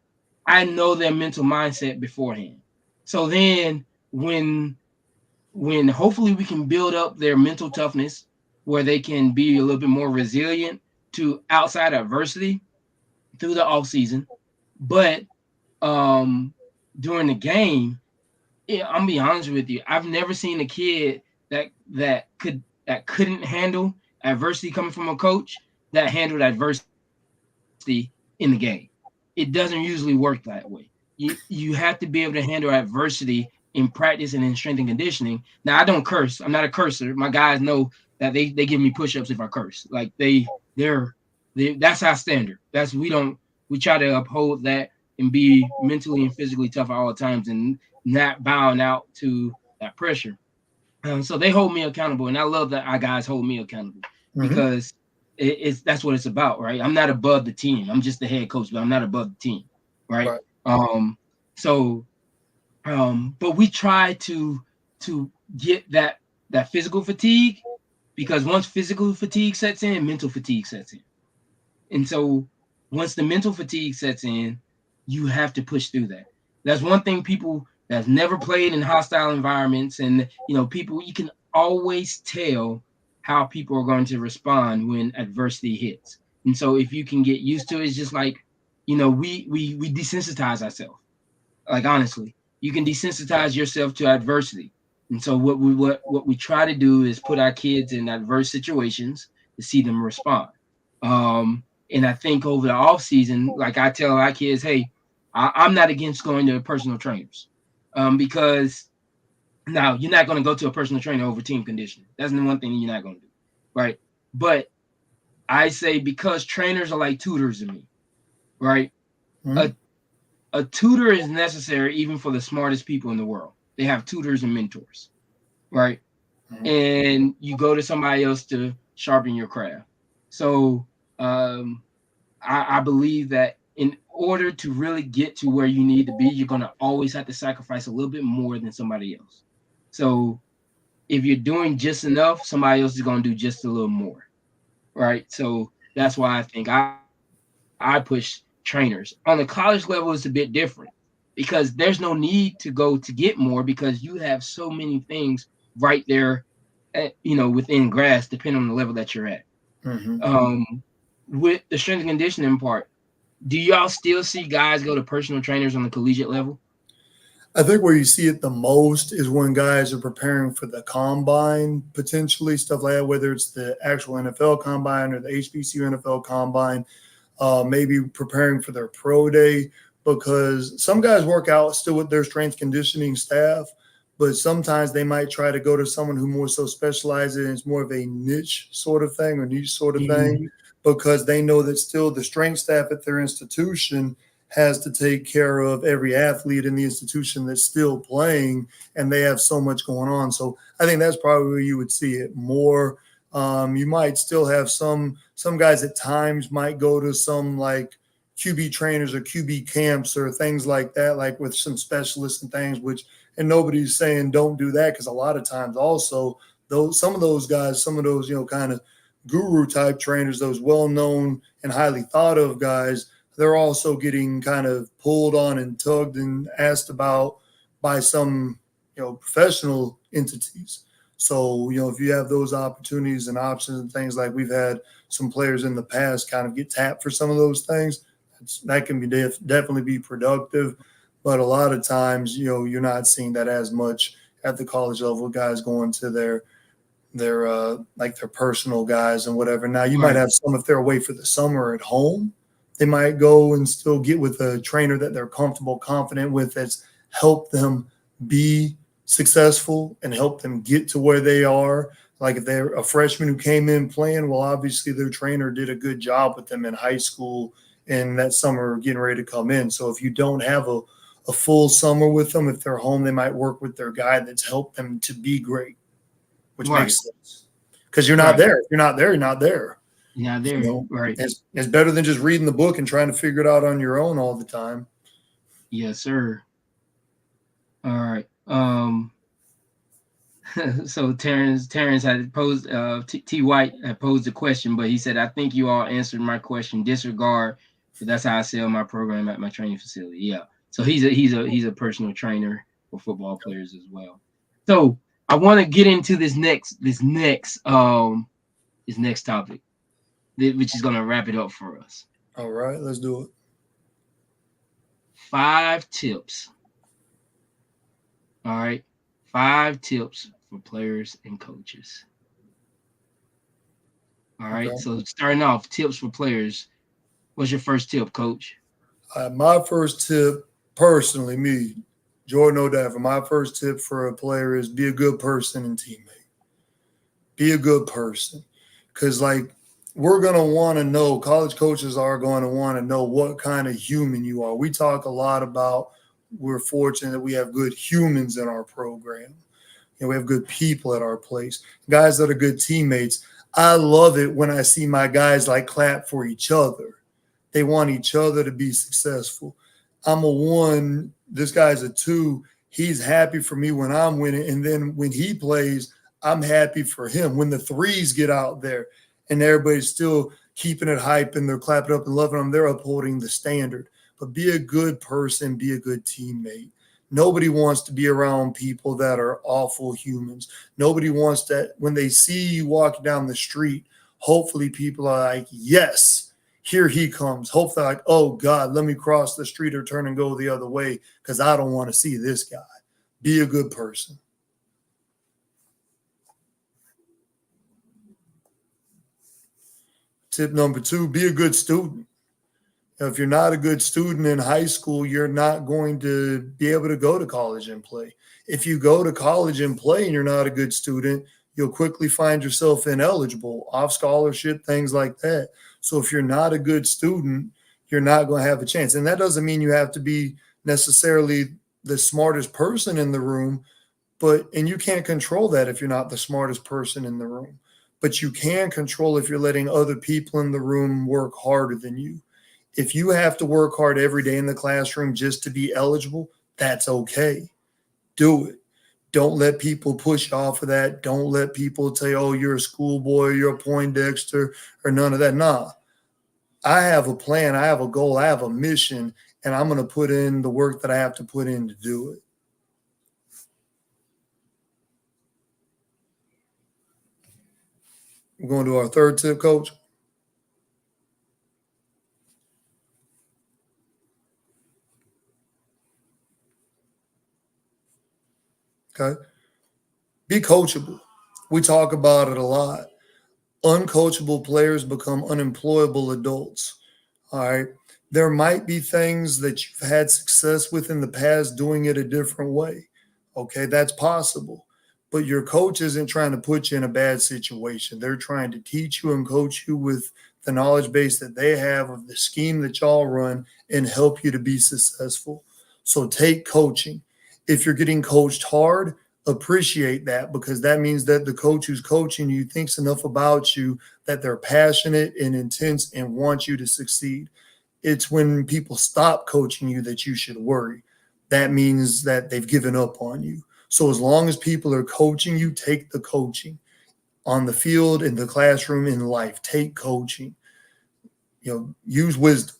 I know their mental mindset beforehand. So then when hopefully we can build up their mental toughness where they can be a little bit more resilient to outside adversity through the off season. But um during the game, yeah, I'm gonna be honest with you. I've never seen a kid that couldn't handle adversity coming from a coach that handled adversity in the game. It doesn't usually work that way. You have to be able to handle adversity in practice and in strength and conditioning. Now I don't curse. I'm not a cursor. My guys know that they give me push-ups if I curse. That's our standard. We try to uphold that and be mentally and physically tough at all times and not bowing out to that pressure. So they hold me accountable, and I love that our guys hold me accountable because that's what it's about, right? I'm not above the team. I'm just the head coach, but I'm not above the team, right? So but we try to get that physical fatigue, because once physical fatigue sets in, mental fatigue sets in. And so once the mental fatigue sets in, you have to push through that. That's one thing people that's never played in hostile environments, and people, you can always tell how people are going to respond when adversity hits. And so if you can get used to it, it's just we desensitize ourselves. Like, honestly, you can desensitize yourself to adversity. And so what we try to do is put our kids in adverse situations to see them respond. And I think over the off season, like I tell our kids, hey, I'm not against going to personal trainers, because now you're not going to go to a personal trainer over team conditioning. That's the one thing you're not going to do, right? But I say, because trainers are like tutors to me, right? A tutor is necessary even for the smartest people in the world. They have tutors and mentors, right? And you go to somebody else to sharpen your craft. So I believe that in order to really get to where you need to be, you're going to always have to sacrifice a little bit more than somebody else. So if you're doing just enough, somebody else is going to do just a little more, right? So that's why I think I push trainers. On the college level, it's a bit different, because there's no need to go to get more, because you have so many things right there, within grasp, depending on the level that you're at. With the strength and conditioning part, do y'all still see guys go to personal trainers on the collegiate level? I think where you see it the most is when guys are preparing for the combine, potentially, stuff like that, whether it's the actual NFL combine or the HBCU NFL combine, maybe preparing for their pro day, because some guys work out still with their strength conditioning staff, but sometimes they might try to go to someone who more so specializes in, it's more of a niche sort of thing or niche sort of thing, because they know that still the strength staff at their institution has to take care of every athlete in the institution that's still playing, and they have so much going on. So I think that's probably where you would see it more. You might still have some guys at times might go to some like QB trainers or QB camps or things like that, like with some specialists and things, and nobody's saying don't do that, because a lot of times also some of those guys, some of those, kind of guru type trainers, those well-known and highly thought of guys, they're also getting kind of pulled on and tugged and asked about by some, professional entities. So, if you have those opportunities and options and things, like we've had some players in the past kind of get tapped for some of those things, that can be definitely be productive. But a lot of times, you're not seeing that as much at the college level, guys going to their personal guys and whatever. Now, you might have some, if they're away for the summer at home, they might go and still get with a trainer that they're comfortable, confident with, that's helped them be successful and help them get to where they are. Like if they're a freshman who came in playing, well, obviously their trainer did a good job with them in high school and that summer getting ready to come in. So if you don't have a full summer with them, if they're home, they might work with their guy that's helped them to be great, which Right. makes sense. Because you're not Right. there. If you're not there, you're not there. Not You there. know, Right. it's better than just reading the book and trying to figure it out on your own all the time. Yes, sir. All right. So Terrence had posed T White had posed a question, but he said, "I think you all answered my question. Disregard, but that's how I sell my program at my training facility." Yeah. So he's a personal trainer for football players as well. So I want to get into this next topic, which is gonna wrap it up for us. All right, let's do it. 5 tips. All right, 5 tips for players and coaches. All right. Okay. So starting off, tips for players. What's your first tip, Coach? My first tip, personally, me, Jordan Odaffer, my first tip for a player is be a good person and teammate. Be a good person. Because, like, we're going to want to know, college coaches are going to want to know what kind of human you are. We talk a lot about we're fortunate that we have good humans in our program. We have good people at our place, guys that are good teammates. I love it when I see my guys like clap for each other. They want each other to be successful. I'm a 1. This guy's a 2. He's happy for me when I'm winning. And then when he plays, I'm happy for him. When the 3s get out there and everybody's still keeping it hype and they're clapping up and loving them, they're upholding the standard. But be a good person, be a good teammate. Nobody wants to be around people that are awful humans. Nobody wants that when they see you walking down the street, hopefully people are like, yes, here he comes. Hopefully like, oh God, let me cross the street or turn and go the other way because I don't want to see this guy. Be a good person. Tip number 2, be a good student. If you're not a good student in high school, you're not going to be able to go to college and play. If you go to college and play and you're not a good student, you'll quickly find yourself ineligible, off scholarship, things like that. So if you're not a good student, you're not going to have a chance. And that doesn't mean you have to be necessarily the smartest person in the room, and you can't control that if you're not the smartest person in the room. But you can control if you're letting other people in the room work harder than you. If you have to work hard every day in the classroom just to be eligible, that's okay. Do it. Don't let people push off of that. Don't let people tell you, oh, you're a schoolboy, you're a Poindexter, or none of that. Nah. I have a plan. I have a goal. I have a mission, and I'm going to put in the work that I have to put in to do it. We're going to our third tip, Coach. Okay. Be coachable. We talk about it a lot. Uncoachable players become unemployable adults. All right. There might be things that you've had success with in the past doing it a different way. Okay. That's possible. But your coach isn't trying to put you in a bad situation. They're trying to teach you and coach you with the knowledge base that they have of the scheme that y'all run and help you to be successful. So take coaching. If you're getting coached hard, appreciate that because that means that the coach who's coaching you thinks enough about you that they're passionate and intense and want you to succeed. It's when people stop coaching you that you should worry. That means that they've given up on you. So as long as people are coaching you, take the coaching on the field, in the classroom, in life. Take coaching. Use wisdom.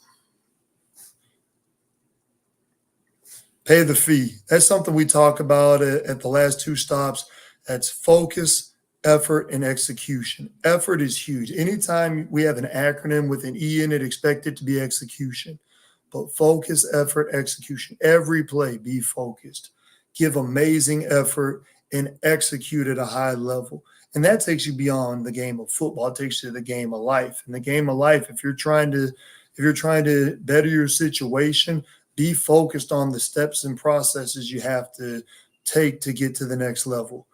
Pay the fee. That's something we talk about at the last 2 stops. That's focus, effort, and execution. Effort is huge. Anytime we have an acronym with an E in it, expect it to be execution. But focus, effort, execution. Every play, be focused. Give amazing effort and execute at a high level. And that takes you beyond the game of football. It takes you to the game of life. In the game of life, if you're trying to better your situation, be focused on the steps and processes you have to take to get to the next level.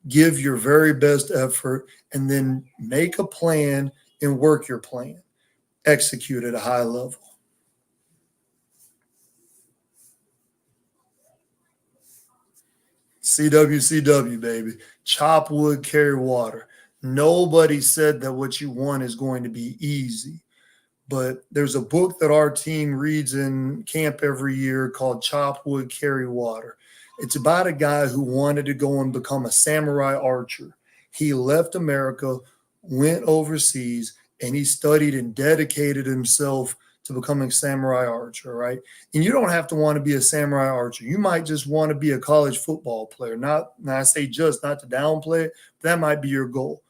Give your very best effort and then make a plan and work your plan. Execute at a high level. CWCW, baby. Chop wood, carry water. Nobody said that what you want is going to be easy. But there's a book that our team reads in camp every year called Chop Wood, Carry Water. It's about a guy who wanted to go and become a samurai archer. He left America, went overseas, and he studied and dedicated himself to becoming a samurai archer, right? And you don't have to want to be a samurai archer. You might just want to be a college football player. Not, and I say just not to downplay it, but that might be your goal.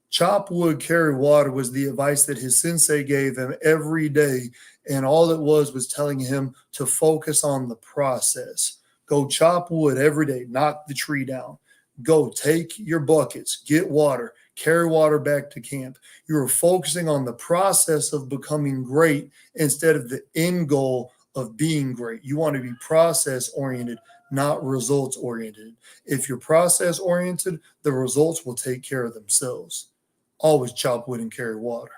Chop wood, carry water was the advice that his sensei gave him every day. And all it was telling him to focus on the process. Go chop wood every day, knock the tree down. Go take your buckets, get water, carry water back to camp. You are focusing on the process of becoming great instead of the end goal of being great. You want to be process oriented, not results oriented. If you're process oriented, the results will take care of themselves. Always chop wood and carry water.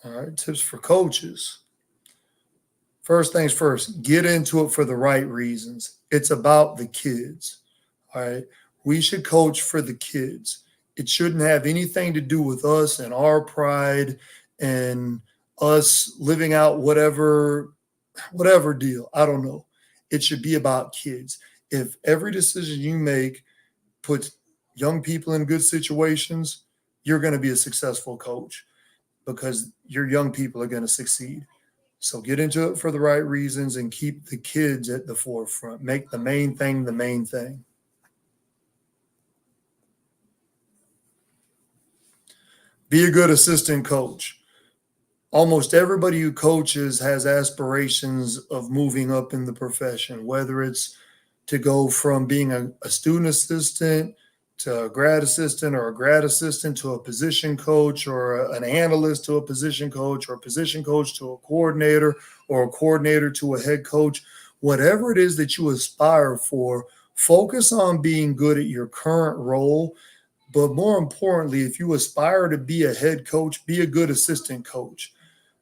All right, tips for coaches. First things first, get into it for the right reasons. It's about the kids. All right. We should coach for the kids. It shouldn't have anything to do with us and our pride and us living out whatever deal. I don't know. It should be about kids. If every decision you make puts young people in good situations, you're going to be a successful coach because your young people are going to succeed. So get into it for the right reasons and keep the kids at the forefront. Make the main thing the main thing. Be a good assistant coach. Almost everybody who coaches has aspirations of moving up in the profession, whether it's to go from being a student assistant to a grad assistant or a grad assistant to a position coach or an analyst to a position coach or a position coach to a coordinator or a coordinator to a head coach. Whatever it is that you aspire for, focus on being good at your current role. But more importantly, if you aspire to be a head coach, be a good assistant coach.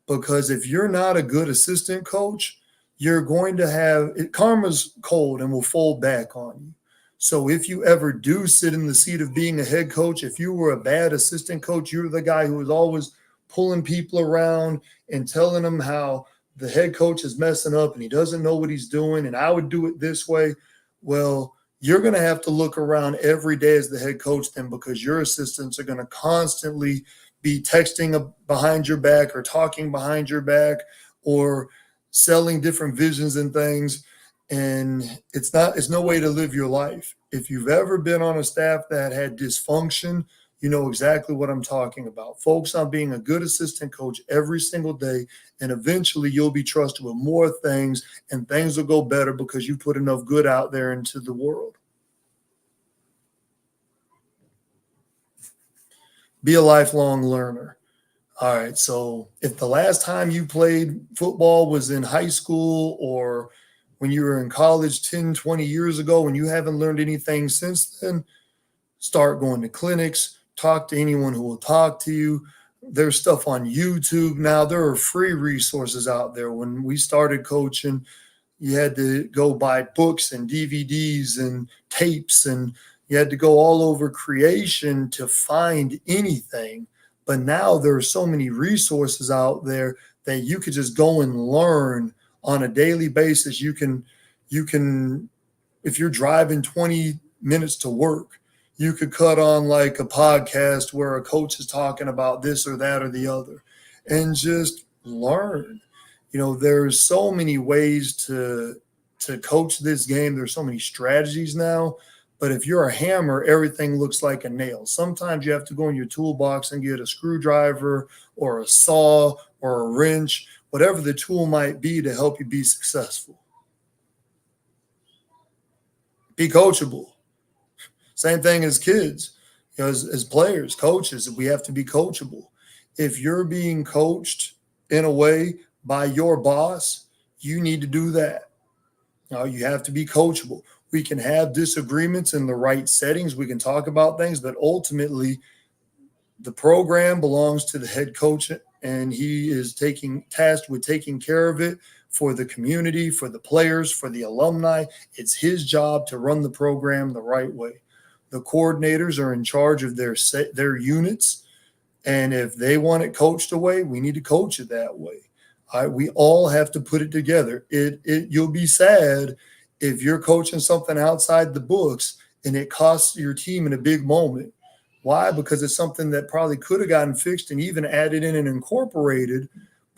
Because if you're not a good assistant coach, you're going to have karma's cold and will fold back on you. So if you ever do sit in the seat of being a head coach, if you were a bad assistant coach, you're the guy who was always pulling people around and telling them how the head coach is messing up and he doesn't know what he's doing and I would do it this way. Well, you're going to have to look around every day as the head coach then, because your assistants are going to constantly be texting behind your back or talking behind your back or selling different visions and things. And it's no way to live your life. If you've ever been on a staff that had dysfunction, you know exactly what I'm talking about. Focus on being a good assistant coach every single day, and eventually you'll be trusted with more things, and things will go better because you put enough good out there into the world. Be a lifelong learner. All right, so if the last time you played football was in high school or when you were in college 10, 20 years ago and you haven't learned anything since then, start going to clinics, talk to anyone who will talk to you. There's stuff on YouTube now. There are free resources out there. When we started coaching, you had to go buy books and DVDs and tapes, and you had to go all over creation to find anything. But now there are so many resources out there that you could just go and learn on a daily basis. You can, if you're driving 20 minutes to work, you could cut on like a podcast where a coach is talking about this or that or the other and just learn. You know, there's so many ways to coach this game. There's so many strategies now. But if you're a hammer, everything looks like a nail. Sometimes you have to go in your toolbox and get a screwdriver or a saw or a wrench, whatever the tool might be to help you be successful. Be coachable. Same thing as kids. You know, as players, coaches, we have to be coachable. If you're being coached in a way by your boss, you need to do that. You have to be coachable. We can have disagreements in the right settings. We can talk about things, but ultimately, the program belongs to the head coach, and he is tasked with taking care of it for the community, for the players, for the alumni. It's his job to run the program the right way. The coordinators are in charge of their units, and if they want it coached away, we need to coach it that way. We all have to put it together. You'll be sad if you're coaching something outside the books and it costs your team in a big moment. Why? Because it's something that probably could have gotten fixed and even added in and incorporated,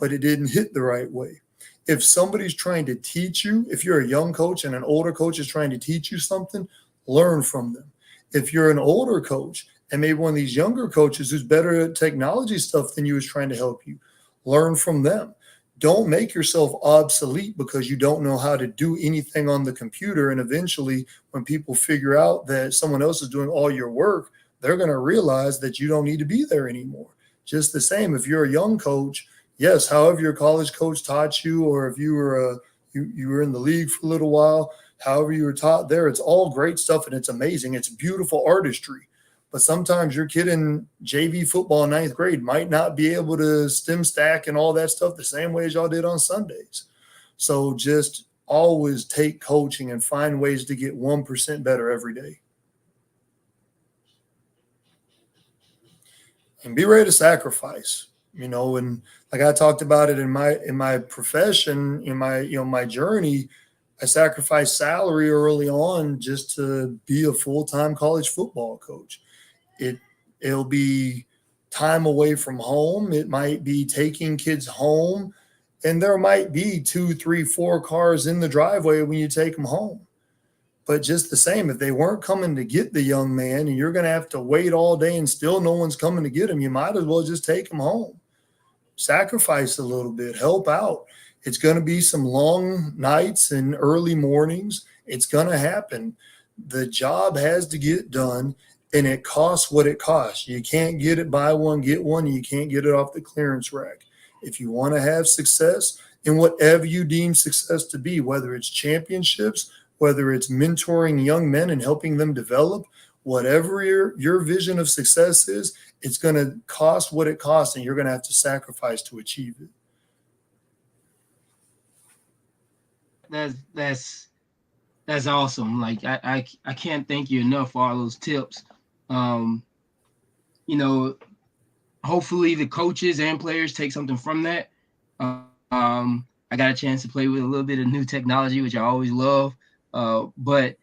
but it didn't hit the right way. If somebody's trying to teach you, if you're a young coach and an older coach is trying to teach you something, learn from them. If you're an older coach and maybe one of these younger coaches who's better at technology stuff than you is trying to help you, learn from them. Don't make yourself obsolete because you don't know how to do anything on the computer. And eventually, when people figure out that someone else is doing all your work, they're going to realize that you don't need to be there anymore. Just the same, if you're a young coach, yes, however your college coach taught you, or if you were you were in the league for a little while, however you were taught there, it's all great stuff and it's amazing. It's beautiful artistry. But sometimes your kid in JV football in ninth grade might not be able to stem stack and all that stuff the same way as y'all did on Sundays. So just always take coaching and find ways to get 1% better every day. And be ready to sacrifice, and like I talked about it in my profession, in my journey, I sacrificed salary early on just to be a full-time college football coach. It'll be time away from home. It might be taking kids home, and there might be 2, 3, 4 cars in the driveway when you take them home. But just the same, if they weren't coming to get the young man and you're going to have to wait all day and still no one's coming to get him, you might as well just take him home. Sacrifice a little bit, help out. It's going to be some long nights and early mornings. It's going to happen. The job has to get done, and it costs what it costs. You can't get it buy one, get one, and you can't get it off the clearance rack. If you want to have success in whatever you deem success to be, whether it's championships, whether it's mentoring young men and helping them develop, whatever your vision of success is, it's going to cost what it costs, and you're going to have to sacrifice to achieve it. That's awesome. Like I can't thank you enough for all those tips. You know, hopefully the coaches and players take something from that. I got a chance to play with a little bit of new technology, which I always love. But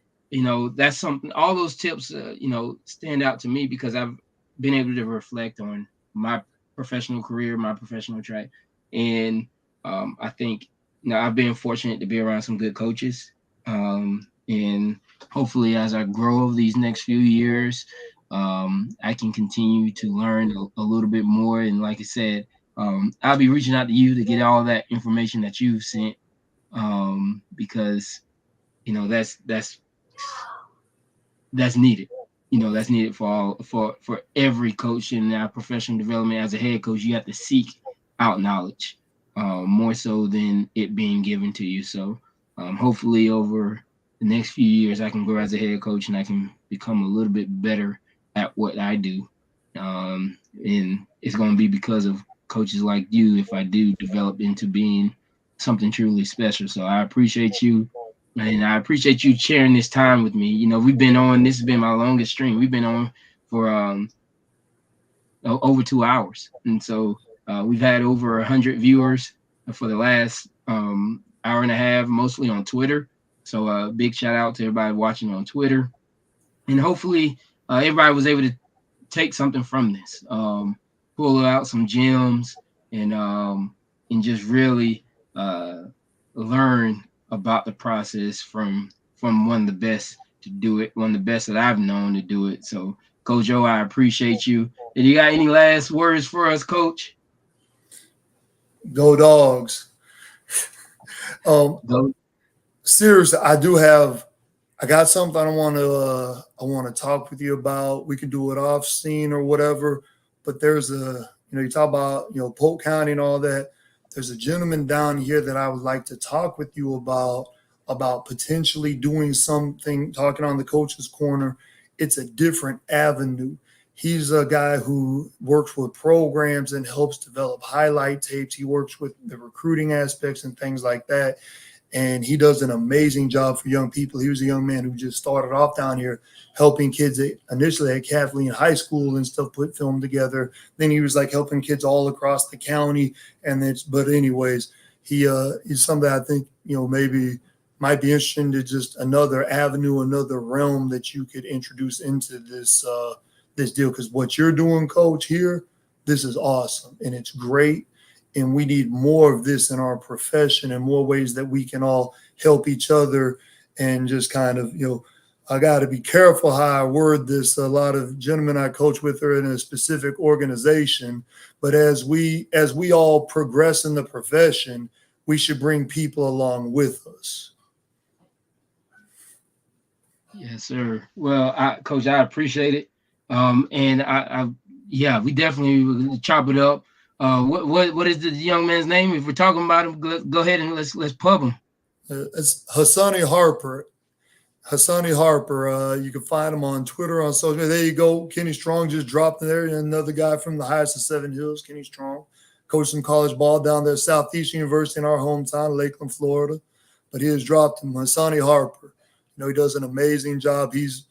that's something. All those tips, stand out to me because I've been able to reflect on my professional career, my professional track, and I think I've been fortunate to be around some good coaches, and hopefully, as I grow over these next few years, I can continue to learn a little bit more. And like I said, I'll be reaching out to you to get all that information that you've sent, because that's needed. That's needed for every coach in our professional development. As a head coach, you have to seek out knowledge, more so than it being given to you. So hopefully over the next few years, I can grow as a head coach and I can become a little bit better at what I do. And it's going to be because of coaches like you if I do develop into being something truly special. So I appreciate you. And I appreciate you sharing this time with me. We've been on, this has been my longest stream. We've been on for over 2 hours. And so we've had over 100 viewers for the last hour and a half, mostly on Twitter. So big shout out to everybody watching on Twitter. And hopefully everybody was able to take something from this, pull out some gems, and just really learn about the process from one of the best to do it, one of the best that I've known to do it. So, Coach O, I appreciate you. And you got any last words for us, Coach? Go Dogs. Go. Seriously, I got something I want to talk with you about. We can do it off scene or whatever, but there's you talk about Polk County and all that. there's a gentleman down here that I would like to talk with you about potentially doing something, talking on the Coaches Corner. It's a different avenue. He's a guy who works with programs and helps develop highlight tapes. He works with the recruiting aspects and things like that. And he does an amazing job for young people. He was a young man who just started off down here helping kids initially at Kathleen High School and stuff, put film together. Then he was like helping kids all across the county. But anyways, he's somebody I think, maybe might be interesting to just another avenue, another realm that you could introduce into this deal. Because what you're doing, Coach, here, this is awesome and it's great. And we need more of this in our profession and more ways that we can all help each other and just kind of, I got to be careful how I word this. A lot of gentlemen I coach with are in a specific organization, but as we all progress in the profession, we should bring people along with us. Yes, sir. Well, Coach, I appreciate it. And yeah, we definitely will chop it up. What is the young man's name? If we're talking about him, go ahead and let's pub him. It's Hassani Harper. Hassani Harper. You can find him on Twitter, on social media. There you go. Kenny Strong just dropped in there. Another guy from the highest of Seven Hills, Kenny Strong. Coached some college ball down there, Southeastern University in our hometown, Lakeland, Florida. But he has dropped him. Hassani Harper. He does an amazing job. He's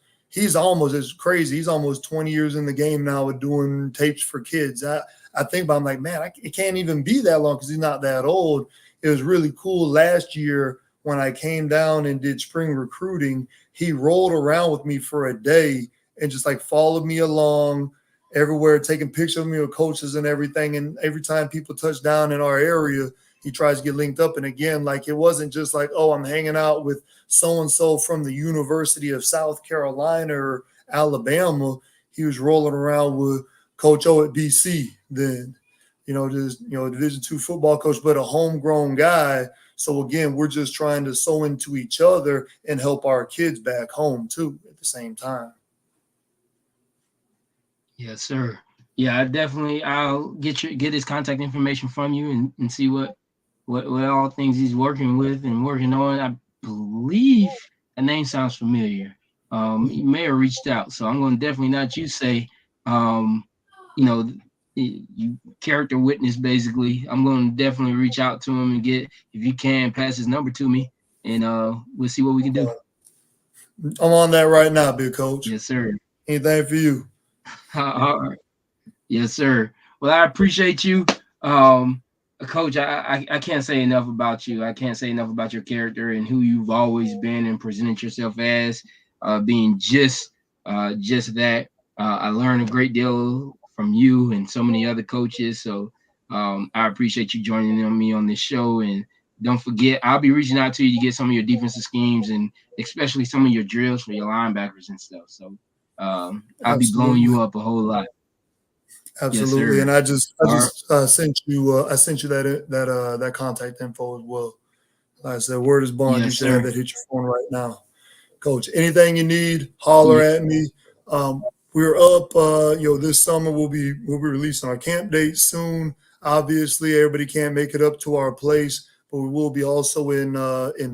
almost as crazy. He's almost 20 years in the game now with doing tapes for kids. I think about, I'm like, man, it can't even be that long because he's not that old. It was really cool last year when I came down and did spring recruiting. He rolled around with me for a day and just like followed me along everywhere, taking pictures of me with coaches and everything. And every time people touch down in our area, he tries to get linked up. And again, like, it wasn't just like, oh, I'm hanging out with so-and-so from the University of South Carolina or Alabama. He was rolling around with Coach O at BC then, Division II football coach, but a homegrown guy. So again, we're just trying to sew into each other and help our kids back home too at the same time. Yes, sir. Yeah, I'll get his contact information from you and see what all things he's working with and working on. I believe a name sounds familiar. He may have reached out, so I'm going to definitely not you say, you character witness basically. I'm going to definitely reach out to him and get, if you can, pass his number to me, and we'll see what we can do. I'm on that right now, big coach. Yes, sir. Anything for you? All right. Yes, sir. Well, I appreciate you. Coach, I can't say enough about you. I can't say enough about your character and who you've always been and presented yourself as, being just that. I learned a great deal from you and so many other coaches. So I appreciate you joining me on this show. And don't forget, I'll be reaching out to you to get some of your defensive schemes and especially some of your drills for your linebackers and stuff. So I'll be blowing you up a whole lot. Absolutely, yes, and I just sent you that contact info as well. Like I said, word is bond. Yes, you should have that hit your phone right now, Coach. Anything you need, holler at me. We're up. This summer we'll be releasing our camp date soon. Obviously, everybody can't make it up to our place, but we will be also in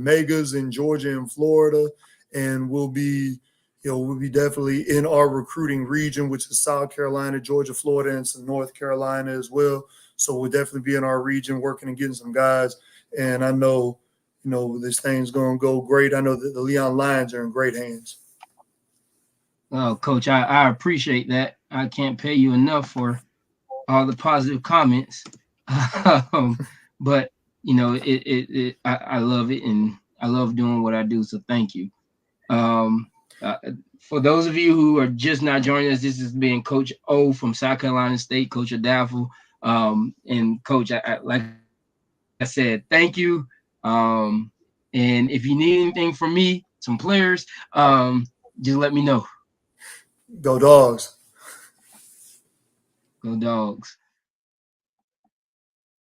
megas in Georgia and Florida, and we'll be definitely in our recruiting region, which is South Carolina, Georgia, Florida, and some North Carolina as well. So we'll definitely be in our region working and getting some guys. And I know, this thing's going to go great. I know that the Leon Lions are in great hands. Well, Coach, I appreciate that. I can't pay you enough for all the positive comments. But, I love it, and I love doing what I do. So thank you. For those of you who are just not joining us, this is being Coach O from South Carolina State, Coach Odaffer. And Coach, like I said, thank you. And if you need anything from me, some players, just let me know. Go Dogs. Go Dogs.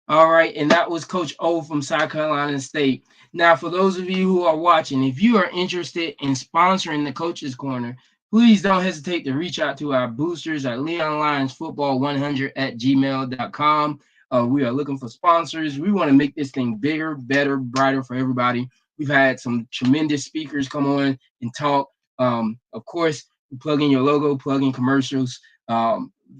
All right, and that was Coach O from South Carolina State. Now, for those of you who are watching, if you are interested in sponsoring the Coaches Corner, please don't hesitate to reach out to our boosters at leonlionsfootball100@gmail.com. We are looking for sponsors. We want to make this thing bigger, better, brighter for everybody. We've had some tremendous speakers come on and talk. Of course, plug in your logo, plug in commercials.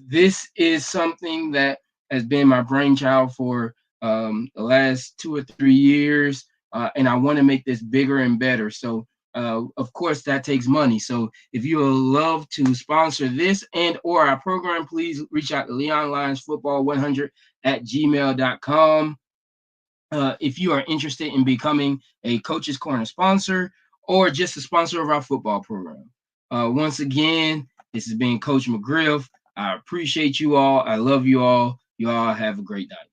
This is something that has been my brainchild for the last 2 or 3 years, and I want to make this bigger and better. So, of course, that takes money. So, if you would love to sponsor this and or our program, please reach out to Leon Lions Football 100 at gmail.com. If you are interested in becoming a Coaches Corner sponsor or just a sponsor of our football program. Once again, this has been Coach McGriff. I appreciate you all. I love you all. You all have a great night.